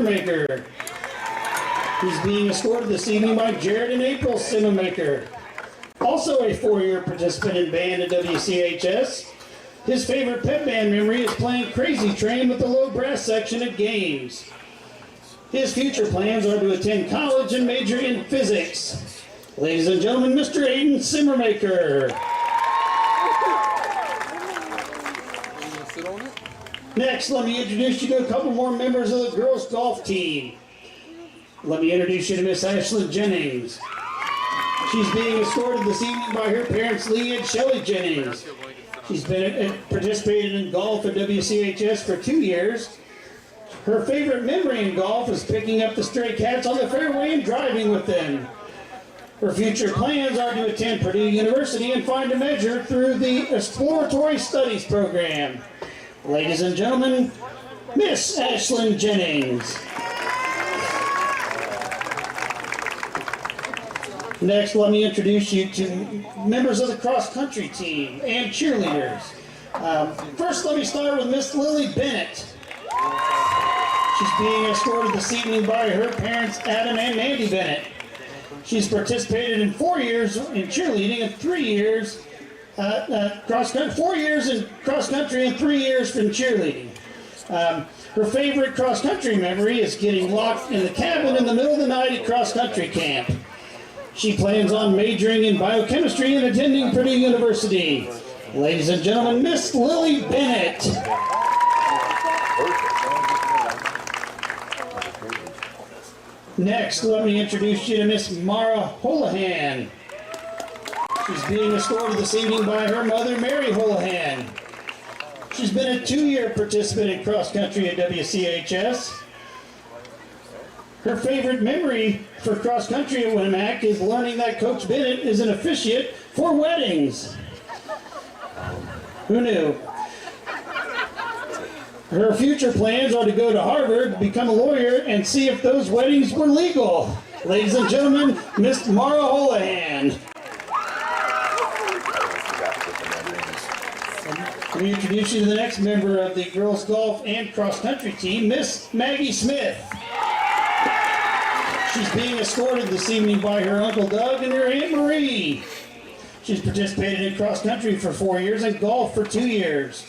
Maker. He's being escorted this evening by Jared and April Cinemaker. Also a 4-year participant in band at WCHS. His favorite pep band memory is playing Crazy Train with the low brass section at games. His future plans are to attend college and major in physics. Ladies and gentlemen, Mr. Aiden Simmermaker. Next, let me introduce you to a couple more members of the girls' golf team. Let me introduce you to Miss Ashlyn Jennings. She's being escorted this evening by her parents, Lee and Shelley Jennings. She's participated in golf at WCHS for 2 years. Her favorite memory in golf is picking up the stray cats on the fairway and driving with them. Her future plans are to attend Purdue University and find a major through the Exploratory Studies program. Ladies and gentlemen, Miss Ashlyn Jennings. Next, let me introduce you to members of the cross-country team and cheerleaders. First, let me start with Miss Lily Bennett. She's being escorted this evening by her parents, Adam and Mandy Bennett. She's participated in 4 years in cheerleading and 3 years cross-country, 4 years in cross-country and 3 years in cheerleading. Her favorite cross-country memory is getting locked in the cabin in the middle of the night at cross-country camp. She plans on majoring in biochemistry and attending Purdue University. Ladies and gentlemen, Miss Lily Bennett. Next, let me introduce you to Miss Mara Holohan. She's being escorted this evening by her mother, Mary Holohan. She's been a 2-year participant in cross-country at WCHS. Her favorite memory for cross-country at Winamac is learning that Coach Bennett is an officiant for weddings. Who knew? Her future plans are to go to Harvard, become a lawyer, and see if those weddings were legal. Ladies and gentlemen, Miss Mara Holohan. Let me introduce you to the next member of the girls golf and cross-country team, Miss Maggie Smith. She's being escorted this evening by her Uncle Doug and her Aunt Marie. She's participated in cross-country for 4 years and golf for 2 years.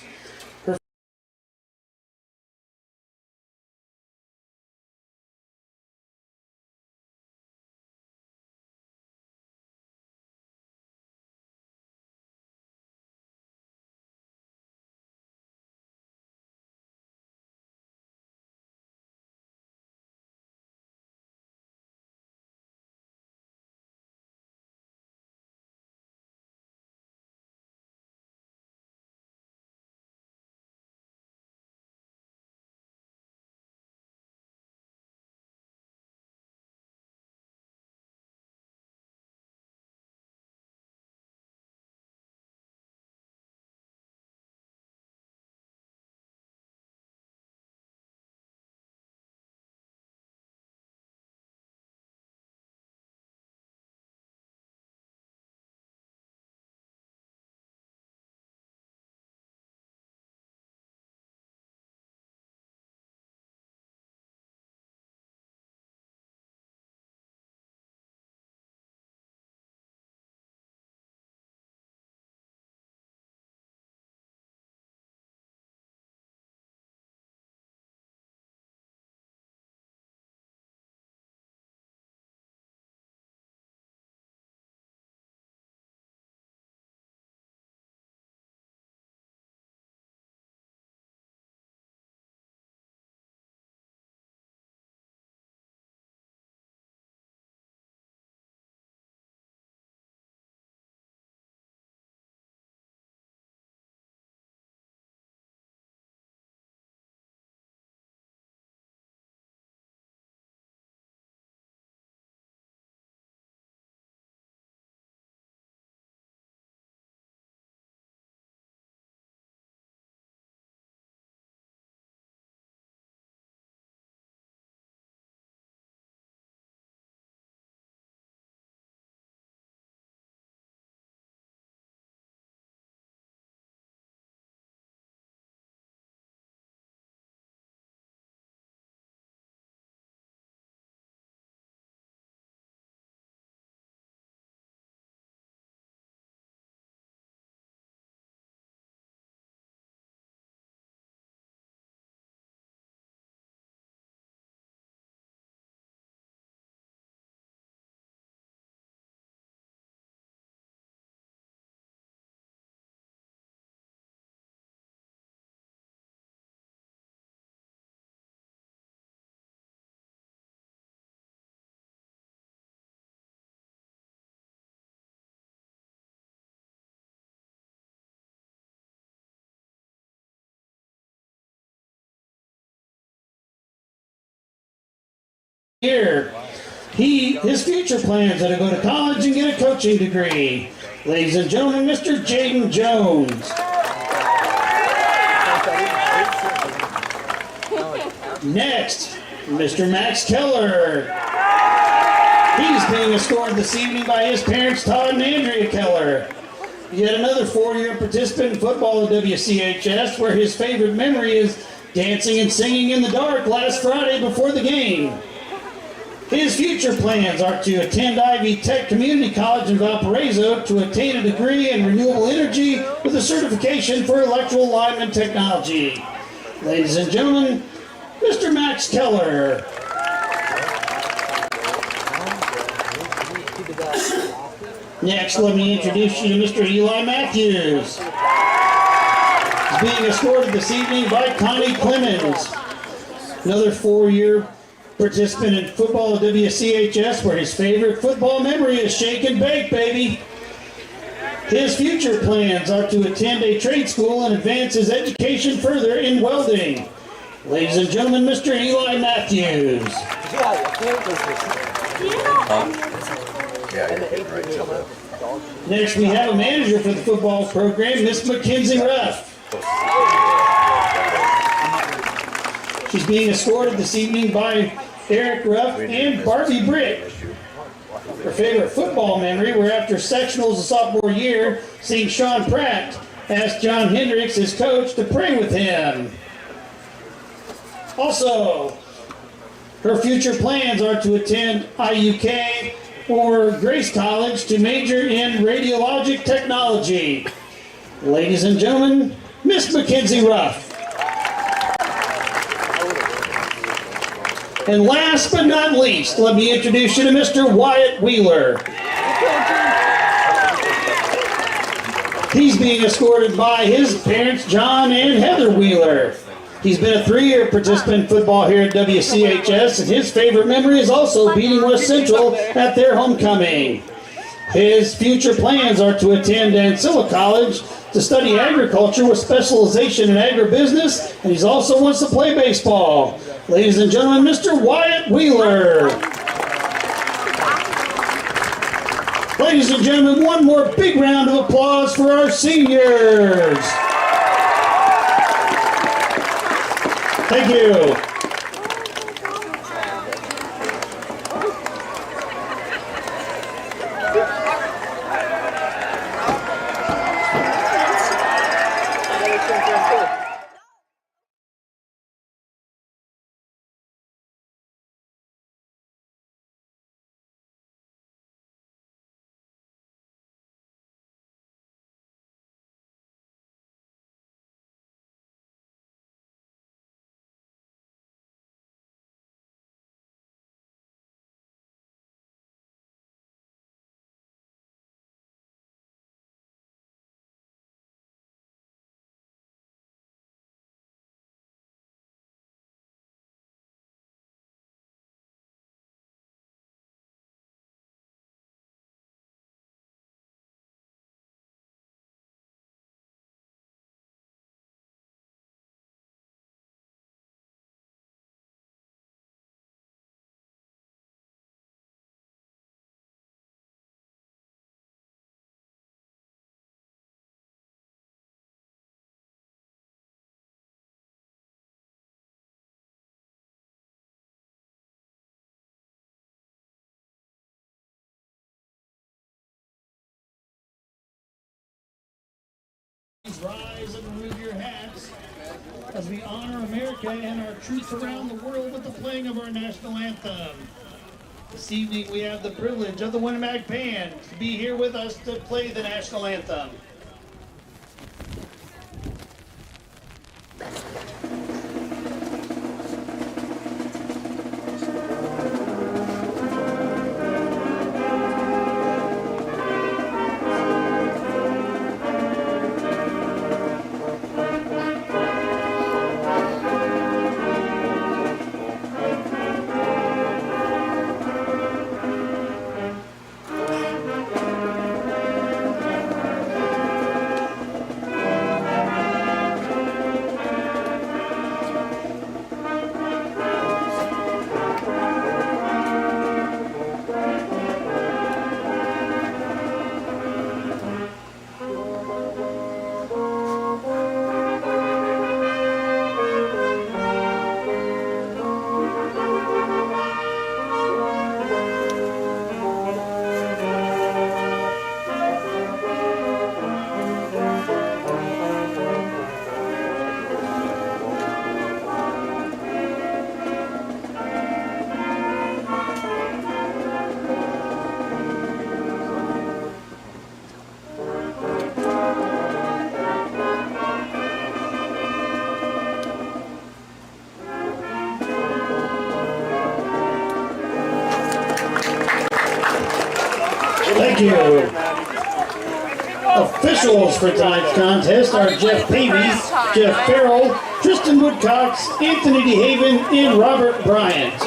year. His future plans are to go to college and get a coaching degree. Ladies and gentlemen, Mr. Jaden Jones. Next, Mr. Max Keller. He's being escorted this evening by his parents, Todd and Andrea Keller. Yet another four-year participant in football at WCHS, where his favorite memory is dancing and singing in the dark last Friday before the game. His future plans are to attend Ivy Tech Community College in Valparaiso to attain a degree in renewable energy with a certification for electrical alignment technology. Ladies and gentlemen, Mr. Max Keller. Next, let me introduce you to Mr. Eli Matthews. He's being escorted this evening by Connie Clemens. Another four-year participant in football at WCHS, where his favorite football memory is shake and bake, baby. His future plans are to attend a trade school and advance his education further in welding. Ladies and gentlemen, Mr. Eli Matthews. Next, we have a manager for the football program, Miss Mackenzie Ruff. She's being escorted this evening by Eric Ruff and Barbie Brick. Her favorite football memory were after sectionals the sophomore year, seeing Sean Pratt ask John Hendricks, his coach, to pray with him. Also, her future plans are to attend IUK or Grace College to major in radiologic technology. Ladies and gentlemen, Miss Mackenzie Ruff. And last but not least, let me introduce you to Mr. Wyatt Wheeler. He's being escorted by his parents, John and Heather Wheeler. He's been a three-year participant in football here at WCHS, and his favorite memory is also beating West Central at their homecoming. His future plans are to attend Ancilla College to study agriculture with specialization in agribusiness, and he also wants to play baseball. Ladies and gentlemen, Mr. Wyatt Wheeler. Ladies and gentlemen, one more big round of applause for our seniors. Thank you. Rise and remove your hats as we honor America and our troops around the world with the playing of our national anthem. This evening we have the privilege of the Winamac Band to be here with us to play the national anthem. you. Officials for tonight's contest are Jeff Pavey, Jeff Farrell, Tristan Woodcox, Anthony DeHaven, and Robert Bryant.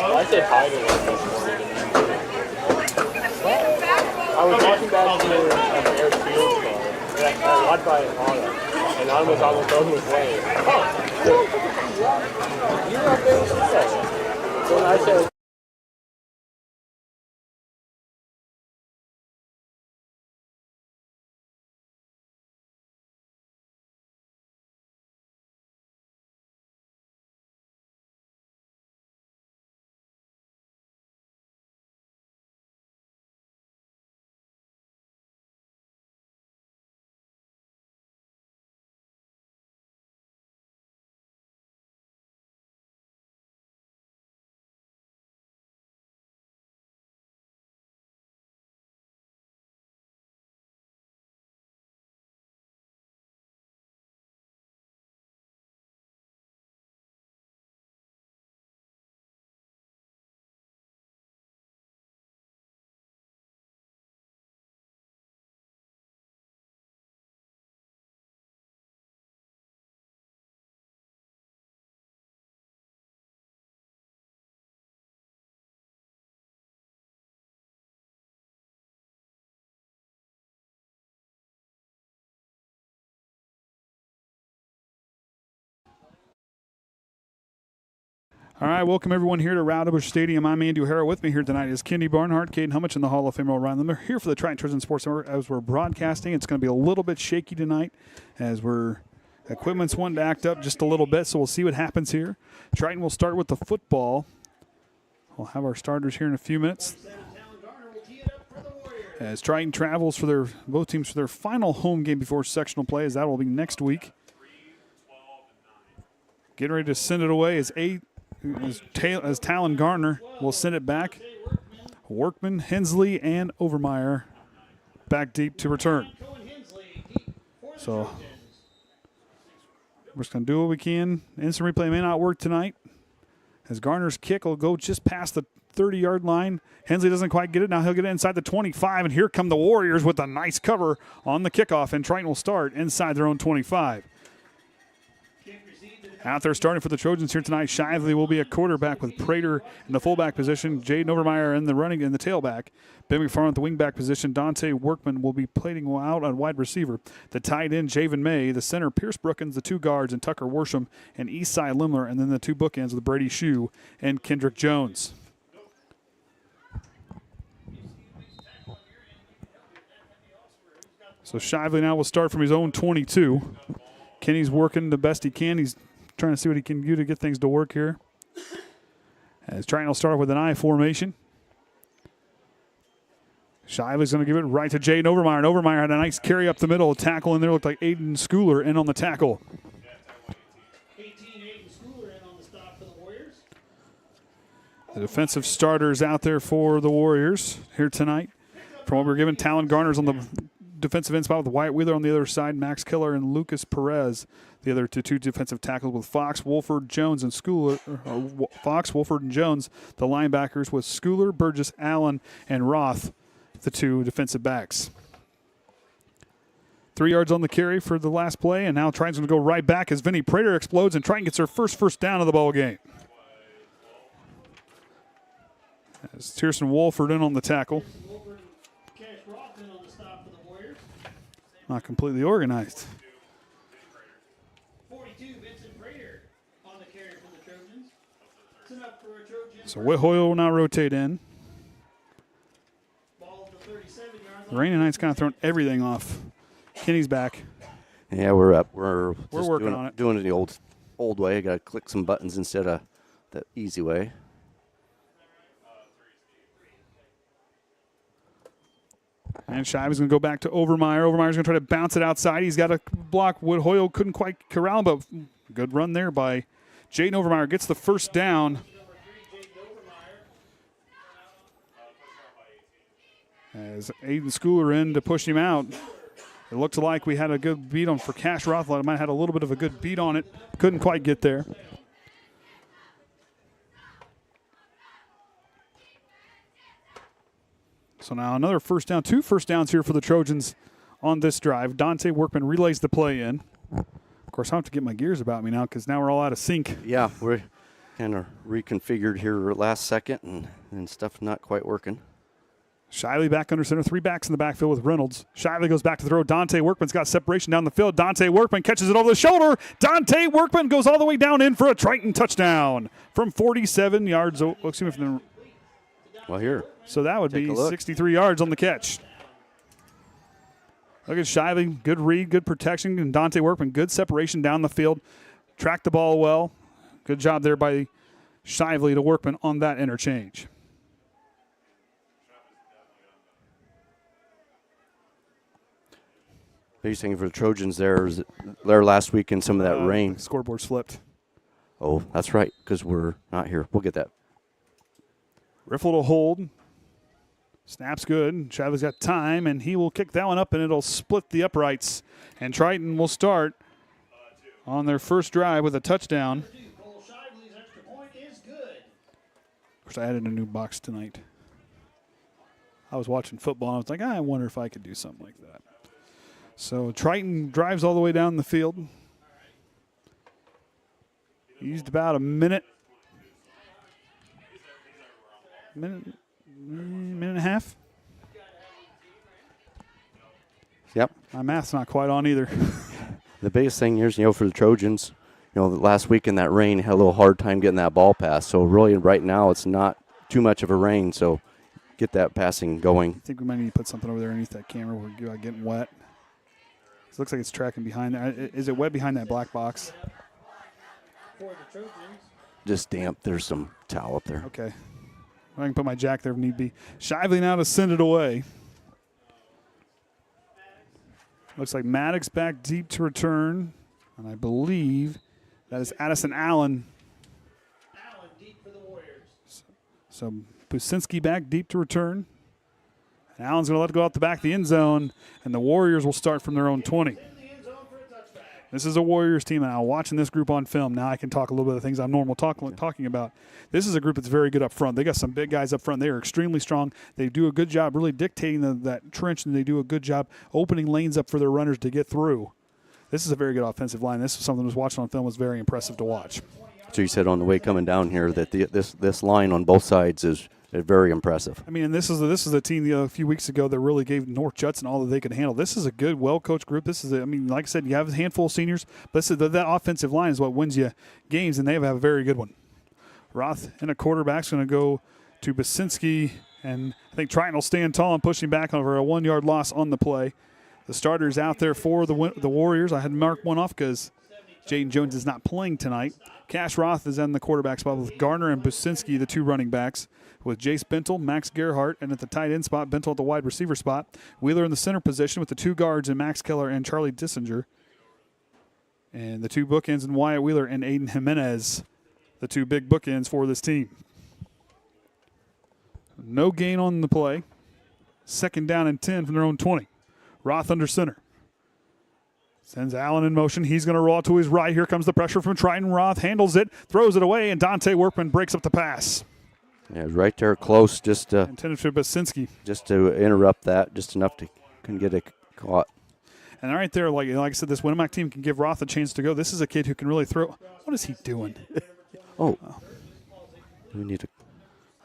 I said hi to him this morning. I was walking back to the airfield car, and I walked by Anna, and Anna was on the phone with Wayne. Oh, you were up there with me. So when I said, All right, welcome everyone here to Roudebush Stadium. I'm Andy O'Hara. With me here tonight is Kenny Barnhart, Caden Hummich, and the Hall of Famer Ryan Limmer here for the Triton Triton Sports Center as we're broadcasting. It's going to be a little bit shaky tonight as equipment's wanting to act up just a little bit, so we'll see what happens here. Triton will start with the football. We'll have our starters here in a few minutes. As Triton travels for both teams for their final home game before sectional play, as that will be next week. Getting ready to send it away as Talon Garner will send it back. Workman, Hensley, and Overmeyer back deep to return. So we're just going to do what we can. Instant replay may not work tonight, as Garner's kick will go just past the 30-yard line. Hensley doesn't quite get it. Now he'll get it inside the 25, and here come the Warriors with a nice cover on the kickoff, and Triton will start inside their own 25. Out there starting for the Trojans here tonight, Shively will be a quarterback with Prater in the fullback position, Jaden Overmeyer in the tailback. Ben McFarland at the wingback position. Dante Workman will be playing out on wide receiver. The tight end, Javen May. The center, Pierce Brookins. The two guards, and Tucker Worsham and Eastside Limler. And then the two bookends with Brady Shue and Kendrick Jones. So Shively now will start from his own 22. Kenny's working the best he can. He's trying to see what he can do to get things to work here. As Triton will start with an I formation. Shively's going to give it right to Jaden Overmeyer. And Overmeyer had a nice carry up the middle. A tackle in there looked like Aiden Schooler in on the tackle. 18, Aiden Schooler in on the stop for the Warriors. The defensive starters out there for the Warriors here tonight. From what we're given, Talon Garner's on the defensive end spot with Wyatt Wheeler on the other side, Max Keller and Lucas Perez, the other two defensive tackles with Fox, Wolford, Jones, and Schooler. Fox, Wolford, and Jones, the linebackers with Schooler, Burgess, Allen, and Roth, the two defensive backs. 3 yards on the carry for the last play, and now Triton's going to go right back as Vinny Prater explodes, and Triton gets their first down of the ball game. As Tierson Wolford in on the tackle. Not completely organized. 42, Vincent Prater on the carry for the Trojans. Up for a Trojan. So Whithoyle will now rotate in. Ball at the 37-yard line. The Rainy Knight's kind of thrown everything off. Kenny's back. Yeah, we're up. We're working on it. Doing it the old way. Got to click some buttons instead of the easy way. And Shive's going to go back to Overmeyer. Overmeyer's going to try to bounce it outside. He's got a block. Woodhoyle couldn't quite corral him, but good run there by Jaden Overmeyer. Gets the first down. As Aiden Schooler in to push him out. It looked like we had a good beat on for Cash Rothwell. It might have had a little bit of a good beat on it. Couldn't quite get there. So now another first down, 2 first downs here for the Trojans on this drive. Dante Workman relays the play in. Of course, I have to get my gears about me now because now we're all out of sync. Yeah, we're kind of reconfigured here last second and stuff not quite working. Shiley back under center, 3 backs in the backfield with Reynolds. Shiley goes back to throw. Dante Workman's got separation down the field. Dante Workman catches it over the shoulder. Dante Workman goes all the way down in for a Triton touchdown from 47 yards. Well, here. So that would be 63 yards on the catch. Look at Shiley, good read, good protection, and Dante Workman, good separation down the field. Tracked the ball well. Good job there by Shively to Workman on that interchange. Biggest thing for the Trojans there is there last week in some of that rain. Scoreboard's flipped. Oh, that's right, because we're not here. We'll get that. Riffle to hold. Snap's good. Shively's got time, and he will kick that one up, and it'll split the uprights. And Triton will start on their first drive with a touchdown. Of course, I added a new box tonight. I was watching football, and I was like, I wonder if I could do something like that. So Triton drives all the way down the field. Used about a minute and a half. Yep. My math's not quite on either. The biggest thing here is, for the Trojans, last week in that rain, had a little hard time getting that ball pass. So really right now it's not too much of a rain, so get that passing going. I think we might need to put something over there underneath that camera where we're getting wet. It looks like it's tracking behind there. Is it wet behind that black box? Just damp. There's some towel up there. Okay. I can put my jack there if need be. Shively now to send it away. Looks like Maddox back deep to return. And I believe that is Addison Allen. Allen deep for the Warriors. So Businski back deep to return. And Allen's going to let it go out the back of the end zone, and the Warriors will start from their own 20. This is a Warriors team, and now watching this group on film, now I can talk a little bit of the things I'm normal talking about. This is a group that's very good up front. They got some big guys up front. They are extremely strong. They do a good job really dictating that trench, and they do a good job opening lanes up for their runners to get through. This is a very good offensive line. This is something I was watching on film was very impressive to watch. So you said on the way coming down here that this line on both sides is very impressive. I mean, and this is a team a few weeks ago that really gave North Judson all that they could handle. This is a good, well-coached group. This is, like I said, you have a handful of seniors, but that offensive line is what wins you games, and they have a very good one. Roth and a quarterback's going to go to Basinski, and I think Triton will stand tall and push him back over a 1-yard loss on the play. The starters out there for the Warriors. I had marked one off because Jaden Jones is not playing tonight. Cash Roth is in the quarterback spot with Garner and Businski, the 2 running backs, with Jace Bentel, Max Gerhardt, and at the tight end spot, Bentel at the wide receiver spot. Wheeler in the center position with the 2 guards and Max Keller and Charlie Dissinger. And the 2 bookends and Wyatt Wheeler and Aiden Jimenez, the 2 big bookends for this team. No gain on the play. 2nd down and 10 from their own 20. Roth under center. Sends Allen in motion. He's going to roll to his right. Here comes the pressure from Triton. Roth handles it, throws it away, and Dante Workman breaks up the pass. Yeah, right there close, intended for Basinski. Just to interrupt that, just enough to can get it caught. And right there, like I said, this Winamac team can give Roth a chance to go. This is a kid who can really throw. What is he doing? Oh. We need to.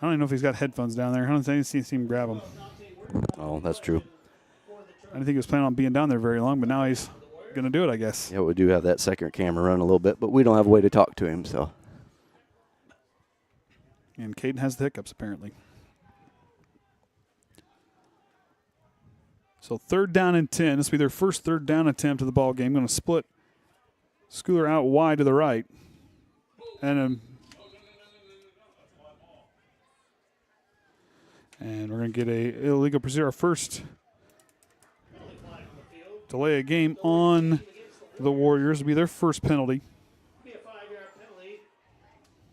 I don't even know if he's got headphones down there. I don't think I see him grab them. Oh, that's true. I didn't think he was planning on being down there very long, but now he's going to do it, I guess. Yeah, we do have that second camera run a little bit, but we don't have a way to talk to him, so. And Caden has the hiccups, apparently. So 3rd down and 10. This will be their first 3rd down attempt of the ball game. Going to split Schooler out wide to the right. And we're going to get a illegal procedure. Our first delay a game on the Warriors will be their first penalty. Be a 5-yard penalty.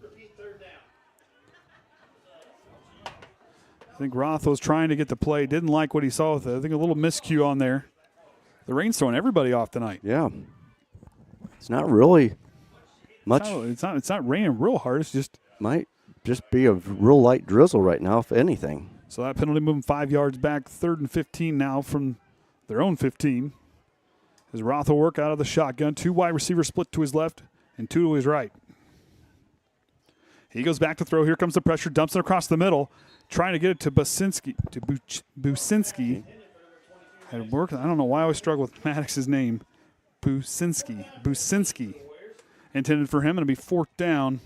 Repeat 3rd down. I think Roth was trying to get the play, didn't like what he saw with it. I think a little miscue on there. The rain's throwing everybody off tonight. Yeah. It's not really much. It's not raining real hard. It's just might just be a real light drizzle right now, if anything. So that penalty moving 5 yards back, 3rd and 15 now from their own 15. As Roth will work out of the shotgun. 2 wide receivers split to his left and 2 to his right. He goes back to throw. Here comes the pressure. Dumps it across the middle. Trying to get it to Businski. Had worked. I don't know why I always struggle with Maddox's name. Businski. Intended for him, and it'll be 4th down.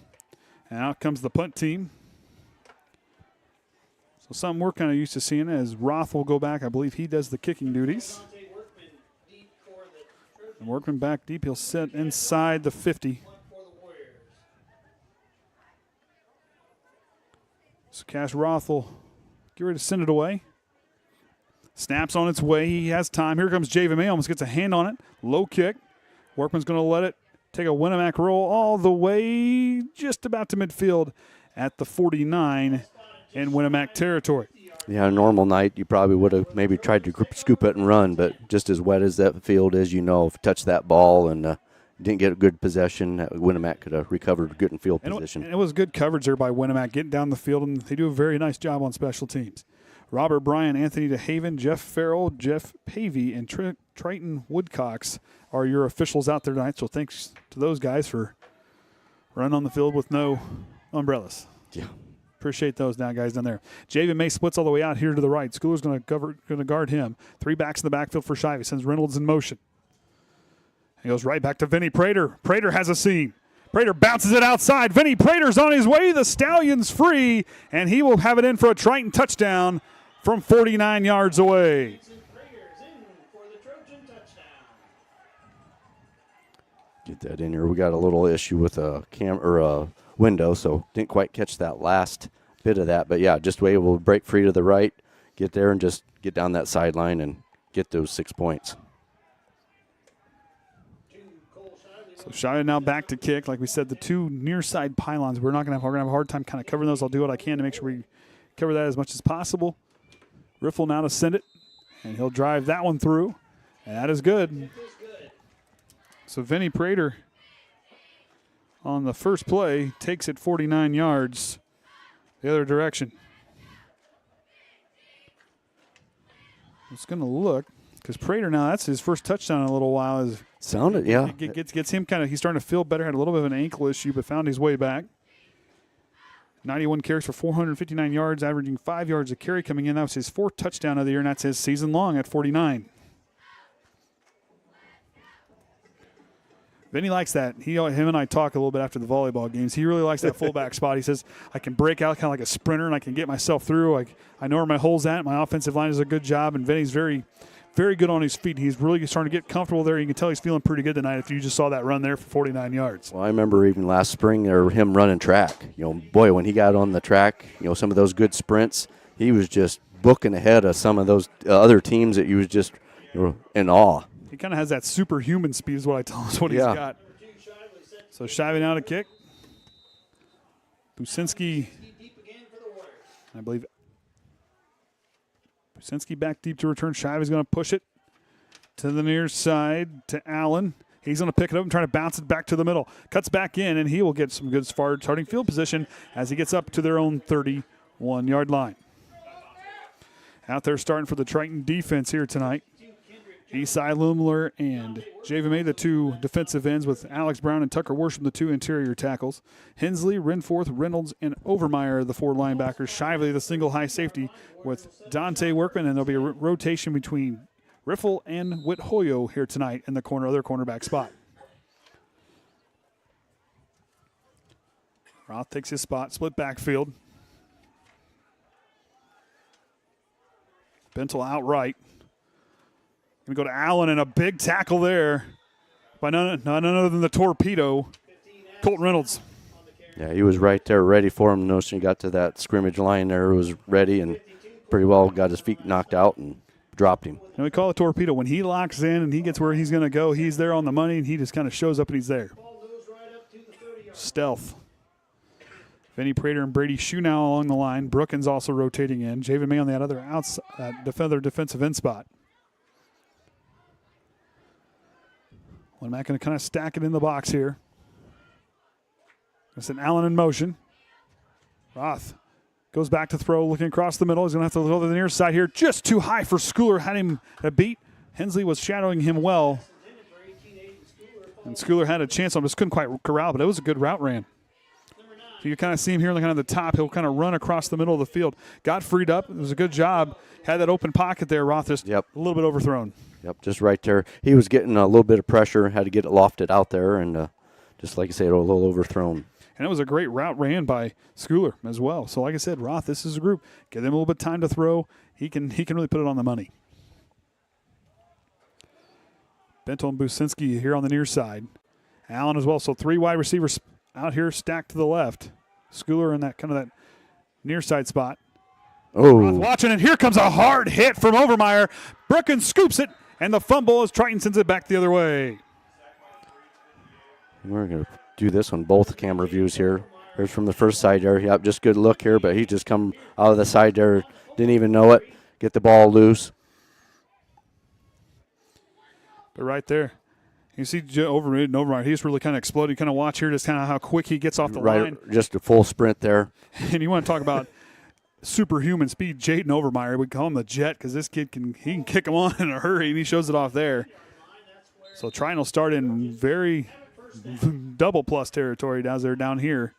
And out comes the punt team. So something we're kind of used to seeing as Roth will go back. I believe he does the kicking duties. And Workman back deep. He'll sit inside the 50. So Cash Roth will get ready to send it away. Snaps on its way. He has time. Here comes Javen May. Almost gets a hand on it. Low kick. Workman's going to let it take a Winamac roll all the way just about to midfield at the 49 in Winamac territory. Yeah, a normal night, you probably would have maybe tried to scoop it and run, but just as wet as that field is, if you touch that ball and didn't get a good possession, Winamac could have recovered good in field position. And it was good coverage there by Winamac getting down the field, and they do a very nice job on special teams. Robert Bryan, Anthony DeHaven, Jeff Farrell, Jeff Pavey, and Triton Woodcocks are your officials out there tonight. So thanks to those guys for running on the field with no umbrellas. Yeah. Appreciate those guys down there. Javen May splits all the way out here to the right. Schooler's going to guard him. 3 backs in the backfield for Shivey. Sends Reynolds in motion. He goes right back to Vinny Prater. Prater has a seam. Prater bounces it outside. Vinny Prater's on his way. The Stallion's free, and he will have it in for a Triton touchdown from 49 yards away. Get that in here. We got a little issue with a window, so didn't quite catch that last bit of that. But, yeah, just able to break free to the right, get there, and just get down that sideline and get those 6 points. So Shia now back to kick. Like we said, the 2 near side pylons, we're going to have a hard time kind of covering those. I'll do what I can to make sure we cover that as much as possible. Riffle now to send it, and he'll drive that one through, and that is good. So Vinny Prater on the first play takes it 49 yards the other direction. It's going to look, because Prater now, that's his first touchdown in a little while. Sounded, yeah. Gets him kind of, he's starting to feel better. Had a little bit of an ankle issue, but found his way back. 91 carries for 459 yards, averaging 5 yards a carry coming in. That was his 4th touchdown of the year, and that's his season long at 49. Vinny likes that. Him and I talk a little bit after the volleyball games. He really likes that fullback spot. He says, I can break out kind of like a sprinter, and I can get myself through. I know where my hole's at. My offensive line does a good job, and Vinny's very, very good on his feet. He's really starting to get comfortable there. You can tell he's feeling pretty good tonight if you just saw that run there for 49 yards. Well, I remember even last spring him running track. Boy, when he got on the track, some of those good sprints, he was just booking ahead of some of those other teams that you was just in awe. He kind of has that superhuman speed is what I tell us what he's got. So Shivey now to kick. Businski, I believe. Businski back deep to return. Shivey's going to push it to the near side to Allen. He's going to pick it up and try to bounce it back to the middle. Cuts back in, and he will get some good starting field position as he gets up to their own 31-yard line. Out there starting for the Triton defense here tonight. Esai Lumler and Javen May, the 2 defensive ends, with Alex Brown and Tucker Worsham, the 2 interior tackles. Hensley, Renforth, Reynolds, and Overmeyer, the 4 linebackers. Shively, the single high safety, with Dante Workman, and there'll be a rotation between Riffle and Whithoyo here tonight in the other cornerback spot. Roth takes his spot, split backfield. Bentel outright. Going to go to Allen, and a big tackle there by none other than the torpedo, Colton Reynolds. Yeah, he was right there ready for him. Noticing he got to that scrimmage line there, was ready and pretty well got his feet knocked out and dropped him. And we call it torpedo. When he locks in and he gets where he's going to go, he's there on the money, and he just kind of shows up and he's there. Stealth. Vinny Prater and Brady Shue now along the line. Brookins also rotating in. Javen May on that other defensive end spot. Winamac going to kind of stack it in the box here. It's an Allen in motion. Roth goes back to throw, looking across the middle. He's going to have to throw to the near side here. Just too high for Schooler. Had him a beat. Hensley was shadowing him well. And Schooler had a chance on him, just couldn't quite corral, but it was a good route ran. So you kind of see him here, kind of the top. He'll kind of run across the middle of the field. Got freed up. It was a good job. Had that open pocket there. Roth just a little bit overthrown. Yep, just right there. He was getting a little bit of pressure, had to get it lofted out there, and just like I said, a little overthrown. And it was a great route ran by Schooler as well. So like I said, Roth, this is a group. Give them a little bit of time to throw. He can really put it on the money. Bento and Businski here on the near side. Allen as well. So 3 wide receivers out here stacked to the left. Schooler in that kind of that near side spot. Oh. Roth watching, and here comes a hard hit from Overmeyer. Brookins scoops it, and the fumble as Triton sends it back the other way. We're going to do this on both camera views here. Here's from the first side there. Yep, just good look here, but he just come out of the side there. Didn't even know it. Get the ball loose. But right there, you see Overmeyer. He's really kind of exploded. You kind of watch here just kind of how quick he gets off the line. Just a full sprint there. And you want to talk about superhuman speed. Jaden Overmeyer, we call him the Jet because this kid can kick him on in a hurry, and he shows it off there. So Triton will start in very double plus territory down here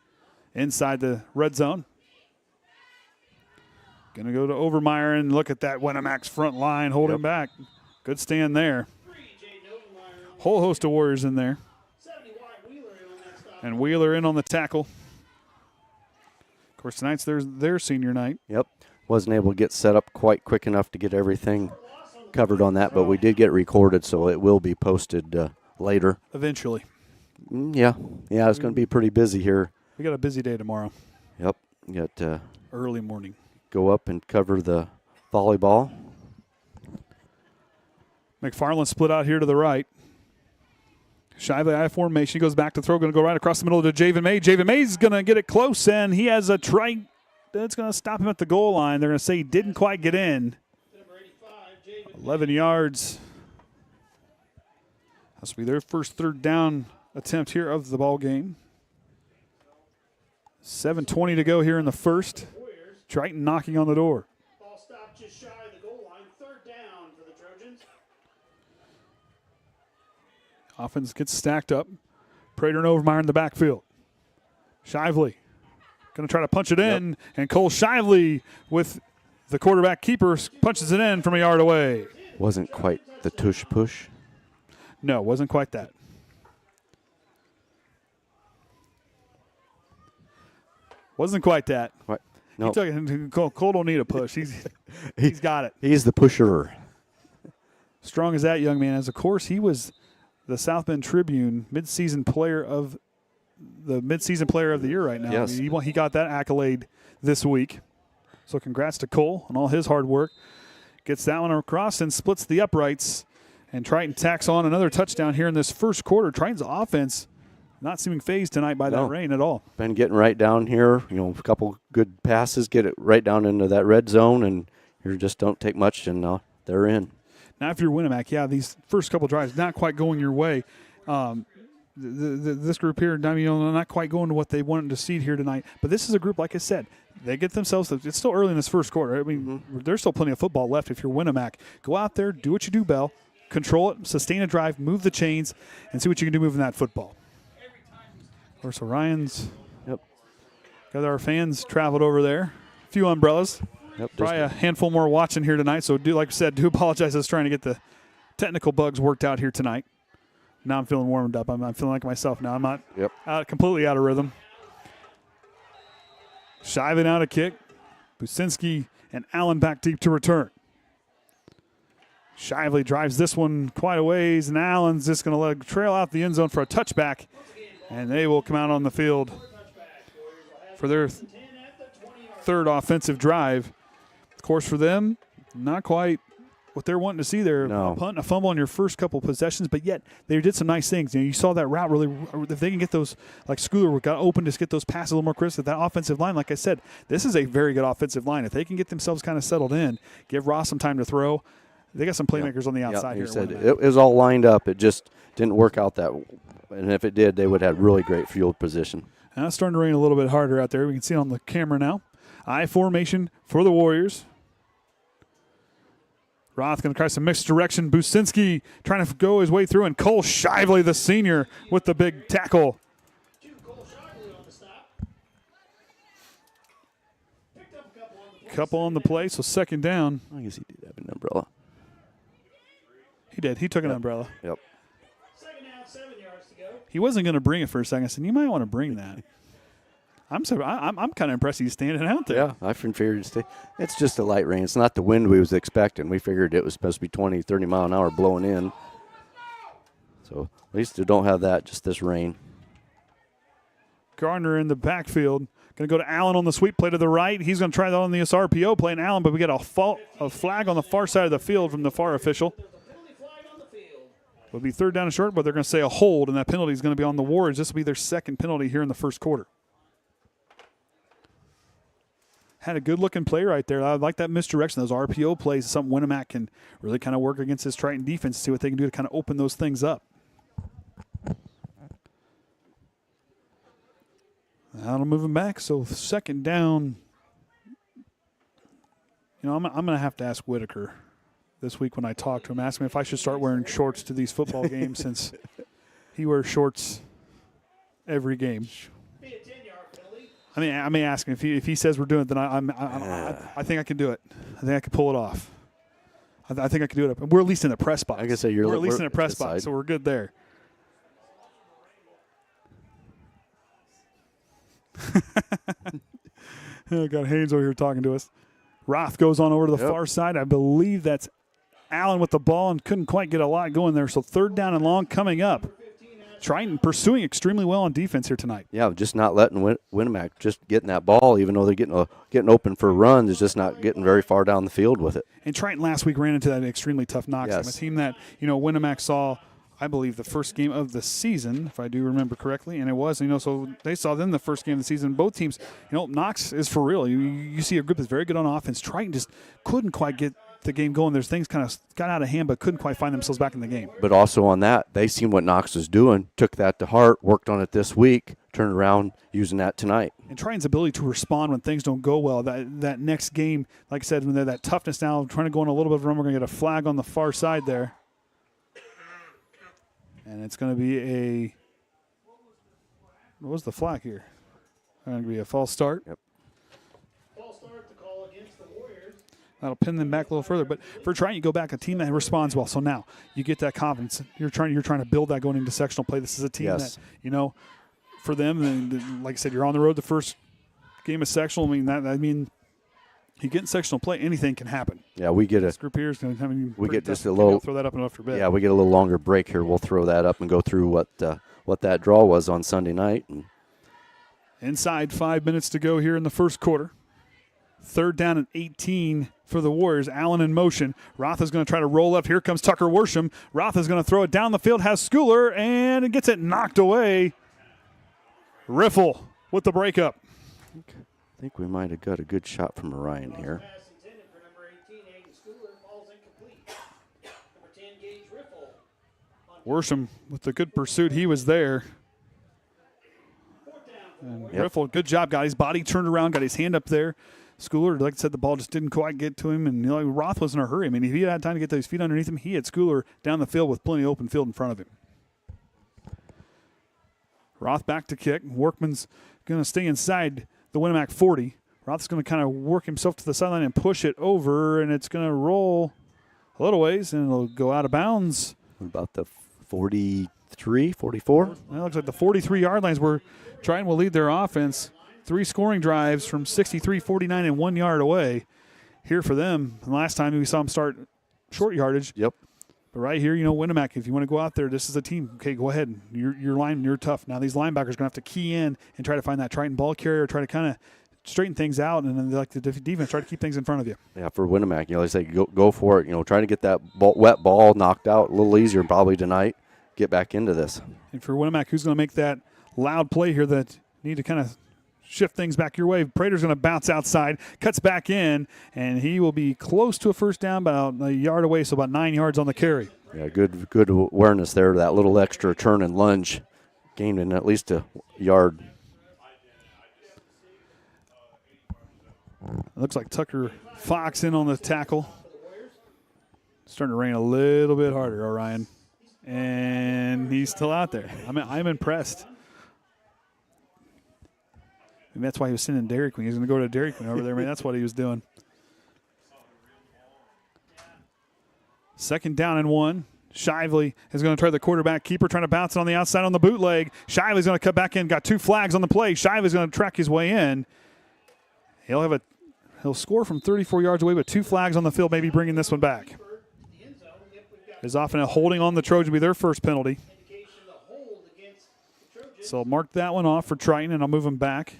inside the red zone. Going to go to Overmeyer and look at that Winamac's front line holding back. Good stand there. Whole host of Warriors in there. And Wheeler in on the tackle. Of course, tonight's their senior night. Yep. Wasn't able to get set up quite quick enough to get everything covered on that, but we did get recorded, so it will be posted later. Eventually. Yeah, it's going to be pretty busy here. We got a busy day tomorrow. Yep. You got early morning. Go up and cover the volleyball. McFarland split out here to the right. Shively I formation. He goes back to throw. Going to go right across the middle to Javen May. Javen May's going to get it close, and he has a try. That's going to stop him at the goal line. They're going to say he didn't quite get in. 11 yards. This will be their first third down attempt here of the ball game. 7:20 to go here in the first. Triton knocking on the door. Ball stopped just shy of the goal line. Third down for the Trojans. Offense gets stacked up. Prater and Overmeyer in the backfield. Shively going to try to punch it in, and Cole Shively with the quarterback keeper punches it in from a yard away. Wasn't quite the tush push. No, wasn't quite that. Wasn't quite that. What? No. Cole don't need a push. He's got it. He's the pusher. Strong as that young man is. Of course, he was the South Bend Tribune midseason player of the year right now. Yes. He got that accolade this week. So congrats to Cole on all his hard work. Gets that one across and splits the uprights. And Triton tacks on another touchdown here in this first quarter. Triton's offense not seeming phased tonight by that rain at all. Been getting right down here. A couple good passes, get it right down into that red zone, and you just don't take much, and they're in. Now, if you're Winamac, these first couple drives not quite going your way. This group here, not quite going to what they wanted to see here tonight. But this is a group, like I said, they get themselves. It's still early in this first quarter. I mean, there's still plenty of football left. If you're Winamac, go out there, do what you do, Bell. Control it, sustain a drive, move the chains, and see what you can do moving that football. Of course, Orion's got our fans traveled over there. A few umbrellas. Probably a handful more watching here tonight. So, like I said, do apologize. I was trying to get the technical bugs worked out here tonight. Now I'm feeling warmed up. I'm feeling like myself now. I'm not completely out of rhythm. Shiving out a kick. Businski and Allen back deep to return. Shively drives this one quite a ways, and Allen's just going to let it trail out the end zone for a touchback, and they will come out on the field for their third offensive drive. Of course, for them, not quite what they're wanting to see there. No. A punt and a fumble on your first couple possessions, but yet they did some nice things. You saw that route really, if they can get those, like Schooler got open, just get those passes a little more crisp. That offensive line, like I said, this is a very good offensive line. If they can get themselves kind of settled in, give Ross some time to throw, they got some playmakers on the outside here. He said it was all lined up. It just didn't work out that way. And if it did, they would have really great field position. Now it's starting to rain a little bit harder out there. We can see it on the camera now. I formation for the Warriors. Roth going to try some mixed direction. Businski trying to go his way through, and Cole Shively, the senior, with the big tackle. Couple on the play, so second down. I guess he did have an umbrella. He did. He took an umbrella. Yep. Second down, 7 yards to go. He wasn't going to bring it for a second. I said, you might want to bring that. I'm kind of impressed he's standing out there. Yeah, I figured it's just a light rain. It's not the wind we was expecting. We figured it was supposed to be 20, 30 mile an hour blowing in. So at least we don't have that, just this rain. Gardner in the backfield. Going to go to Allen on the sweep play to the right. He's going to try that on the RPO play, and Allen, but we get a flag on the far side of the field from the far official. It would be third down and short, but they're going to say a hold, and that penalty is going to be on the Warriors. This will be their second penalty here in the first quarter. Had a good-looking play right there. I like that misdirection. Those RPO plays, something Winamac can really kind of work against this Triton defense, see what they can do to kind of open those things up. Now they'll move him back. So second down. You know, I'm going to have to ask Whittaker this week when I talk to him. Ask him if I should start wearing shorts to these football games since he wears shorts every game. I may ask him if he says we're doing it. Then I think I can do it. I think I can pull it off. I think I can do it. We're at least in the press box. I can say we're at least in a press box, so we're good there. Got Haynes over here talking to us. Roth goes on over to the far side. I believe that's Allen with the ball and couldn't quite get a lot going there. So third down and long coming up. Triton pursuing extremely well on defense here tonight. Yeah, just not letting Winamac just getting that ball, even though they're getting open for runs, is just not getting very far down the field with it. And Triton last week ran into that extremely tough Knox team, a team that, Winamac saw, I believe, the first game of the season, if I do remember correctly, and it was, so they saw them the first game of the season. Both teams, Knox is for real. You see a group that's very good on offense. Triton just couldn't quite get the game going. There's things kind of got out of hand, but couldn't quite find themselves back in the game. But also on that, they seen what Knox was doing, took that to heart, worked on it this week, turned around using that tonight. And Triton's ability to respond when things don't go well, that next game, like I said, when they're that toughness now, trying to go on a little bit of a run, we're going to get a flag on the far side there. And it's going to be what was the flag here? Going to be a false start. Yep. False start to call against the Warriors. That'll pin them back a little further. But for Triton, you go back, a team that responds well. So now you get that confidence. You're trying to build that going into sectional play. This is a team that, for them, and like I said, you're on the road the first game of sectional. You get in sectional play, anything can happen. Yeah, we get this group here is going to we get just a little. Throw that up and after bed. Yeah, we get a little longer break here. We'll throw that up and go through what that draw was on Sunday night. And inside 5 minutes to go here in the first quarter. Third down and 18 for the Warriors. Allen in motion. Roth is going to try to roll up. Here comes Tucker Worsham. Roth is going to throw it down the field. Has Schooler, and it gets it knocked away. Riffle with the breakup. I think we might have got a good shot from Orion here. Worsham with the good pursuit. He was there. And Riffle, good job. Got his body turned around, got his hand up there. Schooler, like I said, the ball just didn't quite get to him. And Roth was in a hurry. If he had time to get those feet underneath him, he had Schooler down the field with plenty of open field in front of him. Roth back to kick. Workman's going to stay inside the Winamac 40. Roth's going to kind of work himself to the sideline and push it over, and it's going to roll a little ways, and it'll go out of bounds. What about the 43, 44? Well, it looks like the 43-yard lines where Triton will lead their offense. 3 scoring drives from 63, 49, and 1 yard away here for them. And last time we saw them start short yardage. Yep. But right here, Winamac, if you want to go out there, this is a team. Okay, go ahead. You're tough. Now these linebackers are going to have to key in and try to find that Triton ball carrier, try to kind of straighten things out, and then like the defense try to keep things in front of you. Yeah, for Winamac, they say go for it. Try to get that wet ball knocked out a little easier probably tonight. Get back into this. And for Winamac, who's going to make that loud play here that need to kind of shift things back your way? Prater's going to bounce outside, cuts back in, and he will be close to a first down, about a yard away, so about 9 yards on the carry. Yeah, good awareness there. That little extra turn and lunge gained in at least a yard. It looks like Tucker Fox in on the tackle. Starting to rain a little bit harder, Orion. And he's still out there. I'm impressed. And that's why he was sending Dairy Queen. He was going to go to Dairy Queen over there. That's what he was doing. 2nd down and 1. Shively is going to try the quarterback keeper, trying to bounce it on the outside on the bootleg. Shively's going to cut back in. Got 2 flags on the play. Shively's going to track his way in. He'll score from 34 yards away, but 2 flags on the field, maybe bringing this one back. Is often a holding on the Trojan, be their first penalty. So I'll mark that one off for Triton, and I'll move him back.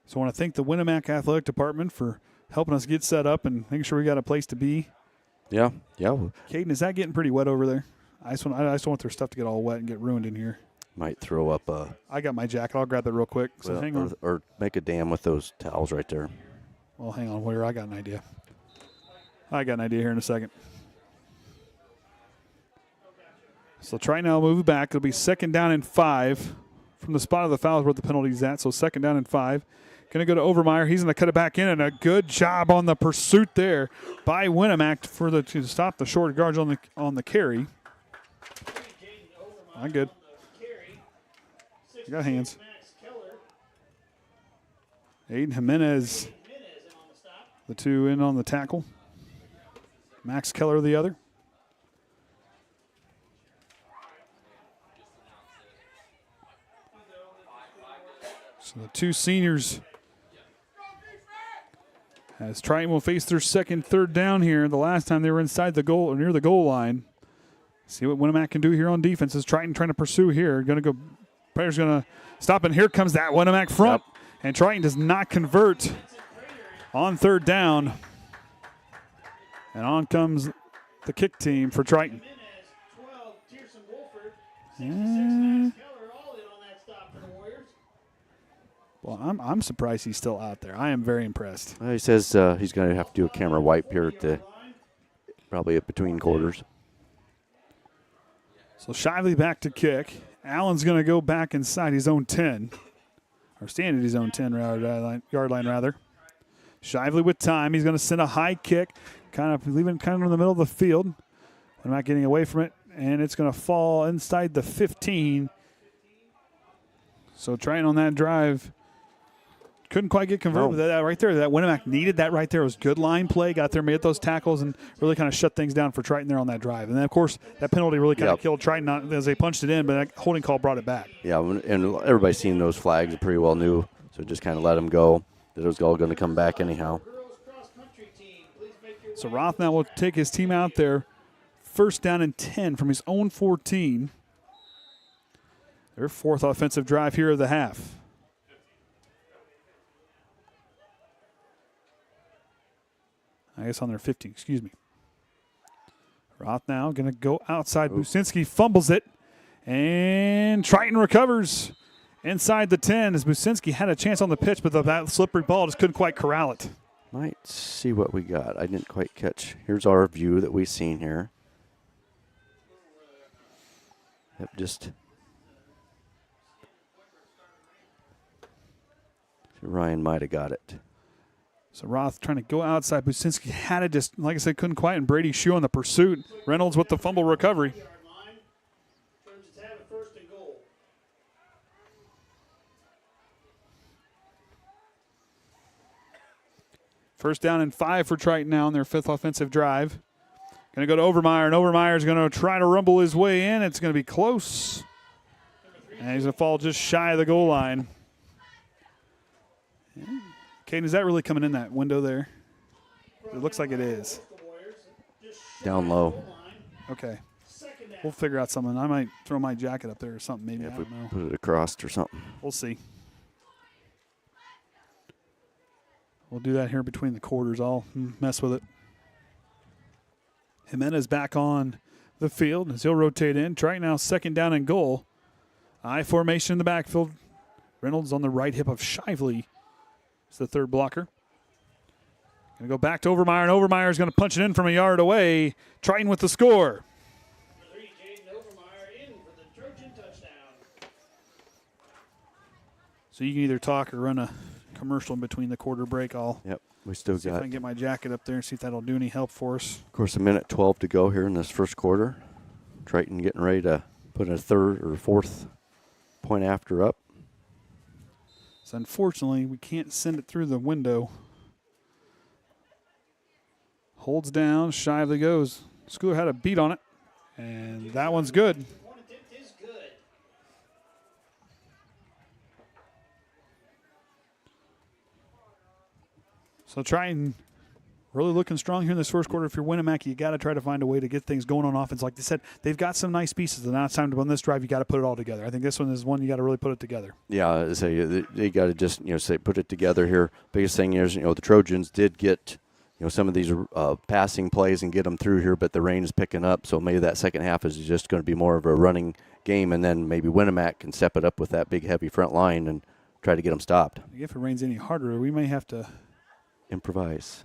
So I want to thank the Winamac Athletic Department for helping us get set up and making sure we got a place to be. Yeah. Caden, is that getting pretty wet over there? I just don't want their stuff to get all wet and get ruined in here. Might throw up a. I got my jacket. I'll grab that real quick. So hang on. Or make a dam with those towels right there. Well, hang on. I got an idea. Here in a second. So Triton now move back. It'll be 2nd down and 5 from the spot of the foul is where the penalty's at. So 2nd down and 5. Going to go to Overmeyer. He's going to cut it back in, and a good job on the pursuit there by Winamac to stop the short guards on the carry. Not good. You got hands. Aiden Jimenez, the 2 in on the tackle. Max Keller, the other. So the 2 seniors, as Triton will face their 2nd, 3rd down here. The last time they were inside the goal or near the goal line. See what Winamac can do here on defense. Is Triton trying to pursue here? Prater's going to stop, and here comes that Winamac front. Yep. And Triton does not convert on 3rd down. And on comes the kick team for Triton. Well, I'm surprised he's still out there. I am very impressed. He says he's going to have to do a camera wipe here probably between quarters. So Shively back to kick. Allen's going to go back inside his own 10, or stand at his own 10 yard line rather. Shively with time. He's going to send a high kick, leaving in the middle of the field. I'm not getting away from it, and it's going to fall inside the 15. So trying on that drive. Couldn't quite get converted with that right there. That Winamac needed that right there. It was good line play. Got there, made those tackles, and really kind of shut things down for Triton there on that drive. And then, of course, that penalty really kind of killed Triton as they punched it in, but that holding call brought it back. Yeah, and everybody's seen those flags. Pretty well knew, so just kind of let them go. That it was all going to come back anyhow. So Roth now will take his team out there. 1st down and 10 from his own 14. Their 4th offensive drive here of the half. I guess on their 15, excuse me. Roth now going to go outside. Businski fumbles it, and Triton recovers inside the 10 as Businski had a chance on the pitch, but that slippery ball just couldn't quite corral it. Might see what we got. I didn't quite catch. Here's our view that we've seen here. Yep, just Ryan might have got it. So Roth trying to go outside. Businski had it, just like I said, couldn't quite. And Brady Shue on the pursuit. Reynolds with the fumble recovery. First down and 5 for Triton now on their 5th offensive drive. Going to go to Overmeyer, and Overmeyer's going to try to rumble his way in. It's going to be close. And he's going to fall just shy of the goal line. Caden, is that really coming in that window there? It looks like it is. down low. Okay. We'll figure out something. I might throw my jacket up there or something. Maybe. Yeah, I if we don't know. put it across or something. We'll see. We'll do that here between the quarters. I'll mess with it. Jimenez back on the field as he'll rotate in. Triton now second down and goal. I formation in the backfield. Reynolds on the right hip of Shively. It's the third blocker. Going to go back to Overmeyer, and Overmeyer is going to punch it in from a yard away. Triton with the score. So you can either talk or run a commercial in between the quarter break. I'll we still see if I got, can get my jacket up there and see if that'll do any help for us. of course, 1:12 to go here in this first quarter. Triton getting ready to put a third or fourth point after up. So unfortunately, we can't send it through the window. Holds down, Shively goes. Schooler had a beat on it, and that one's good. So Triton really looking strong here in this first quarter. If you're Winamac, you got to try to find a way to get things going on offense. Like they said, they've got some nice pieces, and now it's time to run this drive. You got to put it all together. I think this one is one you got to really put it together. Yeah, they got to just say put it together here. Biggest thing is the Trojans did get some of these passing plays and get them through here, but the rain is picking up, so maybe that second half is just going to be more of a running game, and then maybe Winamac can step it up with that big heavy front line and try to get them stopped. If it rains any harder, we may have to improvise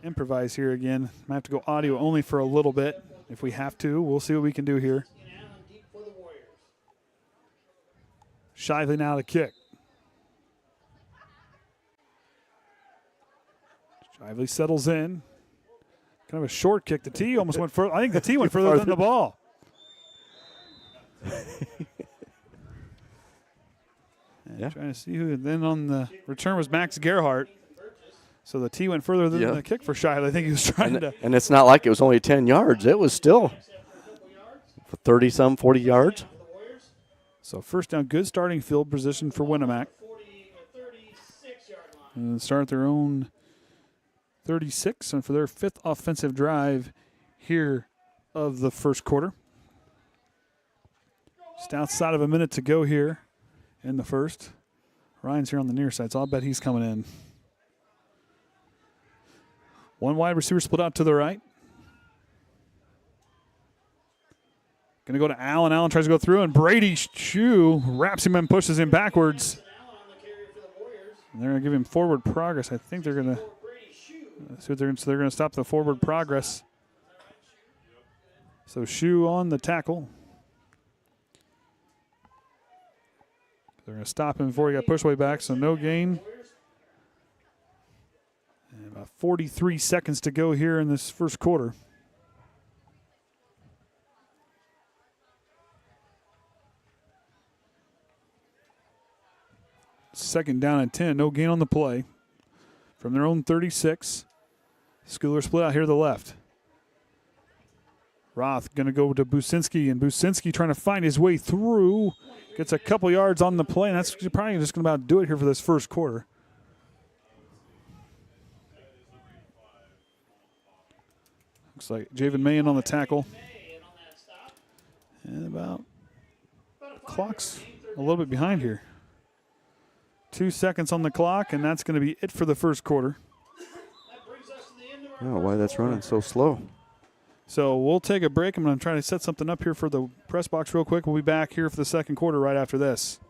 here again. Might have to go audio only for a little bit if we have to. We'll see what we can do here. Shively now to kick. Shively settles in. Kind of a short kick. The tee almost went further. I think the tee went further than the ball. Yeah. Trying to see who. Then on the return was Max Gerhardt. So the tee went further than the kick for Shively. I think he was trying to. And it's not like it was only 10 yards. It was still 30-some, 40 yards. So first down, good starting field position for Winamac. And start at their own 36 and for their fifth offensive drive here of the first quarter. Just outside of a minute to go here in the first. Ryan's here on the near side, so I'll bet he's coming in. One wide receiver split out to the right. Going to go to Allen. Allen tries to go through, and Brady Shue wraps him and pushes him backwards. And they're going to give him forward progress. I think they're going to see what they're going to stop the forward progress. So Shue on the tackle. They're going to stop him before he got pushed way back, so no gain. And about 43 seconds to go here in this first quarter. Second down and 10. No gain on the play. From their own 36. Schooler split out here to the left. Roth going to go to Businski, and Businski trying to find his way through. Gets a couple yards on the play, and that's probably just going to about do it here for this first quarter. Looks like Javen Mayen on the tackle. And about clock's a little bit behind here. 2 seconds on the clock, and that's going to be it for the first quarter. I don't know why that's running so slow. So we'll take a break. I'm going to try to set something up here for the press box real quick. We'll be back here for the second quarter right after this.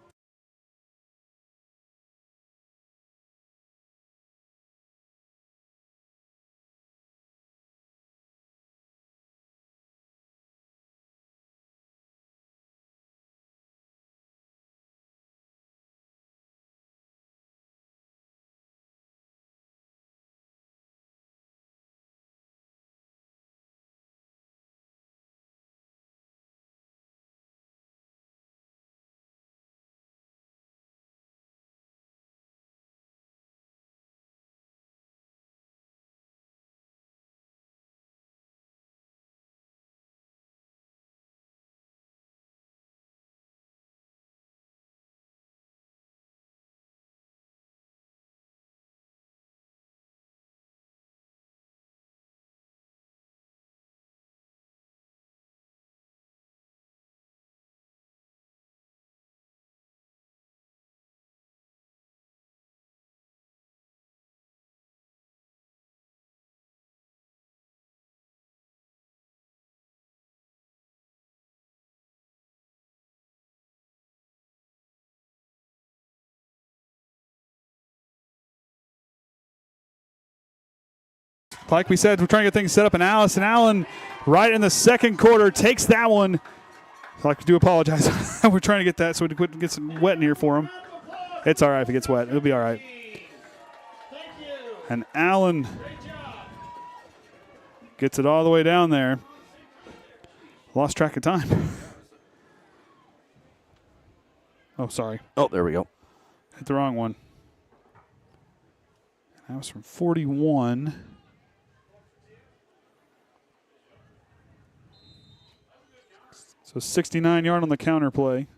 Like we said, we're trying to get things set up, and Allison Allen, right in the second quarter, takes that one. I do apologize. We're trying to get that so we can get some wet in here for him. It's all right if it gets wet. It'll be all right. And Allen gets it all the way down there. Lost track of time. Oh, sorry. Oh, there we go. Hit the wrong one. That was from 41. So 69-yard on the counter play.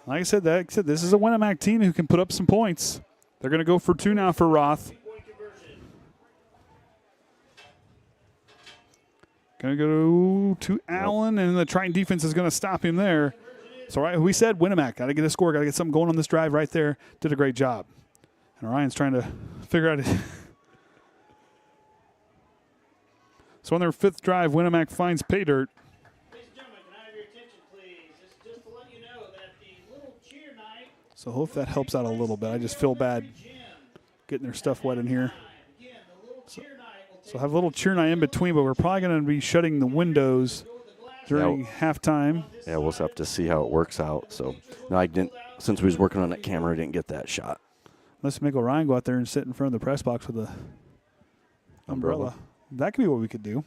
Like I said, this is a Winamac team who can put up some points. They're going to go for 2 now for Roth. Going to go to Allen, and the Triton defense is going to stop him there. So right, we said Winamac, got to get a score, got to get something going on this drive right there. Did a great job. And Ryan's trying to figure out it. So on their 5th drive, Winamac finds pay dirt. Ladies and gentlemen, can I have your attention, please? Just to let you know that the little cheer night. So hope that helps out a little bit. I just feel bad getting their stuff wet in here. So have a little cheer night in between, but we're probably going to be shutting the windows during halftime. Yeah, we'll have to see how it works out. So no, I didn't. Since we was working on that camera, I didn't get that shot. Let's make Orion go out there and sit in front of the press box with a umbrella. That could be what we could do.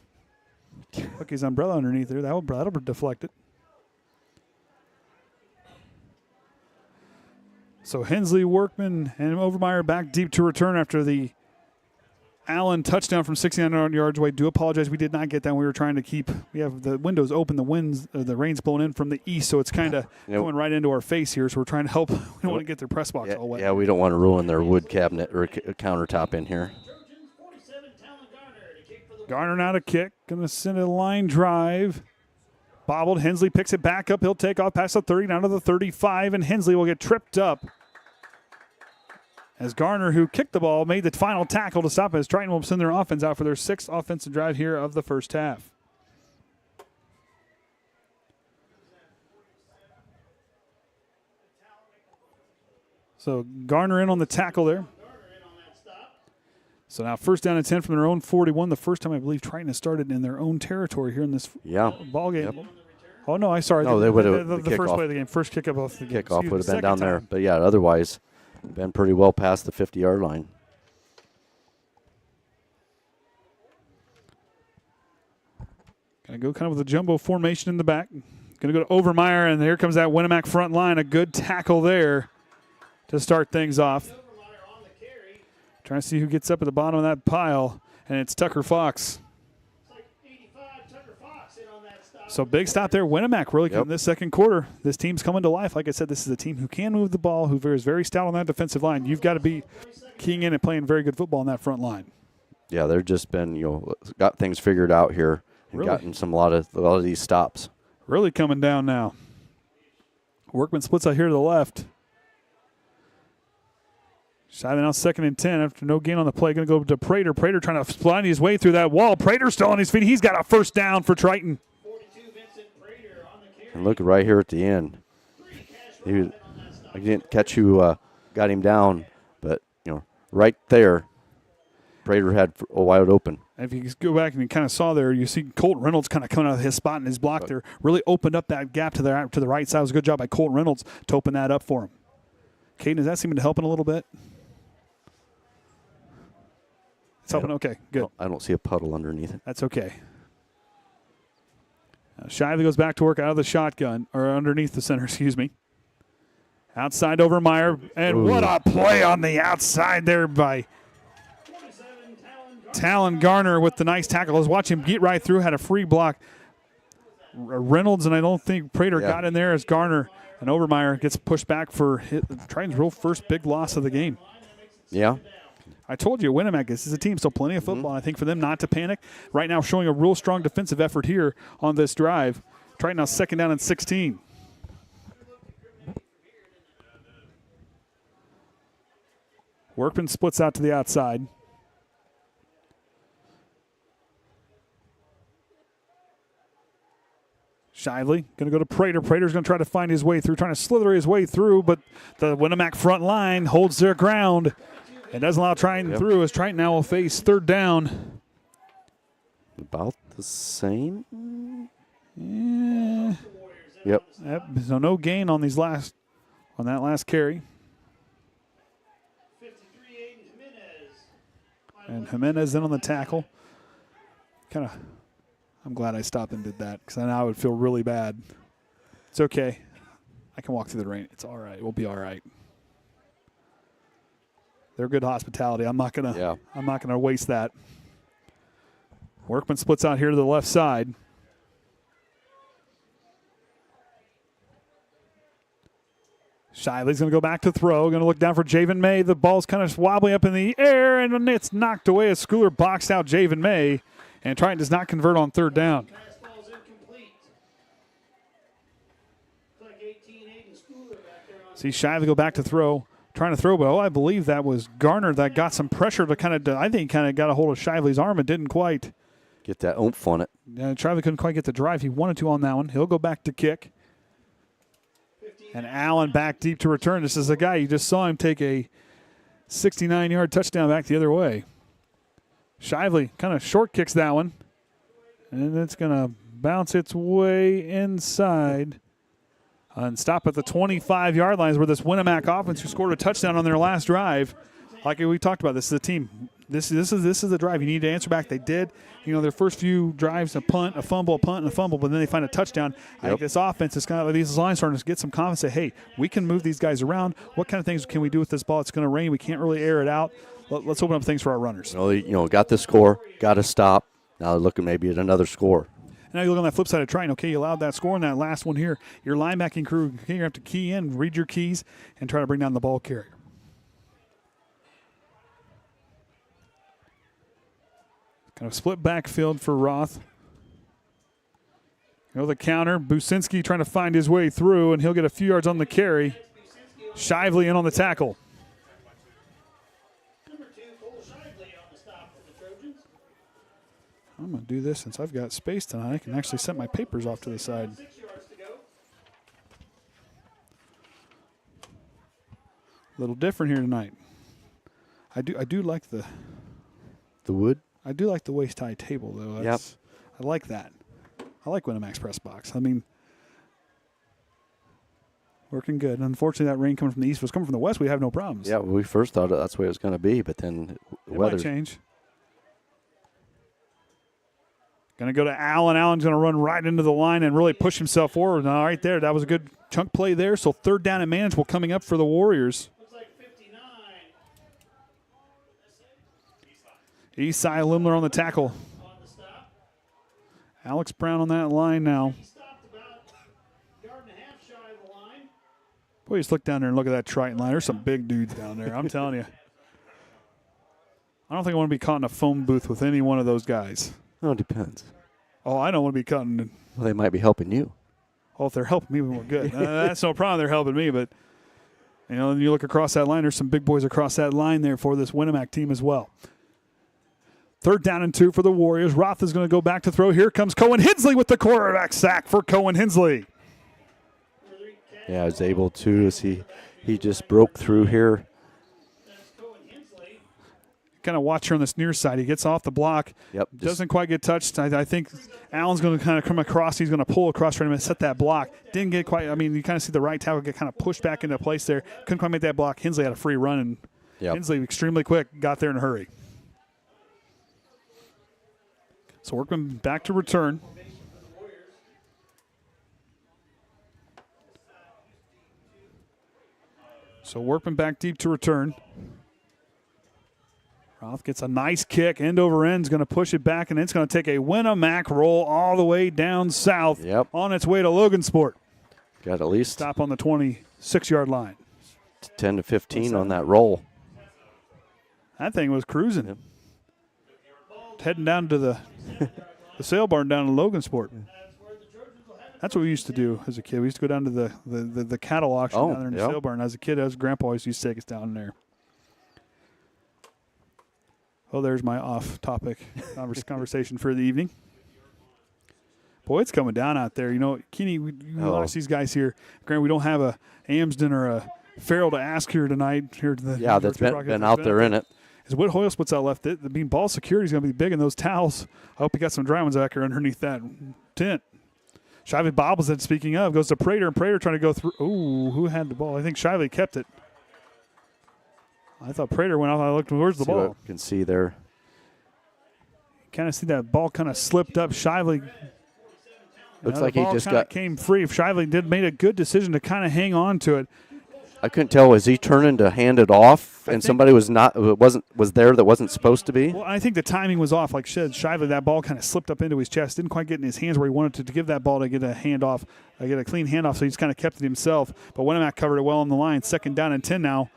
Look, his umbrella underneath there. That'll deflect it. So Hensley, Workman, and Overmeyer back deep to return after the Allen touchdown from 69 yards away. Do apologize, we did not get that. We were trying to keep. We have the windows open. The rain's blowing in from the east, so it's kind of going right into our face here. So we're trying to help. We don't want to get their press box all wet. Yeah, we don't want to ruin their wood cabinet or countertop in here. Garner now to kick. Going to send a line drive. Bobbled. Hensley picks it back up. He'll take off past the 30 down to the 35, and Hensley will get tripped up. As Garner, who kicked the ball, made the final tackle to stop as Triton will send their offense out for their 6th offensive drive here of the first half. So Garner in on the tackle there. So now 1st down and 10 from their own 41. The first time I believe Triton has started in their own territory here in this ball game. Yep. Oh, no, No, they would have the first play of the game. First kickoff off the game. Kickoff would have been down there. But, yeah, otherwise been pretty well past the 50-yard line. Going to go kind of with a jumbo formation in the back. Going to go to Overmeyer, and here comes that Winamac front line. A good tackle there to start things off. Trying to see who gets up at the bottom of that pile, and it's Tucker Fox. So big stop there. Winamac really coming this second quarter. This team's coming to life. Like I said, this is a team who can move the ball, who is very stout on that defensive line. You've got to be keying in and playing very good football on that front line. Yeah, they've just been, got things figured out here and gotten a lot of these stops. Really coming down now. Workman splits out here to the left. Shiving out 2nd and 10 after no gain on the play. Going to go to Prater. Prater trying to slide his way through that wall. Prater still on his feet. He's got a 1st down for Triton. And look right here at the end. I didn't catch who got him down, but, right there, Prater had a wide open. And if you go back and you kind of saw there, you see Colton Reynolds kind of coming out of his spot in his block there. Really opened up that gap to the right side. It was a good job by Colton Reynolds to open that up for him. Caden, is that seeming to help in a little bit? It's helping. Okay, good. I don't see a puddle underneath it. That's okay. Shively goes back to work out of the shotgun, or underneath the center, excuse me. Outside Overmeyer, and what a play on the outside there by Talon Garner with the nice tackle. Let's watch him get right through, had a free block. Reynolds, and I don't think Prater got in there as Garner, and Overmeyer gets pushed back for Triton's real first big loss of the game. Yeah. I told you, Winamac, this is a team, still plenty of football. I think for them not to panic. Right now showing a real strong defensive effort here on this drive. Triton now 2nd down and 16. Workman splits out to the outside. Shively going to go to Prater. Prater's going to try to find his way through, trying to slither his way through, but the Winamac front line holds their ground. It doesn't allow Triton through, as Triton now will face third down. About the same. Yeah. Yep. So no gain on that last carry. And Jimenez in on the tackle. I'm glad I stopped and did that, because now I would feel really bad. It's okay. I can walk through the rain. It's all right. We'll be all right. They're good hospitality. I'm not gonna waste that. Workman splits out here to the left side. Shiley's going to go back to throw. Going to look down for Javen May. The ball's kind of wobbly up in the air, and it's knocked away as Schooler boxed out Javen May. And Triton does not convert on third down. See Shiley go back to throw. Trying to throw, but I believe that was Garner that got some pressure to I think got a hold of Shively's arm and didn't quite get that oomph on it. Shively couldn't quite get the drive he wanted to on that one. He'll go back to kick. And Allen back deep to return. This is the guy, you just saw him take a 69-yard touchdown back the other way. Shively kind of short kicks that one. And it's going to bounce its way inside. And stop at the 25-yard line is where this Winamac offense, who scored a touchdown on their last drive. Like we talked about, this is a team. This is the drive. You need to answer back. They did. Their first few drives, a punt, a fumble, but then they find a touchdopen. I think this offense is kind of like these lines starting to get some confidence. Say, hey, we can move these guys around. What kind of things can we do with this ball? It's going to rain. We can't really air it out. Let's open up things for our runners. Got the score, got to stop. Now they're looking maybe at another score. Now you look on that flip side of Triton. Okay, you allowed that score in that last one here. Your linebacking crew, you're going to have to key in, read your keys, and try to bring down the ball carrier. Kind of split backfield for Roth. The counter. Businski trying to find his way through, and he'll get a few yards on the carry. Shively in on the tackle. I'm going to do this since I've got space tonight. I can actually set my papers off to the side. A little different here tonight. I do like the wood. I do like the waist high table though. Yep. I like that. I like Winamac's press box. I mean, working good. Unfortunately, that rain coming from the east was coming from the west. We have no problems. Yeah, we first thought that's the way it was going to be, but then the weather might change. Going to go to Allen. Allen's going to run right into the line and really push himself forward. Now, right there, that was a good chunk play there. So third down and manageable coming up for the Warriors. Looks like 59. Eastside Limler on the tackle. On the stop. Alex Brown on that line now. He stopped about a yard and a half shy of the line. Boy, just look down there and look at that Triton line. There's some big dudes down there. I'm telling you. I don't think I want to be caught in a phone booth with any one of those guys. Oh, it depends. Oh, I don't want to be caught in. Well, they might be helping you. Oh, if they're helping me, we're good. That's no problem. They're helping me, but and you look across that line. There's some big boys across that line there for this Winamac team as well. Third down and 2 for the Warriors. Roth is going to go back to throw. Here comes Cohen Hensley with the quarterback sack for Cohen Hensley. Yeah, I was able to see he just broke through here. Kind of watch here on this near side. He gets off the block. Yep. Doesn't quite get touched. I think Allen's going to kind of come across. He's going to pull across for him and set that block. Didn't get quite. I mean, you kind of see the right tackle get kind of pushed back into place there. Couldn't quite make that block. Hensley had a free run, and Hensley extremely quick, got there in a hurry. So Workman back to return. So Workman back deep to return. Roth gets a nice kick, end over end, is going to push it back, and it's going to take a Winamac roll all the way down south on its way to Logansport. Got at least stop on the 26-yard line. 10 to 15 on that roll. That thing was cruising. Yep. Heading down to the sale barn down in Logansport. That's what we used to do as a kid. We used to go down to the cattle auction down there in the sale barn. As a kid, as Grandpa always used to take us down there. Oh, there's my off-topic conversation for the evening. Boy, it's coming down out there. You know, Kenny, we watch these guys here. Granted, we don't have a Amsden or a Farrell to ask here tonight. Here to the Yeah, that's been out there in it. Is what Hoyle splits out left. I mean, ball security is going to be big in those towels. I hope he got some dry ones back here underneath that tent. Shively bobbles it, speaking of, goes to Prater, and Prater trying to go through. Ooh, who had the ball? I think Shively kept it. I thought Prater went off. I looked towards the ball. You can see there. Kind of see that ball kind of slipped up. Shively. Looks like he just came free. Shively made a good decision to kind of hang on to it. I couldn't tell. Was he turning to hand it off, and somebody was there that wasn't supposed to be? Well, I think the timing was off. Like Shively, that ball kind of slipped up into his chest. Didn't quite get in his hands where he wanted to give that ball to get a handoff, get a clean handoff. So he just kind of kept it himself. But Winamac covered it well on the line. 2nd down and 10 now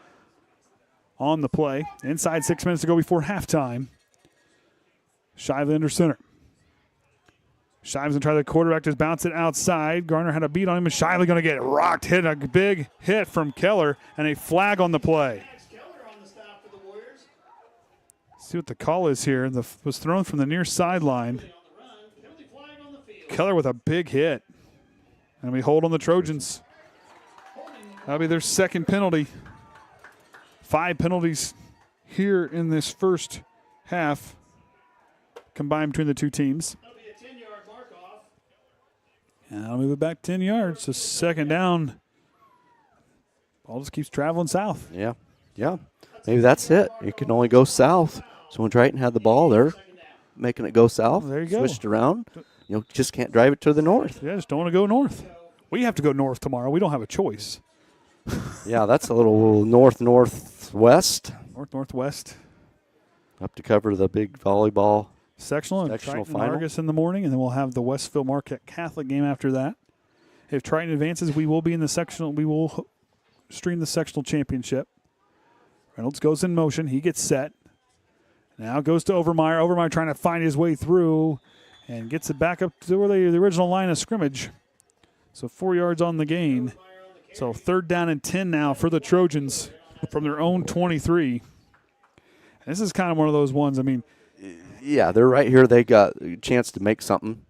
on the play. Inside 6 minutes to go before halftime. Shively under center. Shive's going to try to quarterback, just bounce it outside. Garner had a beat on him, and Shively going to get rocked, hit a big hit from Keller, and a flag on the play. See what the call is here. Was thrown from the near sideline. Keller with a big hit. And we hold on the Trojans. That'll be their 2nd penalty. 5 penalties here in this first half combined between the two teams. And I'll move it back 10 yards. So 2nd down. Ball just keeps traveling south. Yeah. Maybe that's it. You can only go south. So when Triton had the ball, they're making it go south. There you go. Switched around. Just can't drive it to the north. Yeah, just don't want to go north. We have to go north tomorrow. We don't have a choice. Yeah, that's a little northwest. Northwest. Up to cover the big volleyball. Sectional final. Burgess in the morning, and then we'll have the Westville Marquette Catholic game after that. If Triton advances, we will be in the sectional. We will stream the sectional championship. Reynolds goes in motion. He gets set. Now goes to Overmeyer. Overmeyer trying to find his way through and gets it back up to where the original line of scrimmage. So 4 yards on the gain. So 3rd down and 10 now for the Trojans from their own 23. And this is kind of one of those ones, I mean, yeah, they're right here. They got a chance to make something.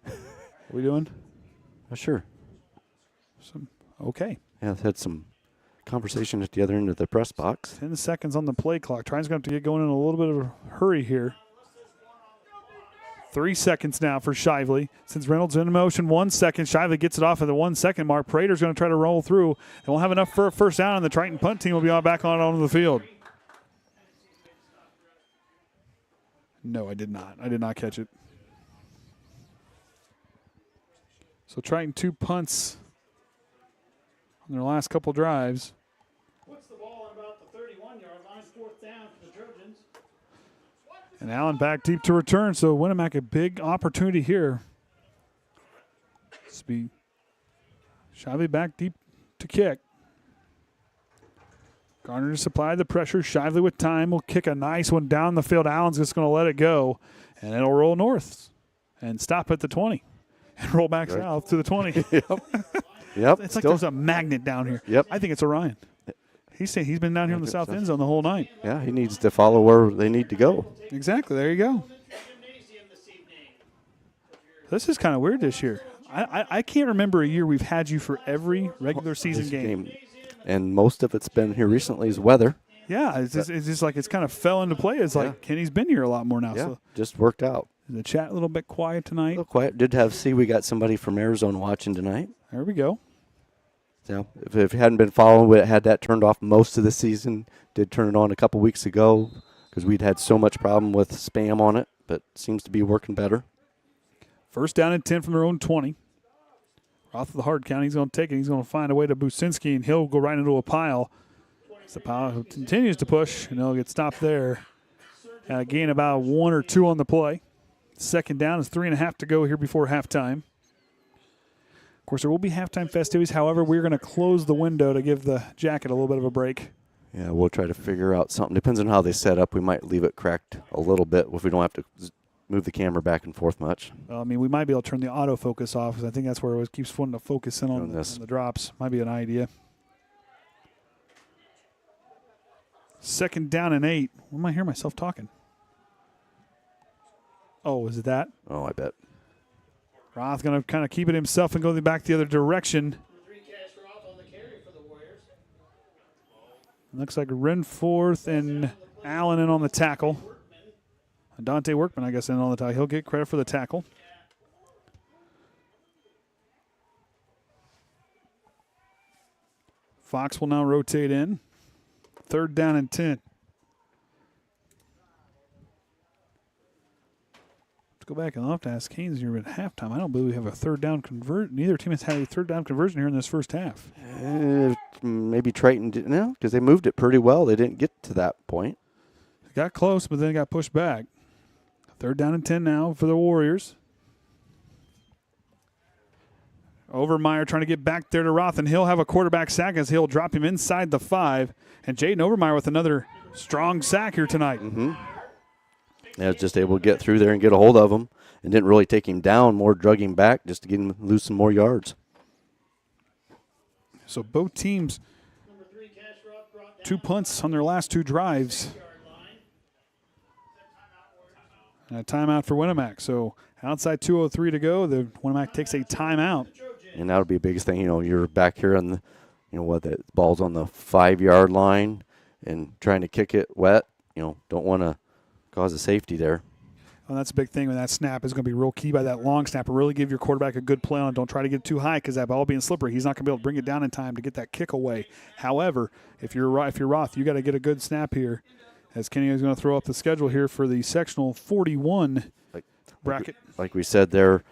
What are we doing? Sure. Okay. Yeah, had some conversation at the other end of the press box. 10 seconds on the play clock. Triton's going to have to get going in a little bit of a hurry here. 3 seconds now for Shively. Since Reynolds in motion, 1 second. Shively gets it off at the 1 second mark. Prater's going to try to roll through. And we'll have enough for a first down, and the Triton punt team will be back onto the field. No, I did not. I did not catch it. So Triton 2 punts on their last couple drives. Puts the ball on about the 31-yard line, 4th down for the Trojans. And Allen back deep to return, so Winamac a big opportunity here. Shively back deep to kick. Garner to supply the pressure. Shively with time will kick a nice one down the field. Allen's just going to let it go, and it'll roll north and stop at the 20 and roll back south to the 20. Yep. It's like there's a magnet down here. Yep. I think it's Orion. He's been down here in the south end zone the whole night. Yeah, he needs to follow where they need to go. Exactly. There you go. This is kind of weird this year. I can't remember a year we've had you for every regular season game. And most of it's been here recently is weather. Yeah, it's just like it's kind of fell into play. It's like Kenny's been here a lot more now. Yeah, So just worked out. the chat a little bit quiet tonight. A little quiet. We got somebody from Arizona watching tonight. There we go. So if you hadn't been following, we had that turned off most of the season. Did turn it on a couple weeks ago because we'd had so much problem with spam on it, but seems to be working better. 1st down and 10 from their own 20. Roth of the hard count. He's going to take it. He's going to find a way to Businski, and he'll go right into a pile. The pile continues to push, and he'll get stopped there. Gain about 1 or 2 on the play. 2nd down is 3.5 to go here before halftime. Of course, there will be halftime festivities. However, we're going to close the window to give the jacket a little bit of a break. Yeah, we'll try to figure out something. Depends on how they set up. We might leave it cracked a little bit if we don't have to move the camera back and forth much. I mean, we might be able to turn the autofocus off because I think that's where it keeps wanting to focus in on the drops. Might be an idea. 2nd down and 8. Why am I hearing myself talking? Oh, is it that? Oh, I bet. Roth going to kind of keep it himself and go back the other direction. Looks like Renforth and Allen in on the tackle. Dante Workman, I guess, in on the tackle. He'll get credit for the tackle. Fox will now rotate in. 3rd down and 10. Let's go back and I'll have to ask Haynes here at halftime. I don't believe we have a 3rd down conversion. Neither team has had a 3rd down conversion here in this first half. Maybe Triton didn't know because they moved it pretty well. They didn't get to that point. Got close, but then it got pushed back. 3rd down and 10 now for the Warriors. Overmeyer trying to get back there to Roth, and he'll have a quarterback sack as he'll drop him inside the 5. And Jaden Overmeyer with another strong sack here tonight. Yeah, was just able to get through there and get a hold of him, and didn't really take him down, more drug him back just to get him loose some more yards. So both teams, 2 punts on their last 2 drives. And a timeout for Winamac. So outside 2:03 to go, the Winamac takes a timeout. And that'll be the biggest thing. You know, you're back here on the, the ball's on the 5-yard line and trying to kick it wet. Don't want to cause a safety there. Well, that's a big thing when that snap is going to be real key by that long snapper. Really give your quarterback a good play on it. Don't try to get too high because that ball being slippery, he's not going to be able to bring it down in time to get that kick away. However, if you're Roth, you got to get a good snap here. As Kenny is going to throw up the schedule here for the sectional 41 bracket. Like we said there,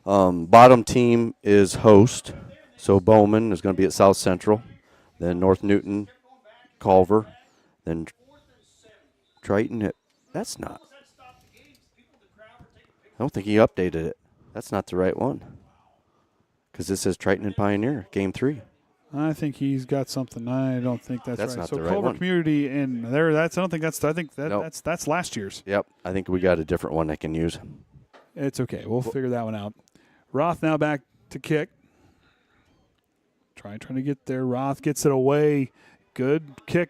bottom team is host. So Bowman is going to be at South Central. Then North Newton, Culver. Then Triton. That's not. I don't think he updated it. That's not the right one. Because this says Triton and Pioneer, Game 3. I think he's got something. I don't think that's right. Not so the right Culver one. Community and there. I don't think that's. I think Nope. that's last year's. Yep, I think we got a different one I can use. It's okay. We'll figure that one out. Roth now back to kick. Trying to get there. Roth gets it away. Good kick.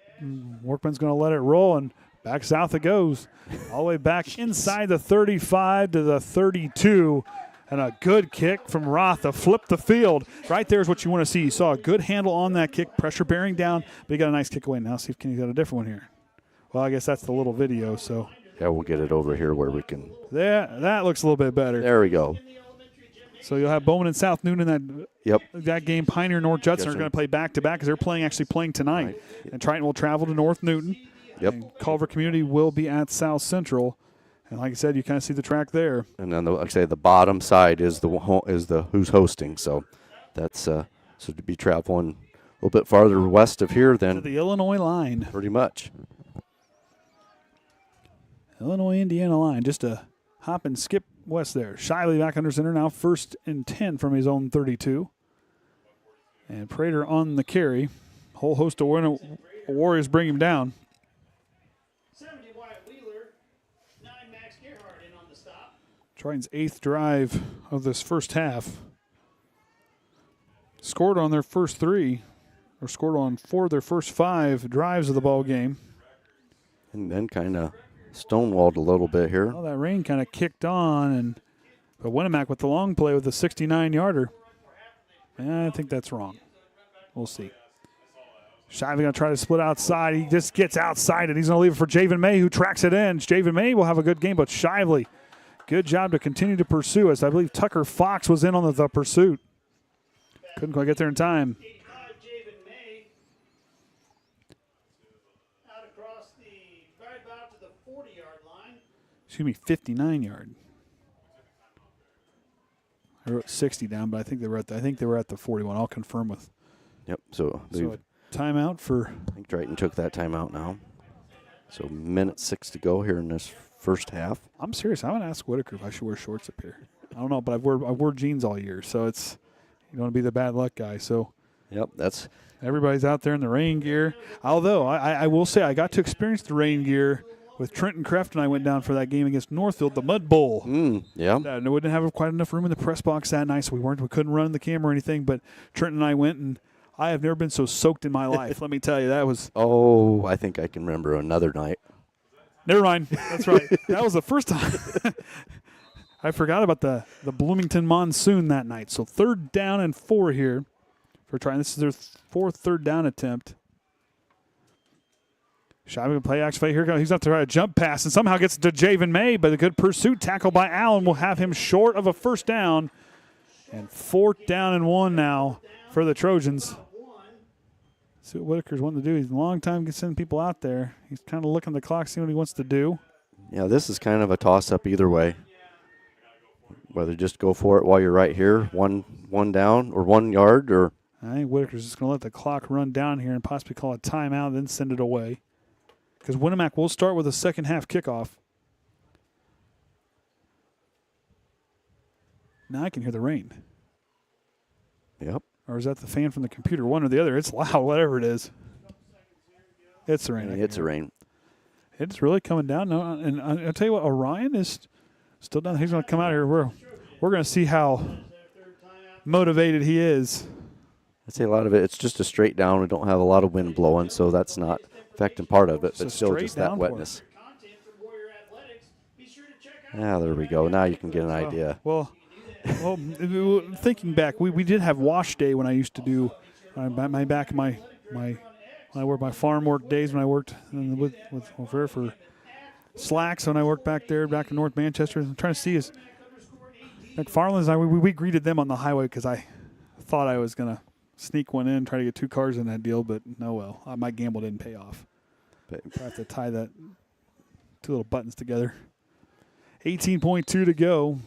Workman's going to let it roll, and back south it goes. All the way back inside the 35 to the 32. And a good kick from Roth to flip the field. Right there is what you want to see. You saw a good handle on that kick, pressure bearing down, but he got a nice kick away. Now see if Kenny's got a different one here. Well, I guess that's the little video, so. Yeah, we'll get it over here where we can. That looks a little bit better. There we go. So you'll have Bowman and South Newton in that game. Pioneer and North Judson are going to play back-to-back because they're actually playing tonight. Right. And Triton will travel to North Newton. Yep. And Culver Community will be at South Central. And like I said, you kind of see the track there. And then, like I say, the bottom side is the who's hosting. So that's so to be traveling a little bit farther west of here than to the Illinois line. Pretty much. Illinois-Indiana line, just a hop and skip west there. Shiley back under center now, 1st and 10 from his own 32. And Prater on the carry. Whole host of Warriors bring him down. Triton's 8th drive of this first half. Scored on their first 3, or scored on 4 of their first 5 drives of the ball game. And then kind of stonewalled a little bit here. Well, that rain kind of kicked on, but Winamac with the long play with a 69-yarder. I think that's wrong. We'll see. Shively going to try to split outside. He just gets outside, and he's going to leave it for Javen May, who tracks it in. Javen May will have a good game, but Shively, good job to continue to pursue us. I believe Tucker Fox was in on the pursuit. Couldn't quite get there in time. Excuse me, 59-yard. I wrote 60 down, but I think they were at the 41. I'll confirm with. Yep. So a timeout for. I think Triton took that timeout now. So minute 6 to go here in this first half. I'm serious. I'm gonna ask Whittaker if I should wear shorts up here. I don't know, but I've wore jeans all year, so it's you don't want to be the bad luck guy. So. Yep, that's. Everybody's out there in the rain gear. Although I will say I got to experience the rain gear with Trenton Kreft, and I went down for that game against Northfield, the Mud Bowl. Yeah. And we didn't have quite enough room in the press box that night, so we couldn't run the camera or anything. But Trenton and I went, and I have never been so soaked in my life. Let me tell you, that was. Oh, I think I can remember another night. Never mind. That's right. That was the first time. I forgot about the Bloomington monsoon that night. So 3rd down and 4 here for Triton. This is their 4th third down attempt. Shy play action play. Here goes. He's up to try a jump pass and somehow gets to Javen May, but a good pursuit tackle by Allen will have him short of a 1st down. And 4th down and 1 now for the Trojans. See what Whittaker's wanting to do. He's a long time sending people out there. He's kind of looking at the clock, seeing what he wants to do. Yeah, this is kind of a toss-up either way. Whether just go for it while you're right here, one down or 1 yard, or I think Whittaker's just going to let the clock run down here and possibly call a timeout, then send it away. Because Winamac will start with a second half kickoff. Now I can hear the rain. Yep. Or is that the fan from the computer? One or the other. It's loud, whatever it is. It's the rain. Yeah, it's a rain. It's really coming down. No, and I'll tell you what, Orion is still down. He's going to come out here. We're going to see how motivated he is. I'd say a lot of it, it's just a straight down. We don't have a lot of wind blowing, so that's not affecting part of it, but still just that wetness. Yeah, there we go. Now you can get an idea. Well, thinking back, we did have wash day when I used to do my farm work days when I worked with for Slacks when I worked back there back in North Manchester. I'm trying to see is McFarland's and I we greeted them on the highway because I thought I was gonna sneak one in, try to get 2 cars in that deal, but no, well, my gamble didn't pay off. But I have to tie that 2 little buttons together. 18.2 to go.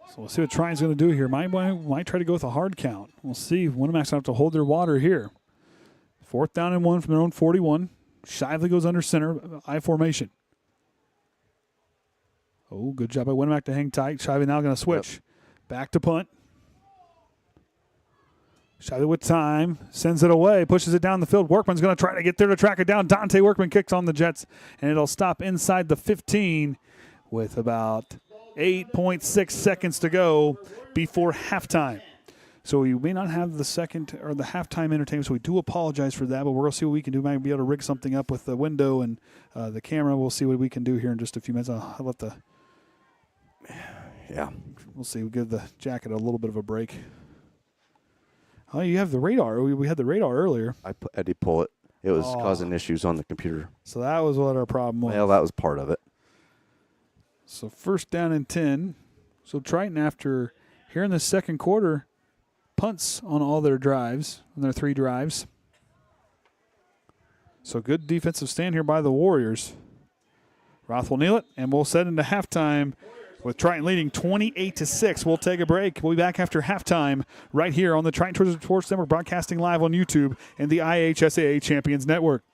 So we'll see what Triton's going to do here. Might try to go with a hard count. We'll see. Winamac's going to have to hold their water here. 4th down and 1 from their own 41. Shively goes under center, I formation. Oh, good job by Winamac to hang tight. Shively now going to switch. Yep. Back to punt. Shively with time. Sends it away. Pushes it down the field. Workman's going to try to get there to track it down. Dante Workman kicks on the Jets, and it'll stop inside the 15 with about 8.6 seconds to go before halftime. So we may not have the second or the halftime entertainment, so we do apologize for that, but we're going to see what we can do. Maybe be able to rig something up with the window and the camera. We'll see what we can do here in just a few minutes. I'll let the... Yeah. We'll see. We'll give the jacket a little bit of a break. Oh, you have the radar. We had the radar earlier. I did pull it. It was causing issues on the computer. So that was what our problem was. Well, that was part of it. So 1st down and 10. So Triton, after here in the second quarter, punts on all their drives, on their 3 drives. So good defensive stand here by the Warriors. Roth will kneel it, and we'll set into halftime with Triton leading 28-6. We'll take a break. We'll be back after halftime right here on the Triton Sports Network, broadcasting live on YouTube and the IHSAA Champions Network.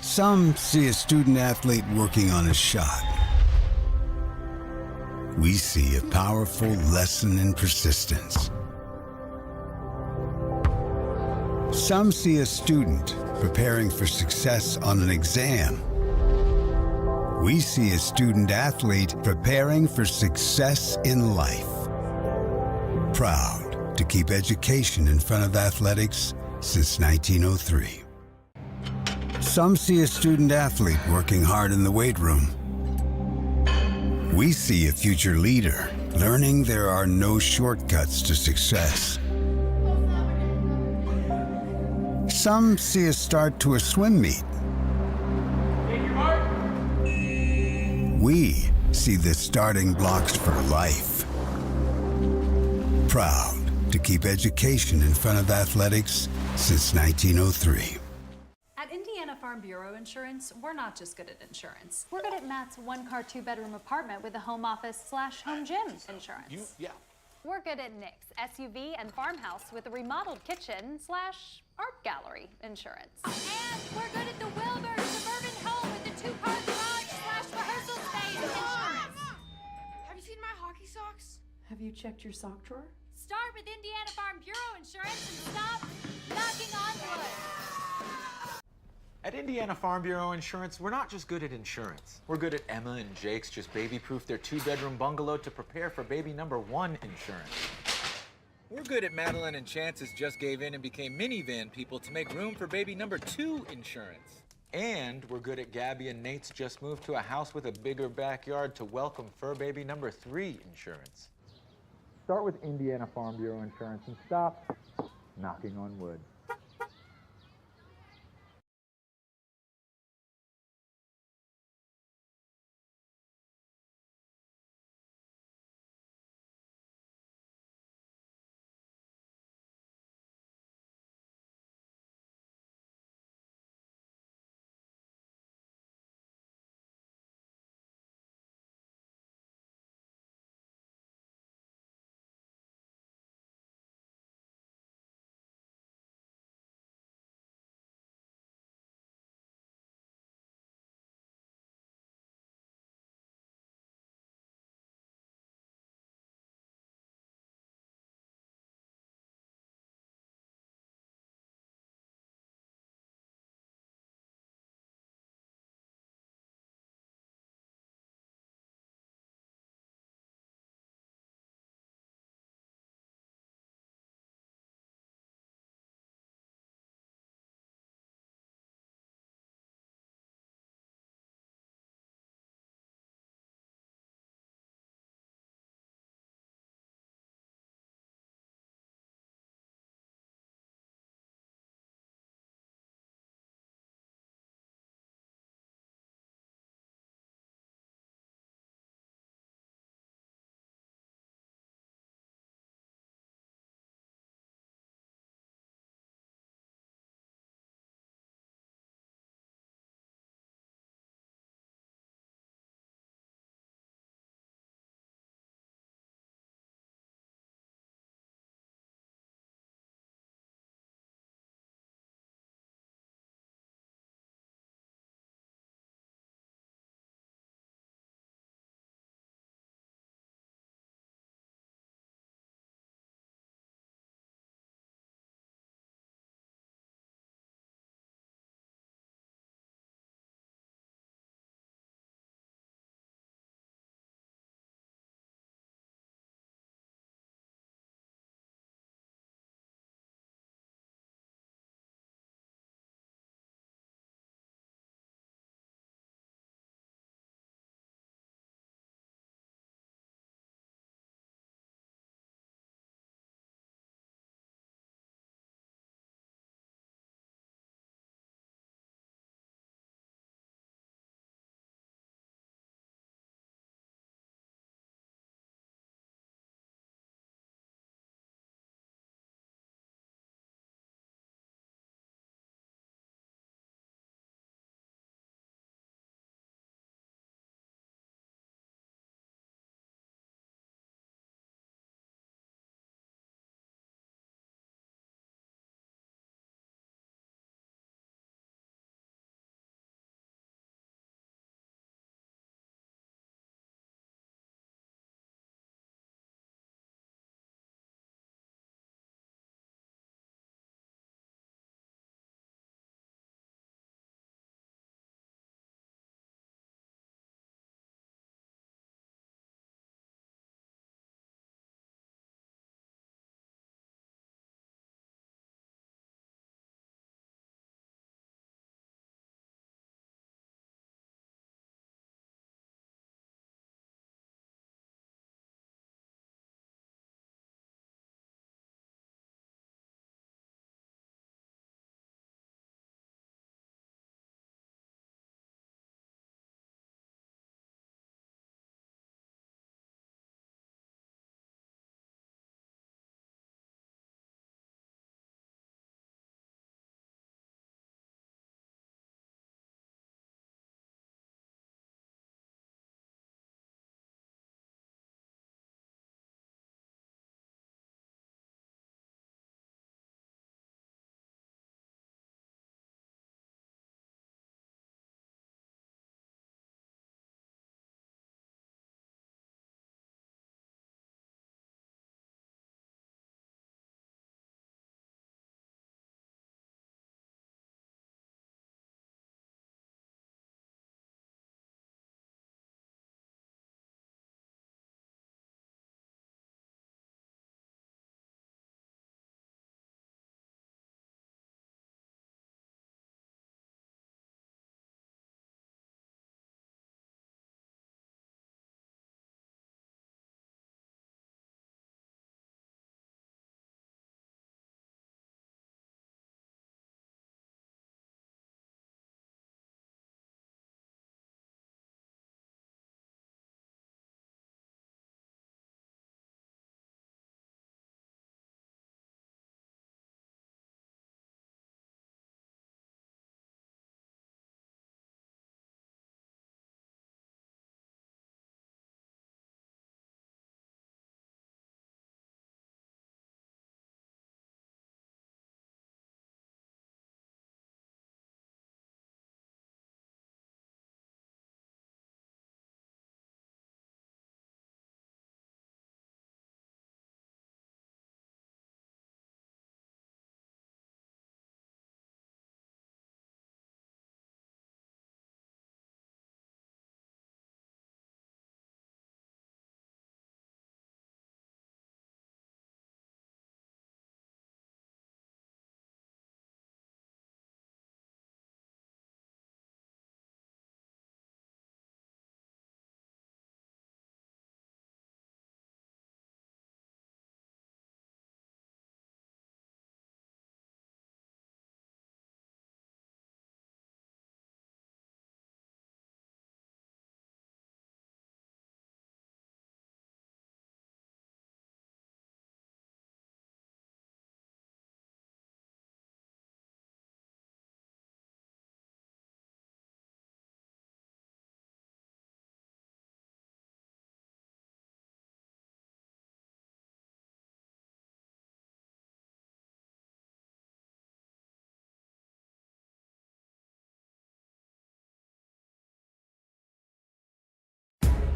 Some see a student athlete working on a shot. We see a powerful lesson in persistence. Some see a student preparing for success on an exam. We see a student athlete preparing for success in life. Proud to keep education in front of athletics since 1903. Some see a student athlete working hard in the weight room. We see a future leader learning there are no shortcuts to success. Some see a start to a swim meet. We see the starting blocks for life. Proud to keep education in front of athletics since 1903. At Indiana Farm Bureau Insurance, we're not just good at insurance. We're good at Matt's one-car, two-bedroom apartment with a home office/home gym insurance. We're good at Nick's SUV and farmhouse with a remodeled kitchen/art gallery insurance. And we're good at the Wilbur suburban home with the two-car garage/rehearsal space insurance. Have you seen my hockey socks? Have you checked your sock drawer? Start with Indiana Farm Bureau Insurance and stop knocking on wood. At Indiana Farm Bureau Insurance, we're not just good at insurance. We're good at Emma and Jake's just baby-proof their two-bedroom bungalow to prepare for baby number 1 insurance. We're good at Madeline and Chance's just gave in and became minivan people to make room for baby number 2 insurance. And we're good at Gabby and Nate's just moved to a house with a bigger backyard to welcome fur baby number 3 insurance. Start with Indiana Farm Bureau Insurance and stop knocking on wood.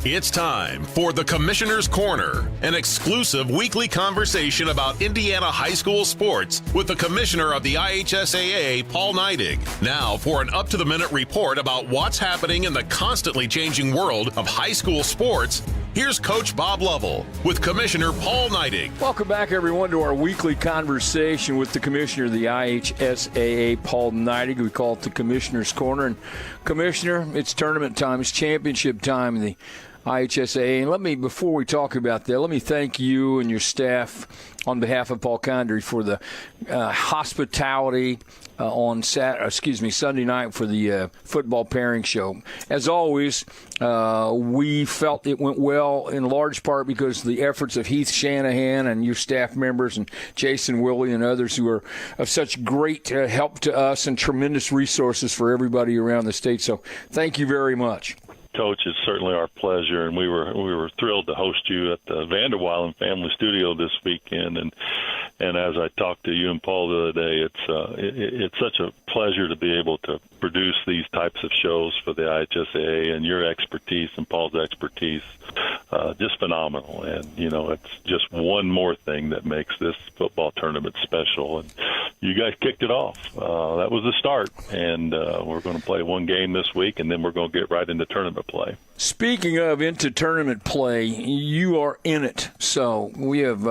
It's time for the Commissioner's Corner, an exclusive weekly conversation about Indiana high school sports with the Commissioner of the IHSAA, Paul Neidig. Now for an up-to-the-minute report about what's happening in the constantly changing world of high school sports. Here's Coach Bob Lovell with Commissioner Paul Neidig. Welcome back, everyone, to our weekly conversation with the Commissioner of the IHSAA, Paul Neidig. We call it the Commissioner's Corner. And, Commissioner, it's tournament time. It's championship time in the IHSAA. And before we talk about that, let me thank you and your staff on behalf of Paul Condry for the hospitality on Sunday night for the football pairing show. As always, we felt it went well in large part because of the efforts of Heath Shanahan and your staff members and Jason Willie and others who are of such great help to us and tremendous resources for everybody around the state. So thank you very much. Coach, it's certainly our pleasure, and we were thrilled to host you at the Vanderweilen Family Studio this weekend. And as I talked to you and Paul the other day, it's such a pleasure to be able to produce these types of shows for the IHSAA, and your expertise and Paul's expertise, just phenomenal. And it's just one more thing that makes this football tournament special. And you guys kicked it off. That was the start, and we're going to play one game this week, and then we're going to get right into tournament play. Speaking of into tournament play, you are in it. So we have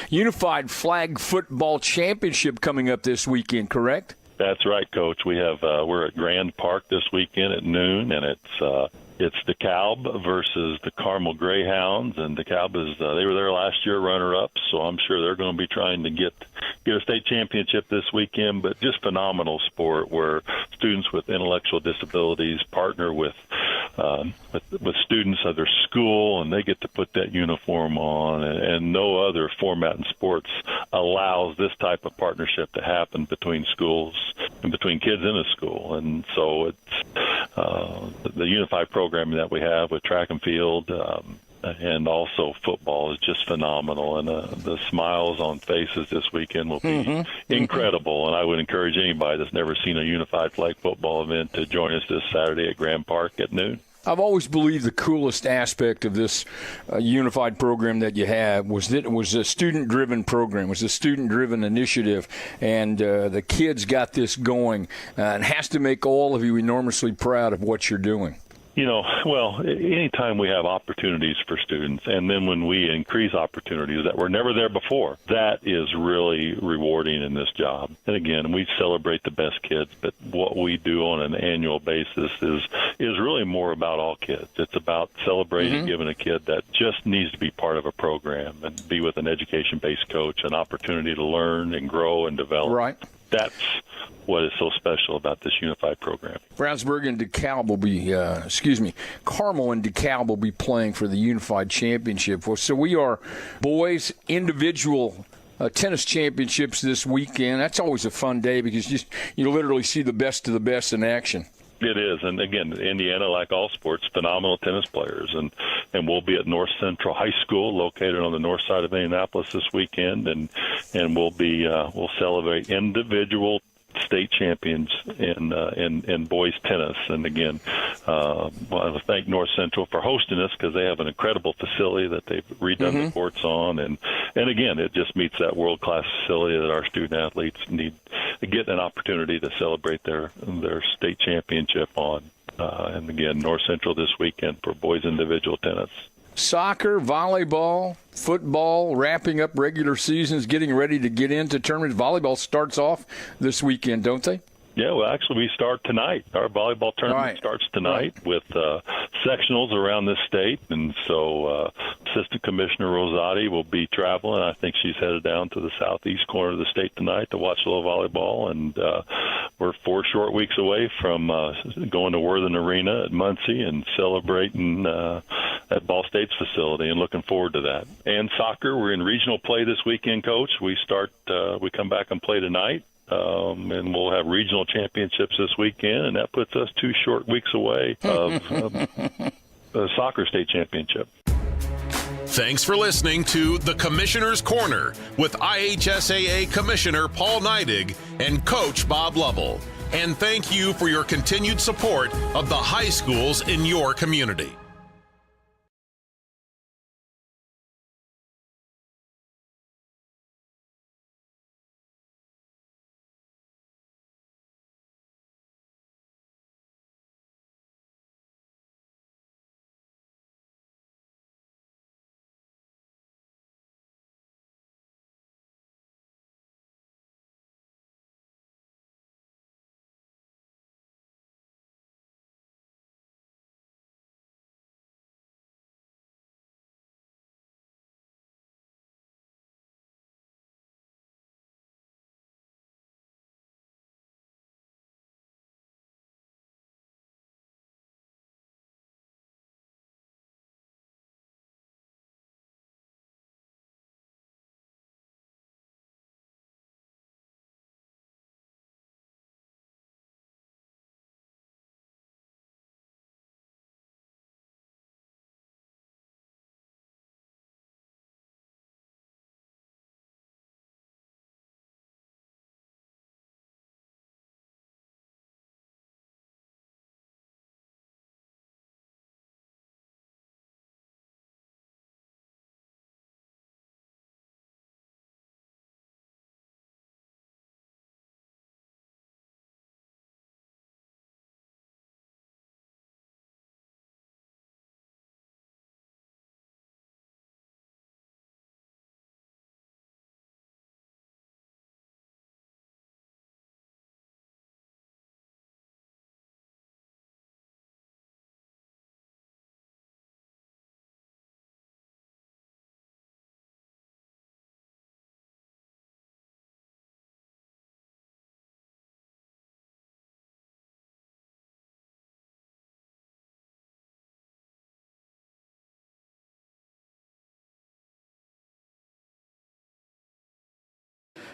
Unified Flag Football Championship coming up this weekend, correct? That's right, Coach. We're at Grand Park this weekend at noon, and it's DeKalb versus the Carmel Greyhounds, and DeKalb they were there last year, runner-up, so I'm sure they're going to be trying to get a state championship this weekend. But just phenomenal sport where students with intellectual disabilities partner with students of their school, and they get to put that uniform on, and no other format in sports allows this type of partnership to happen between schools and between kids in a school. And so it's the unified programming that we have with track and field and also football is just phenomenal, and the smiles on faces this weekend will be incredible. And I would encourage anybody that's never seen a unified flag football event to join us this Saturday at Grand Park at noon. I've always believed the coolest aspect of this unified program that you have was that it was a student-driven program. It was a student-driven initiative, and the kids got this going. And it has to make all of you enormously proud of what you're doing. Anytime we have opportunities for students, and then when we increase opportunities that were never there before, that is really rewarding in this job. And again, we celebrate the best kids, but what we do on an annual basis is really more about all kids. It's about celebrating, giving a kid that just needs to be part of a program and be with an education-based coach, an opportunity to learn and grow and develop. Right. That's what is so special about this unified program. Brownsburg and DeKalb will be, Carmel and DeKalb will be playing for the unified championship. So we are boys individual tennis championships this weekend. That's always a fun day because you literally see the best of the best in action. It is, and again, Indiana, like all sports, phenomenal tennis players, and we'll be at North Central High School, located on the north side of Indianapolis this weekend, and we'll celebrate individual state champions in boys tennis. And again, I want to thank North Central for hosting us because they have an incredible facility that they've redone the courts on, and again, it just meets that world-class facility that our student athletes need to get an opportunity to celebrate their state championship on. And again, North Central this weekend for boys individual tennis. Soccer, volleyball, football, wrapping up regular seasons, getting ready to get into tournaments. Volleyball starts off this weekend, don't they? Yeah, well, actually, we start tonight. Our volleyball tournament starts tonight with sectionals around this state, and so Assistant Commissioner Rosati will be traveling. I think she's headed down to the southeast corner of the state tonight to watch a little volleyball, and we're 4 short weeks away from going to Worthen Arena at Muncie and celebrating at Ball State's facility, and looking forward to that. And soccer, we're in regional play this weekend, Coach. We come back and play tonight. And we'll have regional championships this weekend, and that puts us 2 short weeks away of the soccer state championship. Thanks for listening to The Commissioner's Corner with IHSAA Commissioner Paul Neidig and Coach Bob Lovell. And thank you for your continued support of the high schools in your community.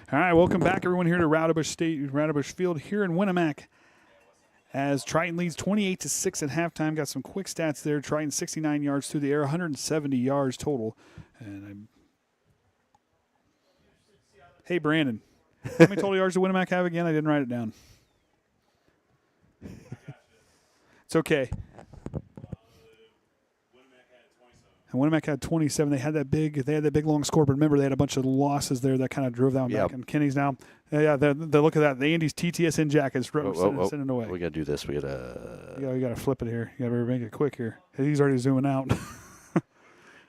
All right, welcome back, everyone, here to Roudebush Field here in Winamac. As Triton leads 28-6 at halftime. Got some quick stats there. Triton 69 yards through the air, 170 yards total. Hey, Brandon, how many total yards did Winamac have again? I didn't write it down. It's okay. And Winamac had 27. They had that big long score, but remember they had a bunch of losses there that kind of drove that one back. And Kenny's now, the look at that. The Andy's TTSN jackets sending it away. We got to do this. We got to. You got to flip it here. You got to make it quick here. He's already zooming out.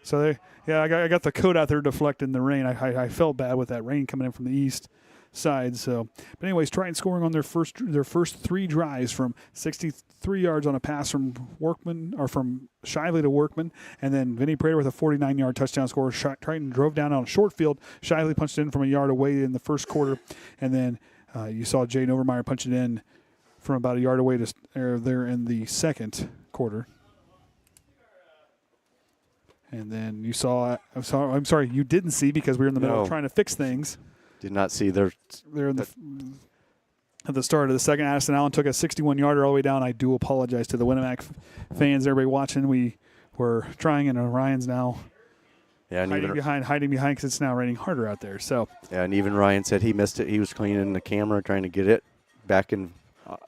So I got the coat out there deflecting the rain. I felt bad with that rain coming in from the east side. So, but anyways, Triton scoring on their first 3 drives from 63 yards on a pass from Shively to Workman, and then Vinny Prater with a 49-yard touchdown score. Triton drove down on a short field. Shively punched it in from a yard away in the first quarter, and then you saw Jaden Overmeyer punch it in from about a yard away there in the second quarter. And then you saw, I'm sorry, you didn't see because we were in the middle of trying to fix things. Did not see their. They're at the start of the second. Addison Allen took a 61-yarder all the way down. I do apologize to the Winamac fans, everybody watching. We were trying, and Ryan's now hiding behind because it's now raining harder out there. So and even Ryan said he missed it. He was cleaning the camera, trying to get it back in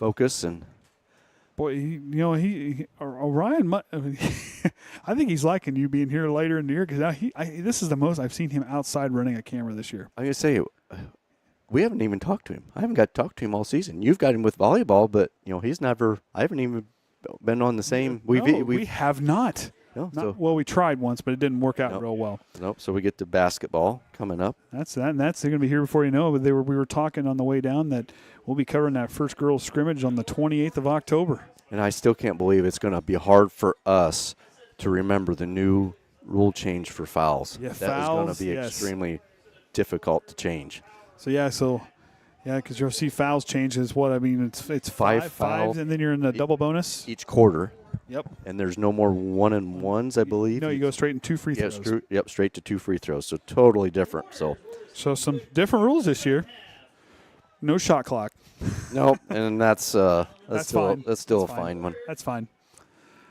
focus, and boy, Ryan. I think he's liking you being here later in the year because now this is the most I've seen him outside running a camera this year. I'm gonna say, we haven't even talked to him. I haven't got to talk to him all season. You've got him with volleyball, but he's never. I haven't even been on the same. We have not. No, well, we tried once, but it didn't work out real well. Nope. So we get to basketball coming up. That's going to be here before you know it. But we were talking on the way down that we'll be covering that first girls scrimmage on the 28th of October. And I still can't believe it's going to be hard for us to remember the new rule change for fouls. Yeah, that fouls, is going to be extremely difficult to change. Because you'll see fouls changes. It's five fouls, and then you're in the double bonus each quarter. Yep. And there's no more 1-and-1s, I believe. No, you go straight in 2 free throws. Straight to 2 free throws. So totally different. So some different rules this year. No shot clock. Nope, and that's still a fine one. That's fine.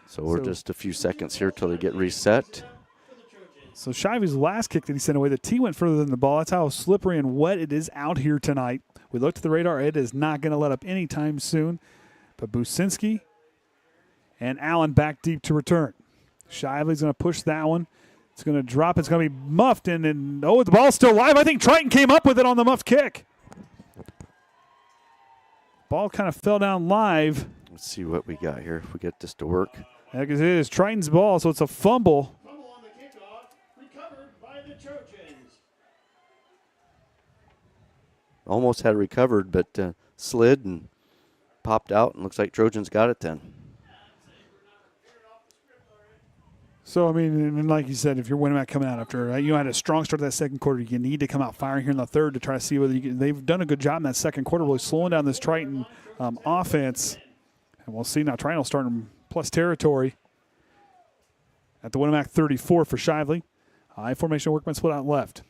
So we're just a few seconds here till they get reset. So Shivey's last kick that he sent away, the tee went further than the ball. That's how slippery and wet it is out here tonight. We looked at the radar. It is not going to let up anytime soon. But Businski and Allen back deep to return. Shively's going to push that one. It's going to drop. It's going to be muffed. And the ball's still live. I think Triton came up with it on the muffed kick. Ball kind of fell down live. Let's see what we got here if we get this to work. Yeah, because it is Triton's ball, so it's a fumble. Fumble on the kickoff, recovered by the Trojans. Almost had it recovered, but slid and popped out, and looks like Trojans got it then. So, and like you said, if you're Winamac coming out after, you had a strong start to that second quarter, you need to come out firing here in the third to try to see whether they've done a good job in that second quarter, really slowing down this Triton offense. And we'll see now. Triton will start in plus territory at the Winamac 34 for Shively. High formation Workman split out left.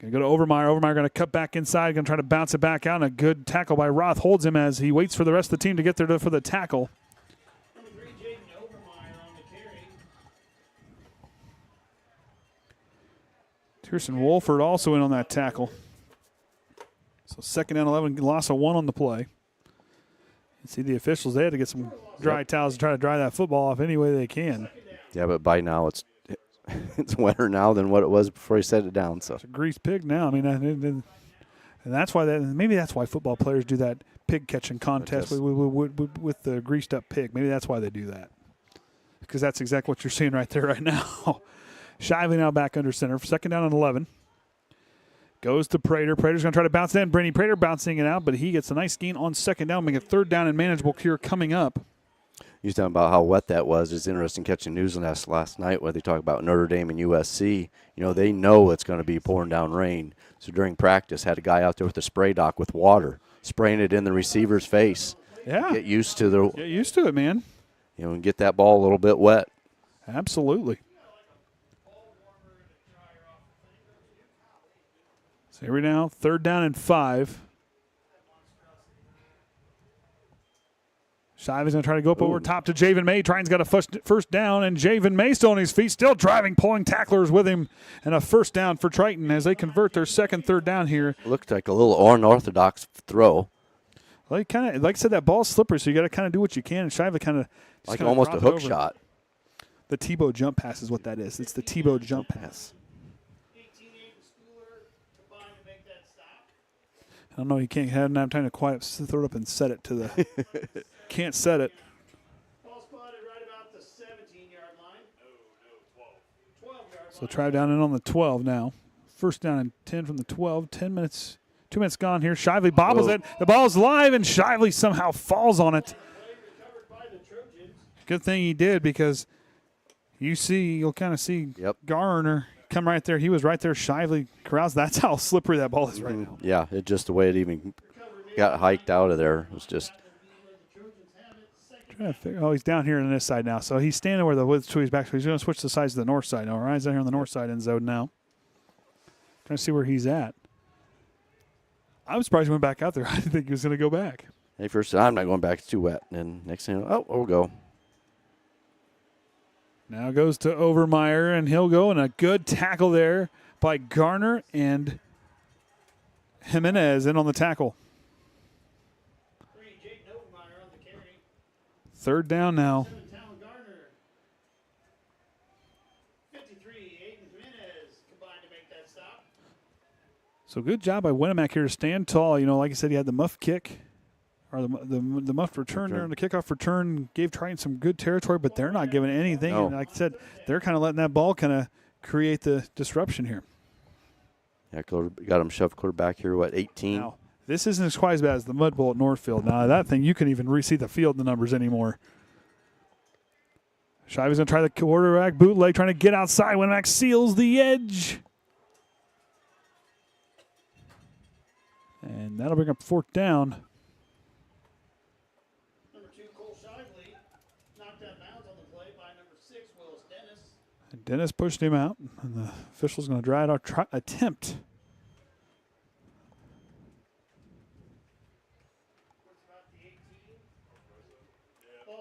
Going to go to Overmeyer. Overmeyer going to cut back inside, going to try to bounce it back out. And a good tackle by Roth holds him as he waits for the rest of the team to get there for the tackle. Number 3, Jaden Overmeyer on the carry. Tierson Wolford also in on that tackle. So 2nd and 11, loss of 1 on the play. You see the officials, they had to get some dry towels to try to dry that football off any way they can. Yeah, but by now it's wetter now than what it was before he set it down. So it's a greased pig now. And that's why maybe that's why football players do that pig catching contest with the greased up pig. Maybe that's why they do that, because that's exactly what you're seeing right there right now. Shively now back under center. 2nd down and 11. Goes to Prater. Prater's going to try to bounce it in. Brady Prater bouncing it out, but he gets a nice gain on 2nd down, making 3rd down and manageable here coming up. You was talking about how wet that was. It's interesting catching news on that last night where they talk about Notre Dame and USC. They know it's going to be pouring down rain. So during practice, had a guy out there with a spray dock with water, spraying it in the receiver's face. Yeah. Get used to it, man. And get that ball a little bit wet. Absolutely. So here we now, 3rd down and 5. Shiva's going to try to go up over top to Javen May. Triton's got a first down, and Javen May still on his feet, still driving, pulling tacklers with him, and a first down for Triton as they convert their 3rd down here. Looked like a little unorthodox throw. Well, kind of, like I said, that ball's slippery, so you got to kind of do what you can. And Shiva kind of like almost a hook shot. The Tebow jump pass is what that is. It's the Tebow jump pass. I don't know. You can't have enough time to quite throw it up and set it to the. Can't set it. Ball spotted right about the 17-yard line. No, 12 yard So try down in on the 12 now. First down and 10 from the 12. 10 minutes. 2 minutes gone here. Shively bobbles it. The ball's live, and Shively somehow falls on it. Good thing he did, because you'll kind of see Garner come right there. He was right there. Shively corrals. That's how slippery that ball is right now. Yeah, it just the way it even got hiked out of there. It was just. Oh, he's down here on this side now. So he's standing where the width to his back. So he's going to switch the sides to the north side. All right, he's down here on the north side end zone now. Trying to see where he's at. I was surprised he went back out there. I didn't think he was going to go back. Hey, first, I'm not going back. It's too wet. And next thing, we'll go. Now goes to Overmeyer, and he'll go, and a good tackle there by Garner and Jimenez in on the tackle. 3rd down now. So good job by Winamac here to stand tall. You know, like I said, he had the muff kick, or the muffed return there, and the kickoff return gave Triton some good territory, but they're not giving anything. No. And like I said, they're kind of letting that ball kind of create the disruption here. Yeah, got him shoved quarterback here, 18? Now, this isn't quite as bad as the Mud Bowl at Northfield. Now, that thing, you can even see the field, the numbers anymore. Shiva's going to try the quarterback bootleg, trying to get outside. Winamac seals the edge. And that'll bring up 4th down. Number 2, Cole Shively, knocked out of bounds on the play by number 6, Willis Dennis. And Dennis pushed him out, and the official's going to try it attempt.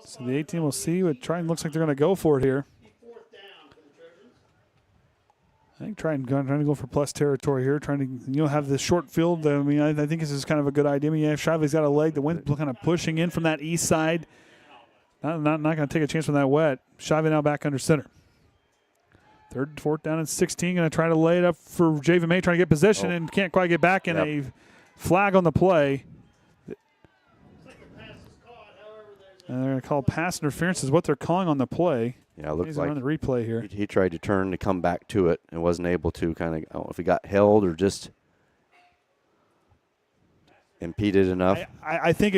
So the 18 will see what Triton looks like they're going to go for it here. I think trying to go for plus territory here, trying to have this short field. I mean, I think this is kind of a good idea. I mean, Shively's got a leg. The wind kind of pushing in from that east side. Not going to take a chance from that wet. Shively now back under center. 4th down and 16. Going to try to lay it up for Javen May, trying to get possession and can't quite get back. And a flag on the play. And they're going to call pass interference is what they're calling on the play. Yeah, it looks like on the replay here. He tried to turn to come back to it and wasn't able to. Kind of, I don't know if he got held or just impeded enough. I think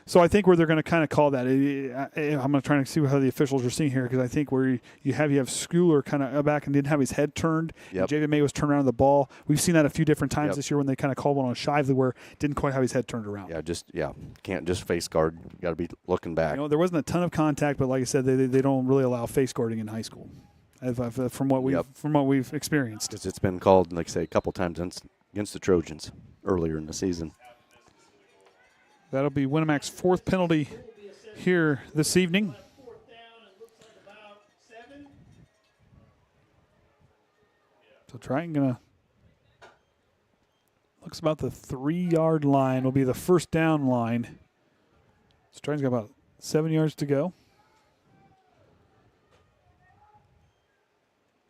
so I think where they're going to kind of call that. I'm going to try to see how the officials are seeing here, because I think where you have Schooler kind of back and didn't have his head turned. Yep. Javen May was turned around the ball. We've seen that a few different times this year when they kind of called one on Shively where didn't quite have his head turned around. Can't just face guard. Got to be looking back. There wasn't a ton of contact, but like I said, they don't really allow face guarding in high school, from what we've experienced. It's been called, like I say, a couple times against the Trojans earlier in the season. That'll be Winamac's 4th penalty here this evening. So Triton going to looks about the 3-yard line will be the first down line. So Triton's got about 7 yards to go.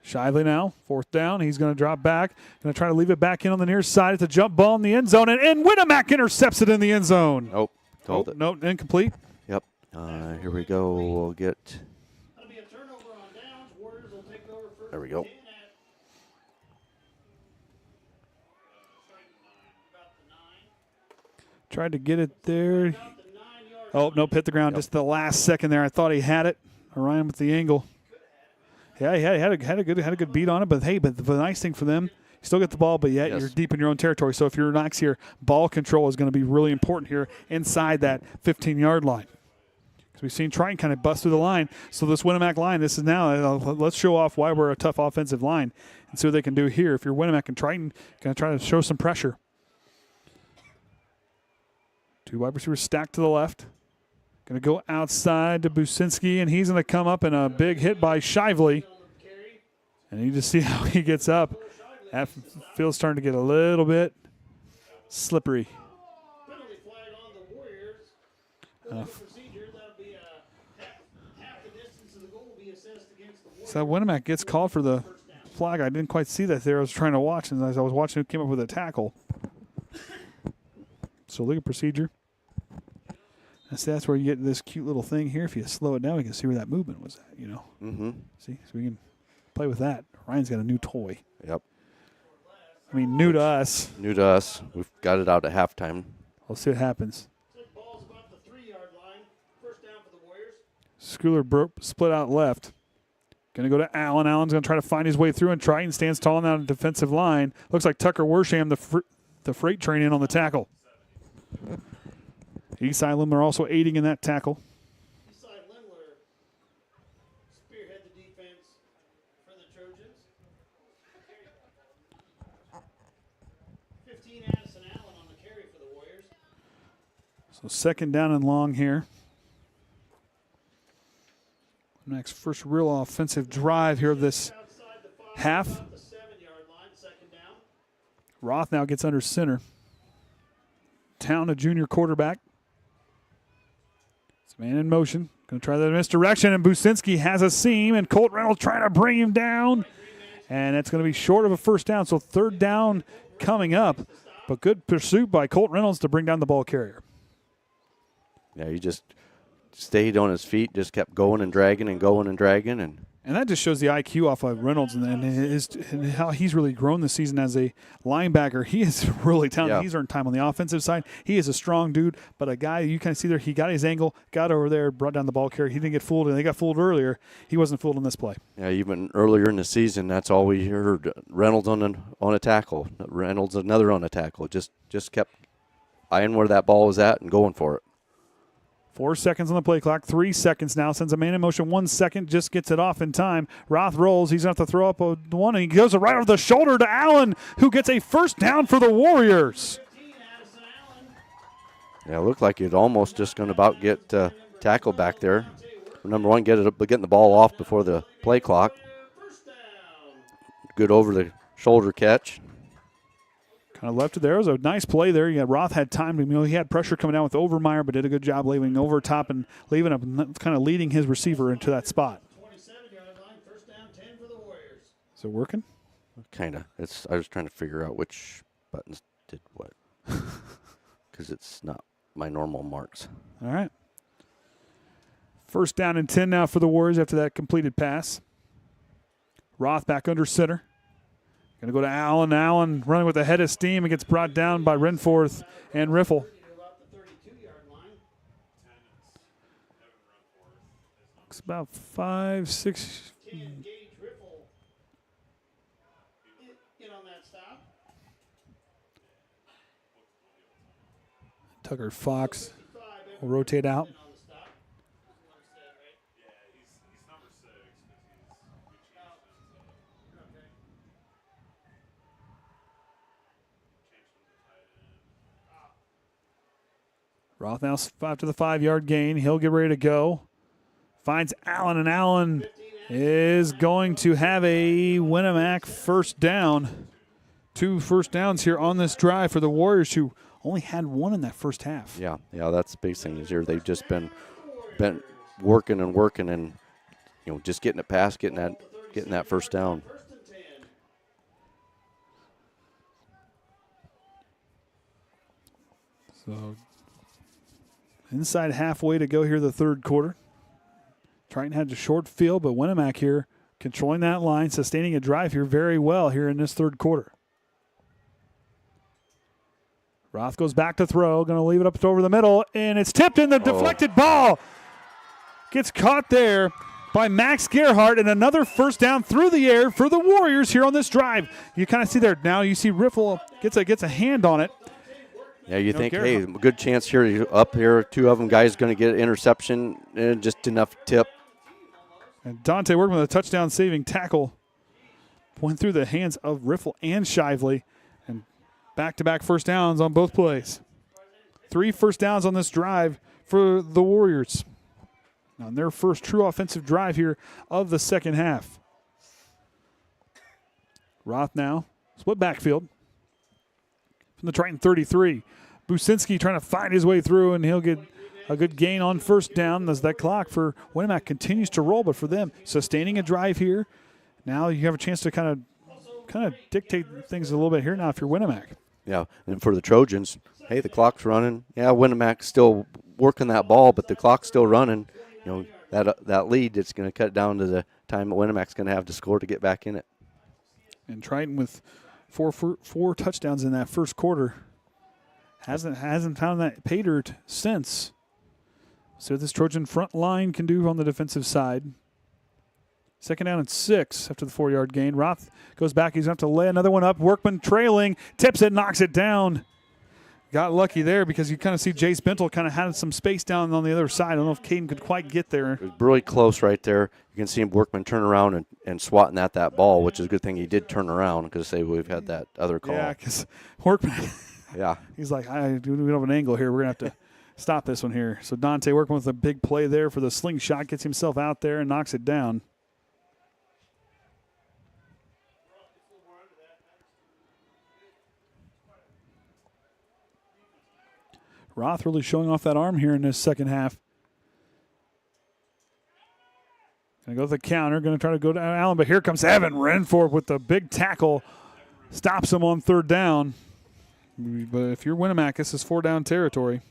Shively now, 4th down. He's going to drop back. Going to try to leave it back in on the near side. It's a jump ball in the end zone, and Winamac intercepts it in the end zone. Nope. Called it. Nope, incomplete. Yep. Here we go. We'll get. There we go. Tried to get it there. Oh, nope, hit the ground just the last second there. I thought he had it. Orion with the angle. Yeah, he had a good beat on it, but the nice thing for them, you still get the ball, but yet you're deep in your own territory. So if you're Knox here, ball control is going to be really important here inside that 15-yard line. Because we've seen Triton kind of bust through the line. So this Winamac line, this is now, let's show off why we're a tough offensive line. and see what they can do here. If you're Winamac and Triton, going to try to show some pressure. Two wide receivers stacked to the left. Going to go outside to Businski, and he's going to come up in a big hit by Shively. And you just see how he gets up. That field's starting to get a little bit slippery. Penalty flag on the Warriors. The procedure, that'll be half the distance of the goal will be assessed against the Warriors. So Winamac gets called for the flag. I didn't quite see that there. I was trying to watch, and as I was watching, it came up with a tackle. So legal procedure. That's where you get this cute little thing here. If you slow it down, we can see where that movement was at, you know. Mm-hmm. See, so we can play with that. Ryan's got a new toy. Yep. I mean, new to us. New to us. We've got it out at halftime. We'll see what happens. Ball's about the 3-yard line. First down for the Warriors. Schooler split out left. Going to go to Allen. Allen's going to try to find his way through, and Triton stands tall on the defensive line. Looks like Tucker Wersham, the freight train, in on the tackle. Eastside Limler also aiding in that tackle. Eastside Limler spearhead the defense for the Trojans. 15 Addison Allen on the carry for the Warriors. So second down and long here. Next first real offensive drive here of this half. The 7-yard line, second down. Roth now gets under center. Town, a junior quarterback. It's man in motion. Going to try the misdirection, and Businski has a seam, and Colt Reynolds trying to bring him down. And it's going to be short of a first down, so third down coming up. But good pursuit by Colt Reynolds to bring down the ball carrier. Yeah, he just stayed on his feet, just kept going and dragging and going and dragging. And that just shows the IQ off of Reynolds and how he's really grown this season as a linebacker. He is really talented. Yeah. He's earned time on the offensive side. He is a strong dude, but a guy you kind of see there, he got his angle, got over there, brought down the ball carrier. He didn't get fooled, and they got fooled earlier. He wasn't fooled in this play. Yeah, even earlier in the season, that's all we heard. Reynolds on a tackle. Reynolds another on a tackle. Just kept eyeing where that ball was at and going for it. 4 seconds on the play clock. 3 seconds now. Sends a man in motion. 1 second. Just gets it off in time. Roth rolls. He's going to have to throw up a one, and he goes right over the shoulder to Allen, who gets a first down for the Warriors. Yeah, it looked like it almost just going to about get tackled back there. Number one, getting the ball off before the play clock. Good over the shoulder catch. Kind of left it there. It was a nice play there. Yeah, Roth had time. He had pressure coming down with Overmeyer, but did a good job leaving over top and leaving up, kind of leading his receiver into that spot. 27-yard line, first down, 10 for the Warriors. Is it working? Kind of. I was trying to figure out which buttons did what, because it's not my normal marks. All right. First down and 10 now for the Warriors after that completed pass. Roth back under center. Going to go to Allen. Allen running with a head of steam and gets brought down by Renforth and Riffle. It's about 5, 6. Tucker Fox will rotate out. Roth now after the 5-yard gain. He'll get ready to go. Finds Allen, and Allen is going to have a Winamac first down. 2 first downs here on this drive for the Warriors, who only had 1 in that first half. Yeah, that's the big thing is here. They've just been working and just getting it past, getting that first down. So inside halfway to go here the third quarter. Triton had a short field, but Winamac here controlling that line, sustaining a drive here very well here in this third quarter. Roth goes back to throw, going to leave it up over the middle, and it's tipped in. The deflected ball gets caught there by Max Gerhardt, and another first down through the air for the Warriors here on this drive. You kind of see there now, you see Riffle gets a hand on it. Yeah, you think, hey, good chance here up here. 2 of them guys going to get an interception, and just enough tip. And Dante working with a touchdown saving tackle went through the hands of Riffle and Shively, and back-to-back first downs on both plays. 3 first downs on this drive for the Warriors on their first true offensive drive here of the second half. Roth now, split backfield from the Triton 33. Businski trying to find his way through, and he'll get a good gain on first down as that clock for Winamac continues to roll. But for them, sustaining a drive here, now you have a chance to kind of dictate things a little bit here now if you're Winamac. Yeah, and for the Trojans, hey, the clock's running. Yeah, Winamac's still working that ball, but the clock's still running. You know, that lead, it's going to cut down to the time that Winamac's going to have to score to get back in it. And Triton with four touchdowns in that first quarter hasn't found that pay dirt since. So this Trojan front line can do on the defensive side. Second down and 6 after the 4-yard gain. Roth goes back. He's going to have to lay another one up. Workman trailing, tips it, knocks it down. Got lucky there because you kind of see Jace Bentel kind of had some space down on the other side. I don't know if Caden could quite get there. It was really close right there. You can see Workman turn around and swatting at that ball, which is a good thing he did turn around because we've had that other call. Yeah, because Workman, yeah, he's like, we don't have an angle here. We're going to have to stop this one here. So Dante Workman with a big play there for the slingshot, gets himself out there and knocks it down. Roth really showing off that arm here in this second half. Going to go with the counter. Going to try to go to Allen, but here comes Evan Renford with the big tackle. Stops him on third down. But if you're Winamac, this is 4-down territory.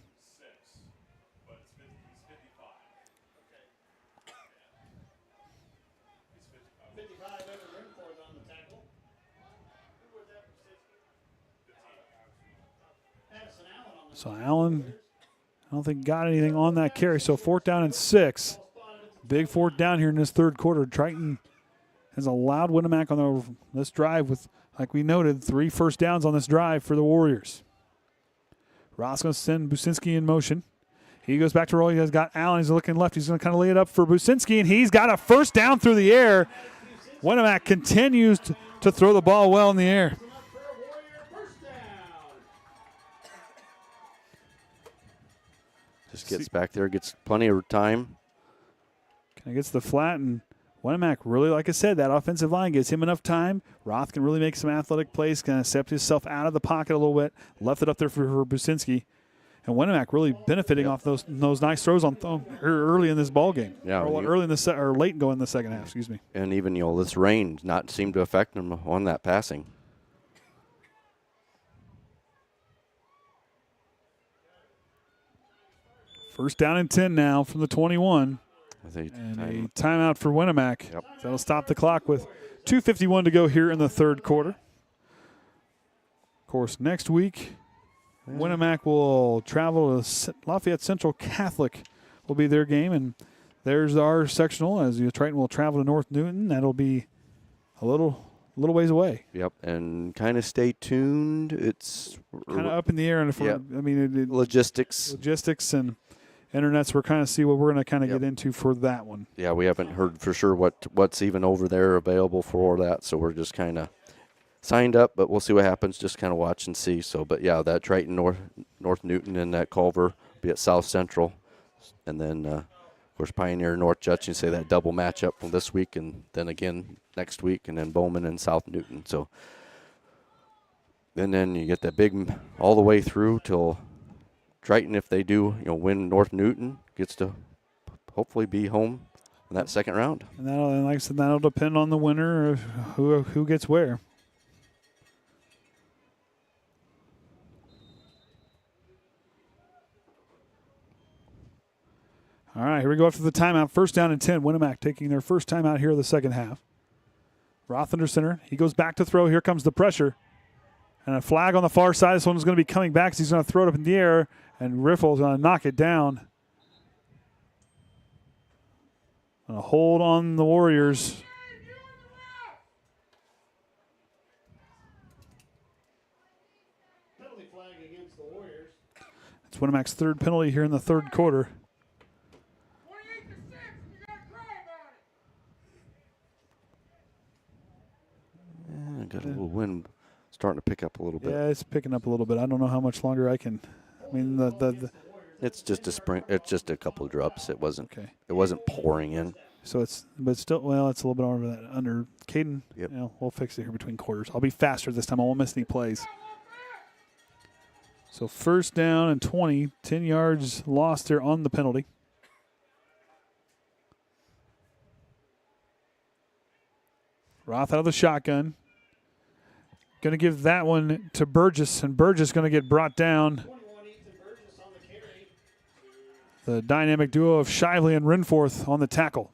So Allen, I don't think got anything on that carry. So 4th down and 6. Big 4th down here in this third quarter. Triton has allowed Winamac on this drive with, like we noted, 3 first downs on this drive for the Warriors. Ross going to send Businski in motion. He goes back to roll. He's got Allen. He's looking left. He's going to kind of lay it up for Businski, and he's got a first down through the air. Winamac continues to throw the ball well in the air. Just gets back there, gets plenty of time. Kind of gets the flat, and Winamac really, like I said, that offensive line gives him enough time. Roth can really make some athletic plays, kind of step himself out of the pocket a little bit, left it up there for Businski. And Winamac really benefiting off those nice throws on early in this ball game. Yeah, early in the or late going in the second half. Excuse me. And even this rain not seem to affect them on that passing. First down and 10 now from the 21. And a timeout for Winamac. Yep. That'll stop the clock with 2:51 to go here in the third quarter. Of course, next week, Winamac will travel to Lafayette Central Catholic will be their game. And there's our sectional as Triton will travel to North Newton. That'll be a little ways away. Yep, and kind of stay tuned. It's kind of up in the air. And logistics and internets, we're kind of see what we're going to kind of get into for that one. Yeah, we haven't heard for sure what's even over there available for that, so we're just kind of signed up, but we'll see what happens. Just kind of watch and see. So, but yeah, that Triton North Newton and that Culver be at South Central, and then of course Pioneer North Judson. Say that double matchup from this week, and then again next week, and then Bowman and South Newton. So, and then you get that big all the way through till Triton, if they do, win North Newton, gets to hopefully be home in that second round. And like I said, that'll depend on the winner of who gets where. All right, here we go after the timeout. First down and 10. Winamac taking their first timeout here of the second half. Roth under center. He goes back to throw. Here comes the pressure. And a flag on the far side. This one's going to be coming back. So he's going to throw it up in the air. And Riffle's going to knock it down. Going to hold on the Warriors. Penalty flag against the Warriors. It's Winamac's third penalty here in the third quarter. starting to pick up a little bit. Yeah, it's picking up a little bit. I don't know how much longer I can. I mean, it's just a spring. It's just a couple of drops. It wasn't. Okay. It wasn't pouring in. So but still, well, it's a little bit over that. Under Caden, yep. We'll fix it here between quarters. I'll be faster this time. I won't miss any plays. So first down and 20, 10 yards lost there on the penalty. Roth out of the shotgun. Going to give that one to Burgess, and Burgess going to get brought down. The dynamic duo of Shively and Renforth on the tackle.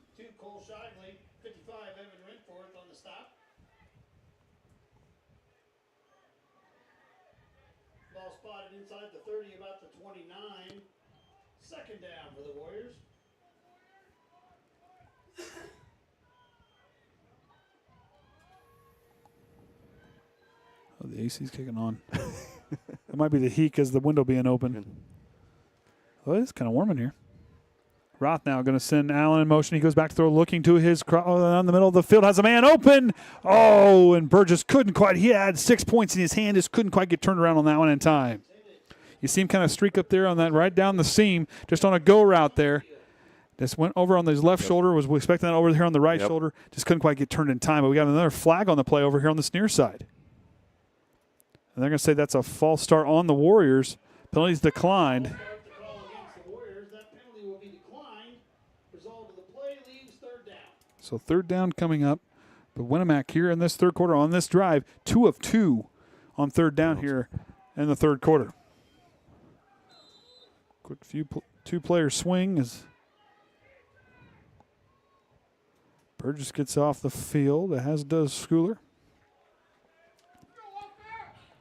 Ball spotted inside the 30, about the 29. Second down for the Warriors. Oh, the AC's kicking on. It might be the heat because the window being open. Oh, it's kind of warm in here. Roth now going to send Allen in motion. He goes back to throw, looking to his down the middle of the field. Has a man open. Oh, and Burgess couldn't quite. He had 6 points in his hand. Just couldn't quite get turned around on that one in time. You see him kind of streak up there on that right down the seam, just on a go route there. Just went over on his left shoulder. Was expecting that over here on the right shoulder. Just couldn't quite get turned in time. But we got another flag on the play over here on this near side. And they're going to say that's a false start on the Warriors. Penalties declined. So third down coming up. But Winamac here in this third quarter on this drive, 2 of 2 on third down here in the third quarter. Quick two-player swing as Burgess gets off the field, as does Schooler.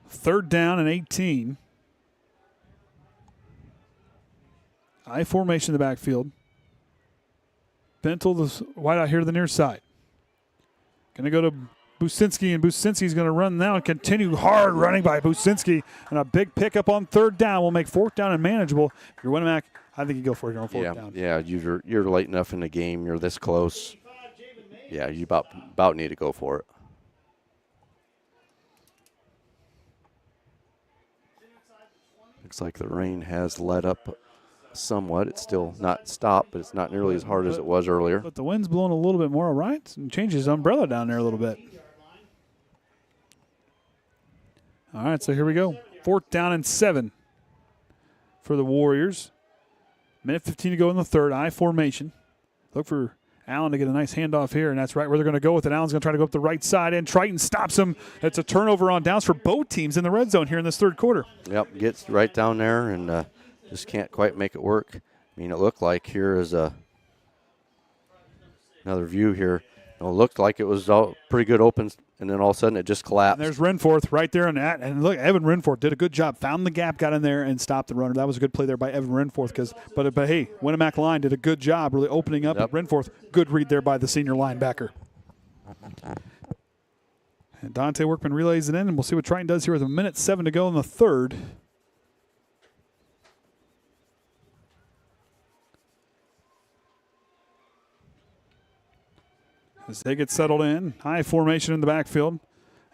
Third down and 18. I formation in the backfield. Bentel, the wide out here to the near side. Going to go to Businski, and Businski's going to run now and continue hard running by Businski. And a big pickup on third down will make fourth down and manageable. If you're Winamac, I think you go for it on fourth down. Yeah, you're late enough in the game. You're this close. Yeah, you about need to go for it. Looks like the rain has let up somewhat. It's still not stopped, but it's not nearly as hard as it was earlier. But the wind's blowing a little bit more, all right? And changes his umbrella down there a little bit. All right, so here we go. Fourth down and 7 for the Warriors. Minute 15 to go in the third. I formation. Look for Allen to get a nice handoff here, and that's right where they're going to go with it. Allen's going to try to go up the right side, and Triton stops him. It's a turnover on downs for both teams in the red zone here in this third quarter. Yep, gets right down there and just can't quite make it work. I mean, it looked like here is another view here. It looked like it was all pretty good open, and then all of a sudden it just collapsed. And there's Renforth right there on that. And look, Evan Renforth did a good job. Found the gap, got in there, and stopped the runner. That was a good play there by Evan Renforth. But hey, Winamac line did a good job really opening up. Yep. Renforth, good read there by the senior linebacker. And Dante Workman relays it in, and we'll see what Triton does here with a minute 7 to go in the third. As they get settled in, high formation in the backfield.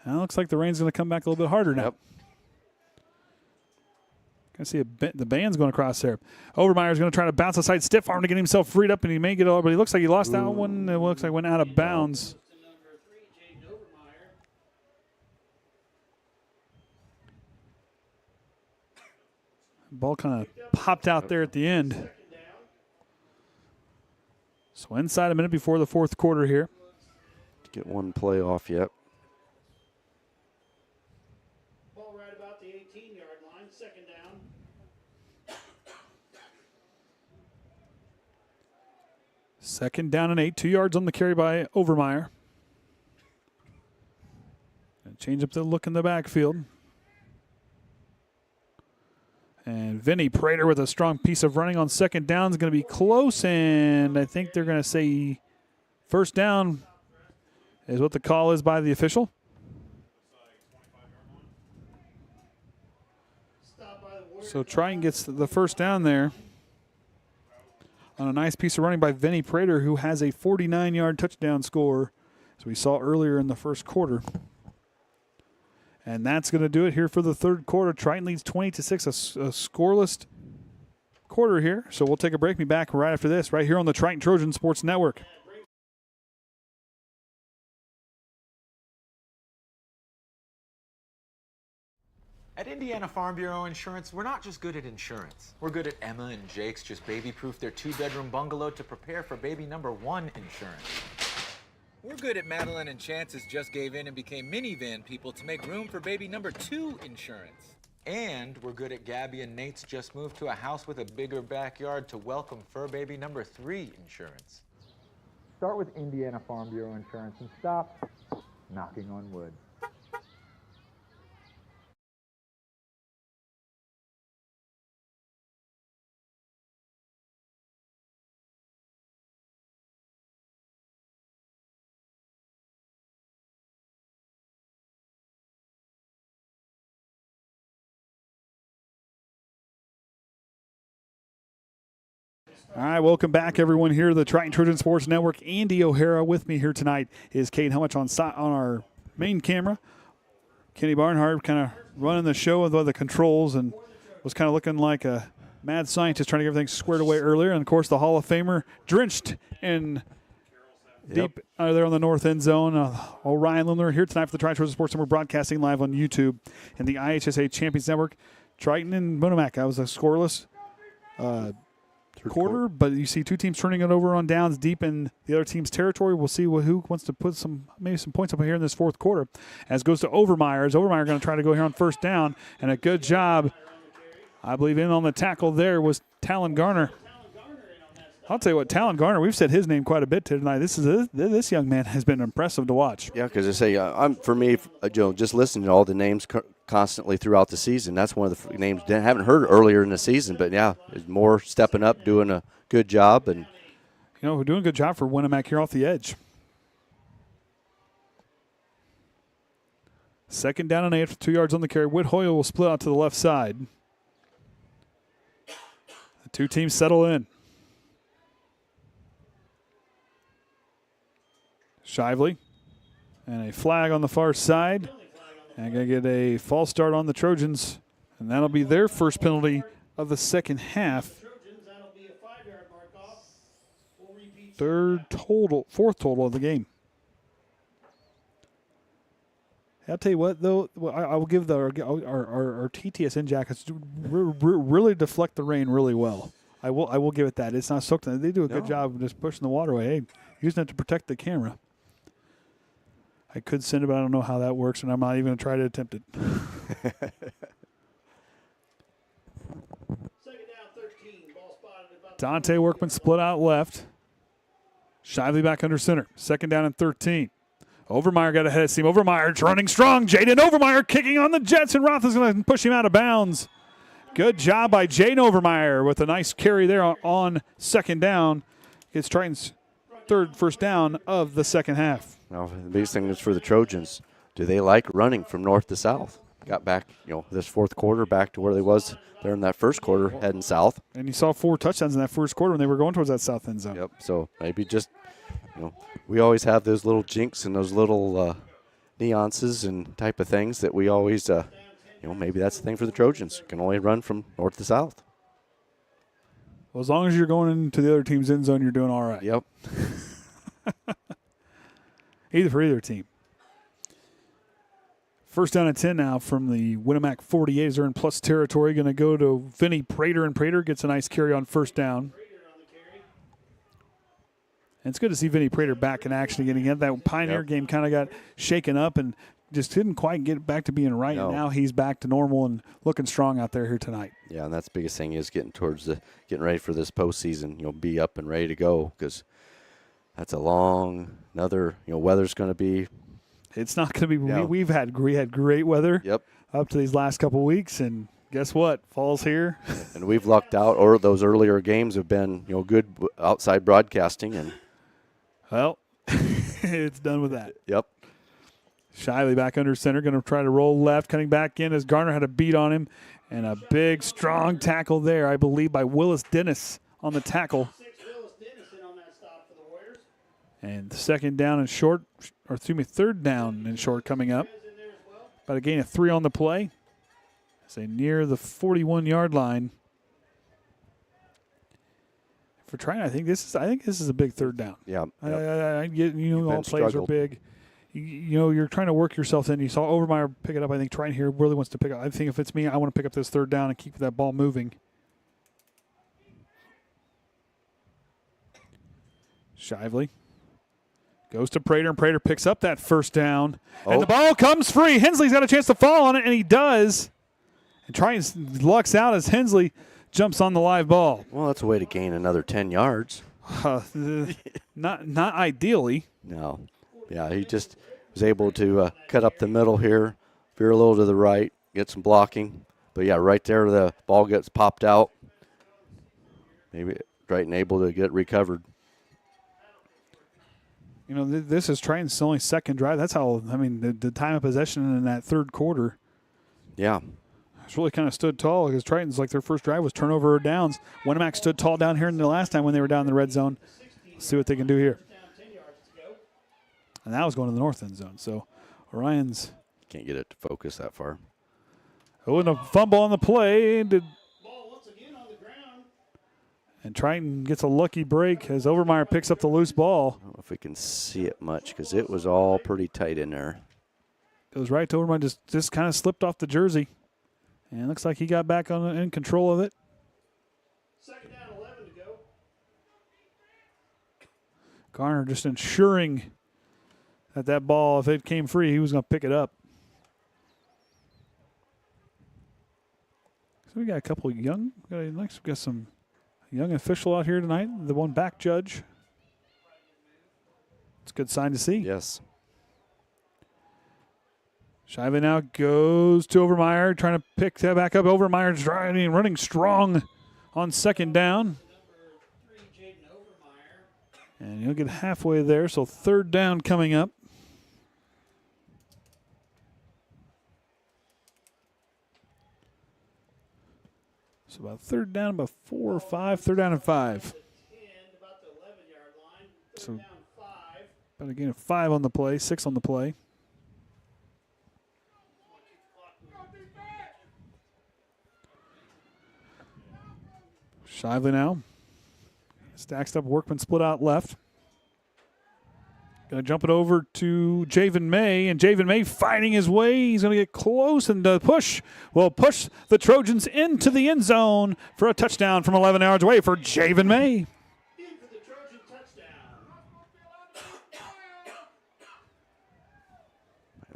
And it looks like the rain's going to come back a little bit harder now. Yep. Can see the band's going across there. Overmeyer's going to try to bounce aside stiff arm to get himself freed up, and he may get over, but he looks like he lost that one. It looks like went out of bounds. Ball kind of popped out there at the end. So inside a minute before the fourth quarter here. Get one play off yet. Ball right about the 18-yard line, second down. Second down and 8, 2 yards on the carry by Overmeyer. And change up the look in the backfield. And Vinny Prater with a strong piece of running on second down is going to be close, and I think they're going to say first down is what the call is by the official. So Triton gets the first down there on a nice piece of running by Vinny Prater, who has a 49-yard touchdown score, as we saw earlier in the first quarter. And that's going to do it here for the third quarter. Triton leads 20-6, a scoreless quarter here. So we'll take a break. Be back right after this, right here on the Triton Trojan Sports Network. At Indiana Farm Bureau Insurance, we're not just good at insurance. We're good at Emma and Jake's just baby-proof their 2-bedroom bungalow to prepare for baby number 1 insurance. We're good at Madeline and Chance's just gave in and became minivan people to make room for baby number 2 insurance. And we're good at Gabby and Nate's just moved to a house with a bigger backyard to welcome fur baby number 3 insurance. Start with Indiana Farm Bureau Insurance and stop knocking on wood. All right, welcome back, everyone, here to the Triton Trojan Sports Network. Andy O'Hara with me here tonight is Kate Helmich on our main camera. Kenny Barnhart kind of running the show with the controls and was kind of looking like a mad scientist trying to get everything squared away earlier. And, of course, the Hall of Famer drenched in deep there on the north end zone. Ryan Lindler here tonight for the Triton Trojan Sports Network, broadcasting live on YouTube and the IHSA Champions Network. Triton and Winamac, that was a scoreless quarter, but you see two teams turning it over on downs deep in the other team's territory. We'll see who wants to put maybe some points up here in this fourth quarter. As goes to Overmeyer. Overmeyer going to try to go here on first down, and a good job, I believe, in on the tackle there was Talon Garner. I'll tell you what, Talon Garner, we've said his name quite a bit tonight. This young man has been impressive to watch. Yeah, because I say, for me, just listening to all the names constantly throughout the season, that's one of the names I haven't heard earlier in the season. But, yeah, more stepping up, doing a good job. And we're doing a good job for Winamac here off the edge. 2nd down and 8, 2 yards on the carry. Whittaker will split out to the left side. The two teams settle in. Shively, and a flag on the far side. And going to get a false start on the Trojans, and that'll be their first penalty of the second half. Fourth total of the game. I'll tell you what, though, I will give our TTSN jackets really deflect the rain really well. I will give it that. It's not soaked in. They do a good job of just pushing the water away. Hey, using it to protect the camera. I could send it, but I don't know how that works, and I'm not even going to try to attempt it. Dante Workman split out left. Shively back under center. 2nd down and 13. Overmeyer got ahead of steam. Overmeyer running strong. Jaden Overmeyer kicking on the Jets, and Roth is going to push him out of bounds. Good job by Jaden Overmeyer with a nice carry there on 2nd down. Gets Triton's first down of the second half. Now, the biggest thing is for the Trojans, do they like running from north to south? Got back, this fourth quarter back to where they was there in that first quarter, heading south. And you saw 4 touchdowns in that first quarter when they were going towards that south end zone. Yep, so maybe just, we always have those little jinx and those little nuances and type of things that we always, maybe that's the thing for the Trojans. You can only run from north to south. Well, as long as you're going into the other team's end zone, you're doing all right. Yep. For either team. 1st down and 10 now from the Winamac 48. They're in plus territory. Going to go to Vinny Prater, and Prater gets a nice carry on 1st down. And it's good to see Vinny Prater back in action again. That Pioneer game kind of got shaken up and just didn't quite get back to being right. No. And now he's back to normal and looking strong out there here tonight. Yeah, and that's the biggest thing is getting ready for this postseason. Be up and ready to go because that's a long weather's going to be. It's not going to be. Yeah. We had great weather. Yep. Up to these last couple of weeks, and guess what? Fall's here. And we've lucked out. Or those earlier games have been good outside broadcasting and. Well, it's done with that. Yep. Shively back under center, going to try to roll left, coming back in as Garner had a beat on him, and a big, strong tackle there, I believe, by Willis Dennis on the tackle. And 2nd down and short, 3rd down and short coming up. About a gain of 3 on the play. Say near the 41-yard line. For Triton, I think this is a big third down. Yeah. I get, all plays are big. You're trying to work yourself in. You saw Overmeyer pick it up. I think Triton here really wants to pick up. I think if it's me, I want to pick up this third down and keep that ball moving. Shively goes to Prater, and Prater picks up that first down. And the ball comes free. Hensley's got a chance to fall on it, and he does. And Triton lucks out as Hensley jumps on the live ball. Well, that's a way to gain another 10 yards. Not ideally. No. Yeah, he just was able to cut up the middle here, veer a little to the right, get some blocking. But, yeah, right there the ball gets popped out. Maybe Triton able to get recovered. This is Triton's only second drive. That's how, the time of possession in that third quarter. Yeah. It's really kind of stood tall because Triton's their first drive was turnover or downs. Winamac stood tall down here in the last time when they were down in the red zone. Let's see what they can do here. And that was going to the north end zone. So Orion's can't get it to focus that far. And a fumble on the play. And Triton gets a lucky break as Overmeyer picks up the loose ball. I don't know if we can see it much because it was all pretty tight in there. Goes right to Overmeyer, just kind of slipped off the jersey. And looks like he got back in control of it. Second down, 11 to go. Garner just ensuring that ball, if it came free, he was going to pick it up. So we got a couple of we got some young official out here tonight. The one back judge. It's a good sign to see. Yes. Shiva now goes to Overmeyer, trying to pick that back up. Overmeyer's running strong on second down. And he'll get halfway there, so third down coming up. So about third down, about 4 or 5. Third down and 5. So about a gain of 5 on the play, 6 on the play. Shively now. Stacks up, Workman split out left. Going to jump it over to Javen May, and Javen May fighting his way. He's going to get close and push the Trojans into the end zone for a touchdown from 11 yards away for Javen May.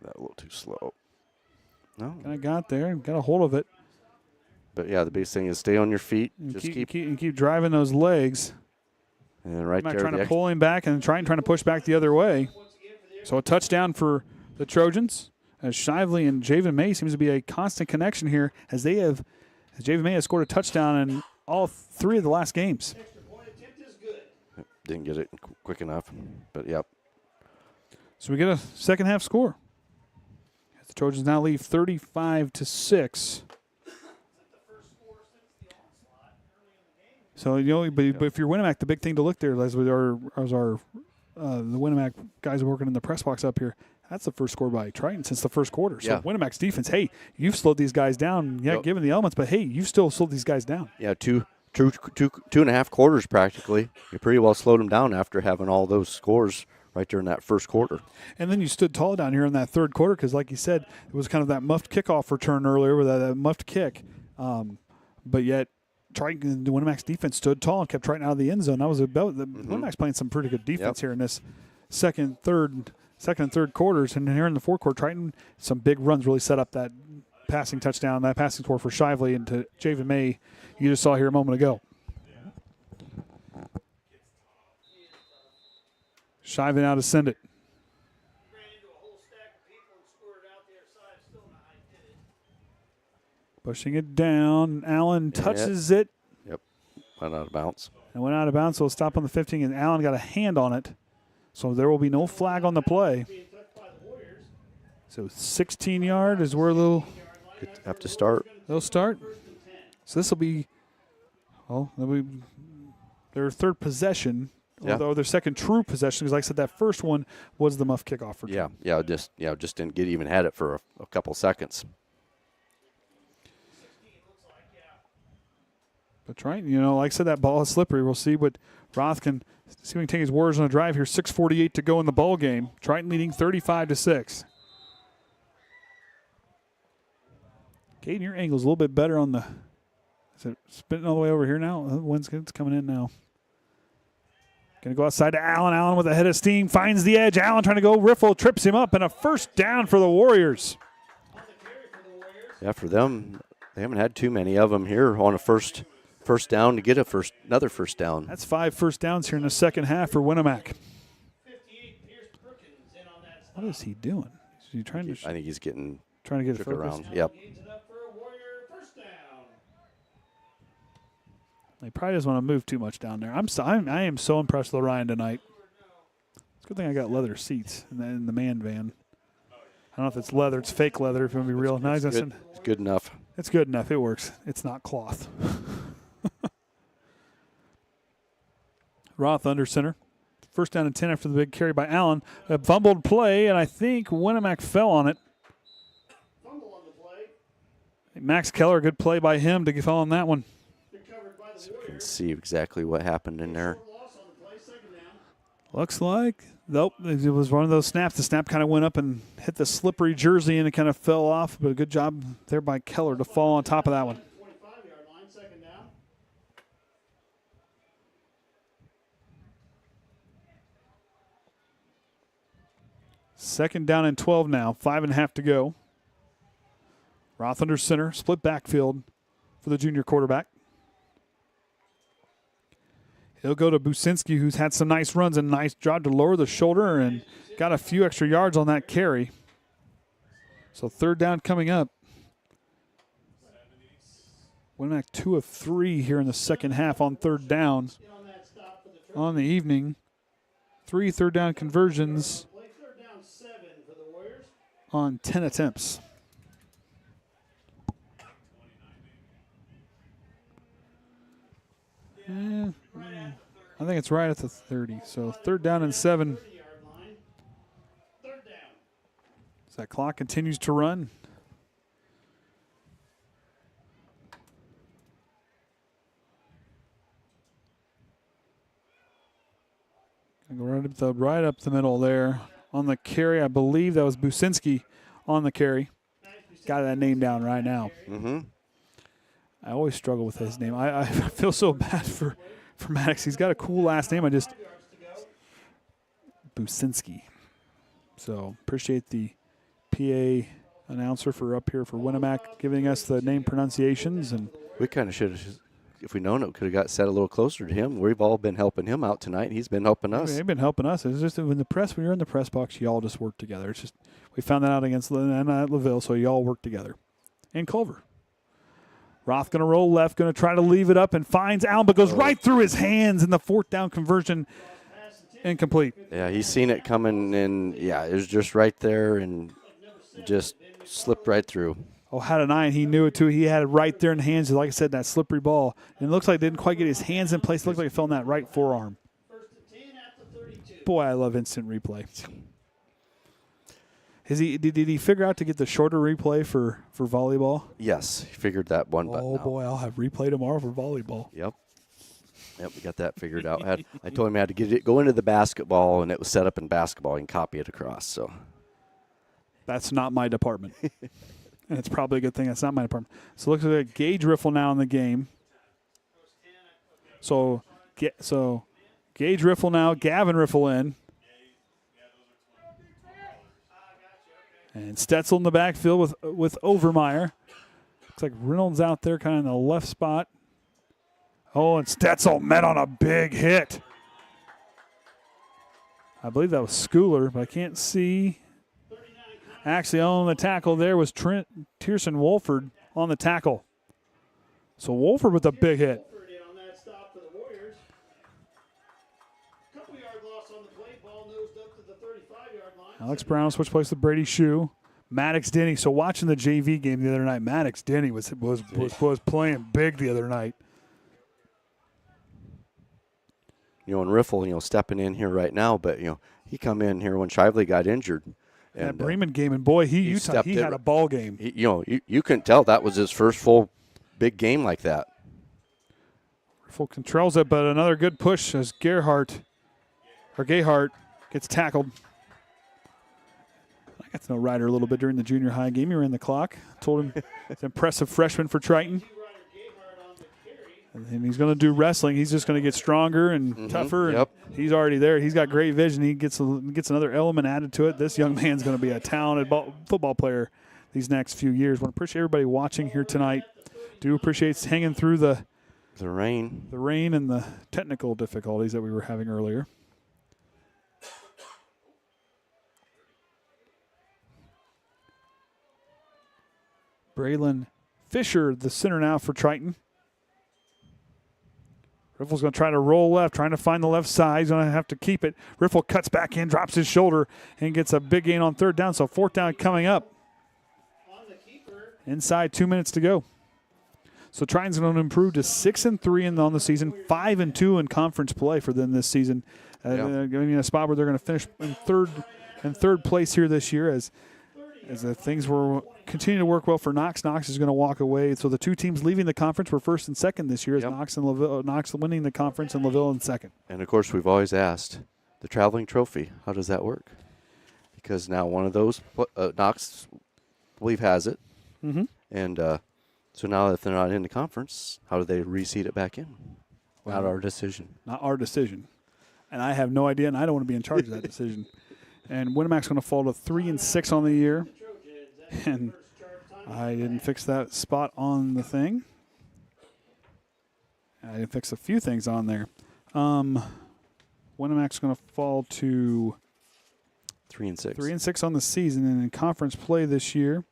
That a little too slow. No. Kind of got there and got a hold of it. But, yeah, the biggest thing is stay on your feet. And just keep driving those legs. And right there. Trying to pull him back and trying to push back the other way. So a touchdown for the Trojans. As Shively and Javen May seems to be a constant connection here as Javen May has scored a touchdown in all 3 of the last games. Didn't get it quick enough, but yep. So we get a second half score. The Trojans now lead 35-6. So, but if you're Winamac, the big thing to look there as the Winamac guys working in the press box up here, that's the first score by Triton since the first quarter. So Winamac's defense, hey, you've slowed these guys down. Yeah, given the elements, but hey, you've still slowed these guys down. Yeah, two and a half quarters practically. You pretty well slowed them down after having all those scores right there in that first quarter. And then you stood tall down here in that third quarter because, like you said, it was kind of that muffed kickoff return earlier with that muffed kick. But yet, Triton, the Winamac's defense stood tall and kept Triton out of the end zone. That was about the Winamac's playing some pretty good defense here in this second and third quarters. And here in the fourth quarter, Triton, some big runs really set up that passing touchdown, that passing score for Shively and to Javen May you just saw here a moment ago. Shively now to send it. Pushing it down. Allen touches it. Yep. Went out of bounds. And went out of bounds, so it'll stop on the 15, and Allen got a hand on it. So there will be no flag on the play. So 16-yard is where they'll have to start. They'll start. So this will be, their third possession although their second true possession, because like I said, that first one was the muff kickoff for Triton. Just didn't get even had it for a couple seconds. But Triton, like I said, that ball is slippery. We'll see what Roth can see if he can take his Warriors on a drive here. 6:48 to go in the ball game. Triton leading 35-6. Caden, your angle's a little bit better on the. Is it spinning all the way over here now? The wind's coming in now. Going to go outside to Allen. Allen with a head of steam. Finds the edge. Allen trying to go. Riffle trips him up. And a first down for the Warriors. Yeah, for them, they haven't had too many of them here on a first down to get another first down. That's 5 first downs here in the second half for Winamac. What is he doing? Is he trying to? I think he's trying to get it around. Yep. He probably doesn't want to move too much down there. I am so impressed with Orion tonight. It's a good thing I got leather seats in the man van. I don't know if it's leather. It's fake leather, if you want to be real. Nice. It's good enough. It's good enough. It works. It's not cloth. Roth under center. First down and 10 after the big carry by Allen. A fumbled play, and I think Winamac fell on it. Max Keller, good play by him to fall on that one. So we can see exactly what happened in there. Looks like, nope, it was one of those snaps. The snap kind of went up and hit the slippery jersey, and it kind of fell off. But a good job there by Keller to fall on top of that one. Second down and 12 now. 5.5 to go. Roth under center. Split backfield for the junior quarterback. He'll go to Businski, who's had some nice runs and nice job to lower the shoulder and got a few extra yards on that carry. So third down coming up. Winamac 2 of 3 here in the second half on third down on the evening. 3 third down conversions on 10 attempts. I think it's right at the 30. So third down and 7. As that clock continues to run. Go right up the middle there. On the carry, I believe that was Businski on the carry. Got that name down right now. Mm-hmm. I always struggle with his name. I feel so bad for Maddox. He's got a cool last name. Businski. So appreciate the PA announcer for up here for Winamac giving us the name pronunciations. And we kind of should have, if we known it, could have got set a little closer to him. We've all been helping him out tonight. He's been helping us. They've been helping us. It's just when you're in the press box, you all just work together. It's just we found that out against LaVille, so you all work together. And Culver. Roth going to roll left, going to try to leave it up and finds Allen, but goes right through his hands in the fourth down conversion. Incomplete. Yeah, he's seen it coming, and it was just right there and just slipped right through. Oh, had an eye, and he knew it too. He had it right there in the hands, like I said, that slippery ball. And it looks like he didn't quite get his hands in place. It looked like it fell in that right forearm. Boy, I love instant replay. Did he figure out to get the shorter replay for volleyball? Yes, he figured that one button out. Oh, boy, I'll have replay tomorrow for volleyball. Yep, we got that figured out. I told him I had to go into the basketball, and it was set up in basketball. And copy it across. So that's not my department. And it's probably a good thing that's not my department. So looks like Gage Riffle now in the game. So Gage Riffle now, Gavin Riffle in. And Stetzel in the backfield with Overmeyer. Looks like Reynolds out there kind of in the left spot. Oh, and Stetzel met on a big hit. I believe that was Schooler, but I can't see. Actually, on the tackle there was Tierson Wolford on the tackle. So Wolford with a big hit. Alex Brown switch place with Brady Shue. Maddox Denny. So watching the JV game the other night, Maddox Denny was playing big the other night. and Riffle, stepping in here right now, but, he come in here when Shively got injured. And that Bremen game, and boy, he had a ball game. You couldn't tell that was his first full big game like that. Riffle controls it, but another good push as Gayhart gets tackled. I got to know Ryder a little bit during the junior high game. He ran the clock. Told him it's an impressive freshman for Triton. And he's going to do wrestling. He's just going to get stronger and tougher. Yep. And he's already there. He's got great vision. He gets another element added to it. This young man's going to be a talented football player these next few years. Want to appreciate everybody watching here tonight. Do appreciate hanging through the rain and the technical difficulties that we were having earlier. Braylon Fisher, the center now for Triton. Riffle's going to try to roll left, trying to find the left side. He's going to have to keep it. Riffle cuts back in, drops his shoulder, and gets a big gain on third down. So fourth down coming up. Inside 2 minutes to go. So Triton's going to improve to 6-3 on the season, 5-2 in conference play for them this season. Giving a spot where they're going to finish in third place here this year as things will continue to work well for Knox. Knox is going to walk away. So the two teams leaving the conference were first and second this year as Knox and LaVille. Knox winning the conference and LaVille in second. And, of course, we've always asked, the traveling trophy, how does that work? Because now one of those, Knox, I believe, has it. Mm-hmm. And so now if they're not in the conference, how do they reseed it back in? Not our decision. Not our decision. And I have no idea, and I don't want to be in charge of that decision. And Winamac's going to fall to 3-6 on the year. And I didn't fix that spot on the thing. I didn't fix a few things on there. Winamac's going to fall to 3-6. 3-6 on the season, and in conference play this year,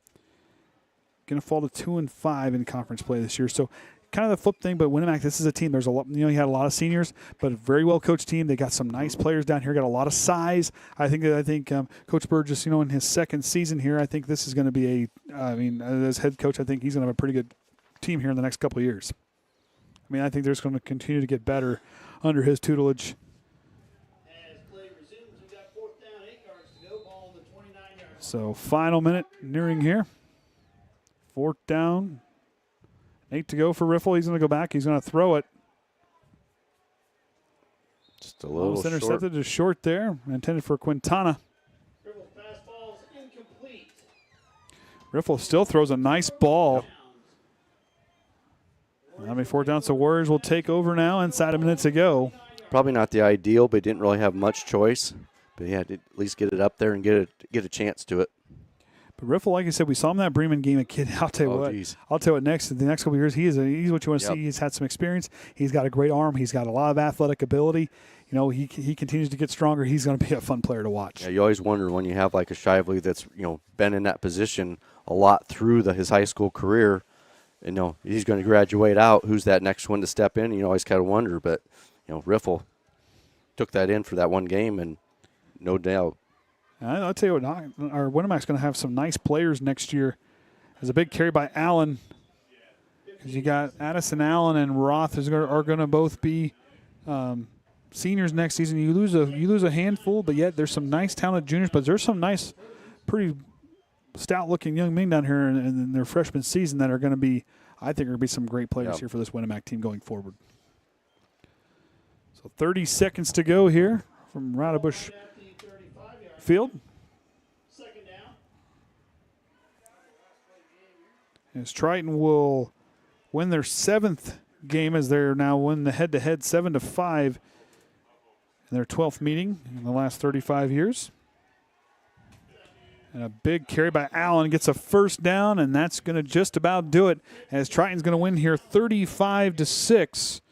going to fall to 2-5 in conference play this year. So kind of the flip thing, but Winamac, this is a team. There's a lot, you had a lot of seniors, but a very well coached team. They got some nice players down here. Got a lot of size. I think Coach Burgess, in his second season here, I think this is going to be as head coach, I think he's going to have a pretty good team here in the next couple of years. I think they're just going to continue to get better under his tutelage. As play resumes, we've got fourth down, 8 yards to go, ball on the 29-yard line. So final minute nearing here. Fourth down. 8 to go for Riffle. He's going to go back. He's going to throw it. Just a little short. Intercepted to short there. Intended for Quintana. Riffle's fastball is incomplete. Riffle still throws a nice ball. Fourth down, so Warriors will take over now. Inside a minute to go. Probably not the ideal, but didn't really have much choice. But he had to at least get it up there and get a chance to it. But Riffle, like I said, we saw him in that Bremen game. A kid, I'll tell you what. Next, the next couple of years, he's what you want to see. He's had some experience. He's got a great arm. He's got a lot of athletic ability. He continues to get stronger. He's going to be a fun player to watch. Yeah, you always wonder when you have like a Shively that's been in that position a lot through his high school career. And he's going to graduate out. Who's that next one to step in? You always kind of wonder. But Riffle took that in for that one game, and no doubt. I'll tell you what, our Winamac's going to have some nice players next year. There's a big carry by Allen. Because you got Addison Allen and Roth are going to both be seniors next season. You lose a handful, but yet there's some nice talented juniors. But there's some nice, pretty stout-looking young men down here in their freshman season that are going to be, I think, are going to be some great players here for this Winamac team going forward. So 30 seconds to go here from Roudebush Field. Second down. As Triton will win their 7th game as they're now win the head-to-head 7-5 in their 12th meeting in the last 35 years. And a big carry by Allen gets a first down, and that's going to just about do it as Triton's going to win here 35-6.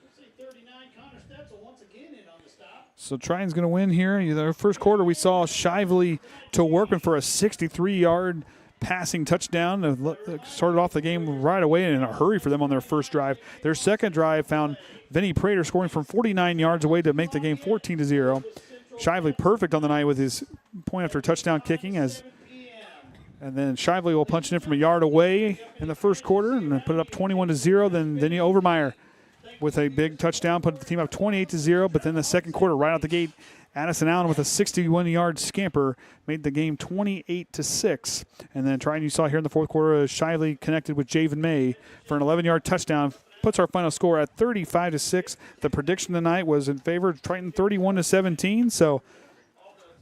So Triton's going to win here. The first quarter we saw Shively to Workman for a 63-yard passing touchdown. Started off the game right away in a hurry for them on their first drive. Their second drive found Vinny Prater scoring from 49 yards away to make the game 14-0. Shively perfect on the night with his point after touchdown kicking and then Shively will punch it in from a yard away in the first quarter and then put it up 21-0. Then Overmeyer with a big touchdown, put the team up 28-0. But then the second quarter, right out the gate, Addison Allen with a 61-yard scamper made the game 28-6. And then Triton, you saw here in the fourth quarter, shyly connected with Javen May for an 11-yard touchdown. Puts our final score at 35-6. The prediction tonight was in favor of Triton 31-17. So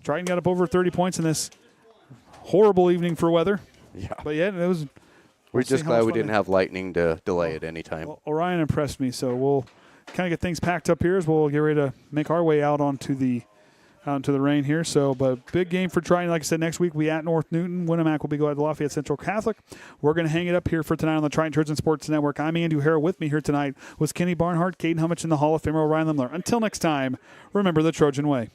Triton got up over 30 points in this horrible evening for weather. Yeah. But yeah, it was. We're just glad we didn't have lightning to delay it any time. Well, Orion impressed me, so we'll kind of get things packed up here as we'll get ready to make our way out onto the rain here. So, but big game for Triton. Like I said, next week we at North Newton. Winamac will be going to Lafayette Central Catholic. We're going to hang it up here for tonight on the Triton Church and Sports Network. I'm Andy O'Hara. With me here tonight was Kenny Barnhart, Caden Hummich, and the Hall of Famer Ryan Limler. Until next time, remember the Trojan way.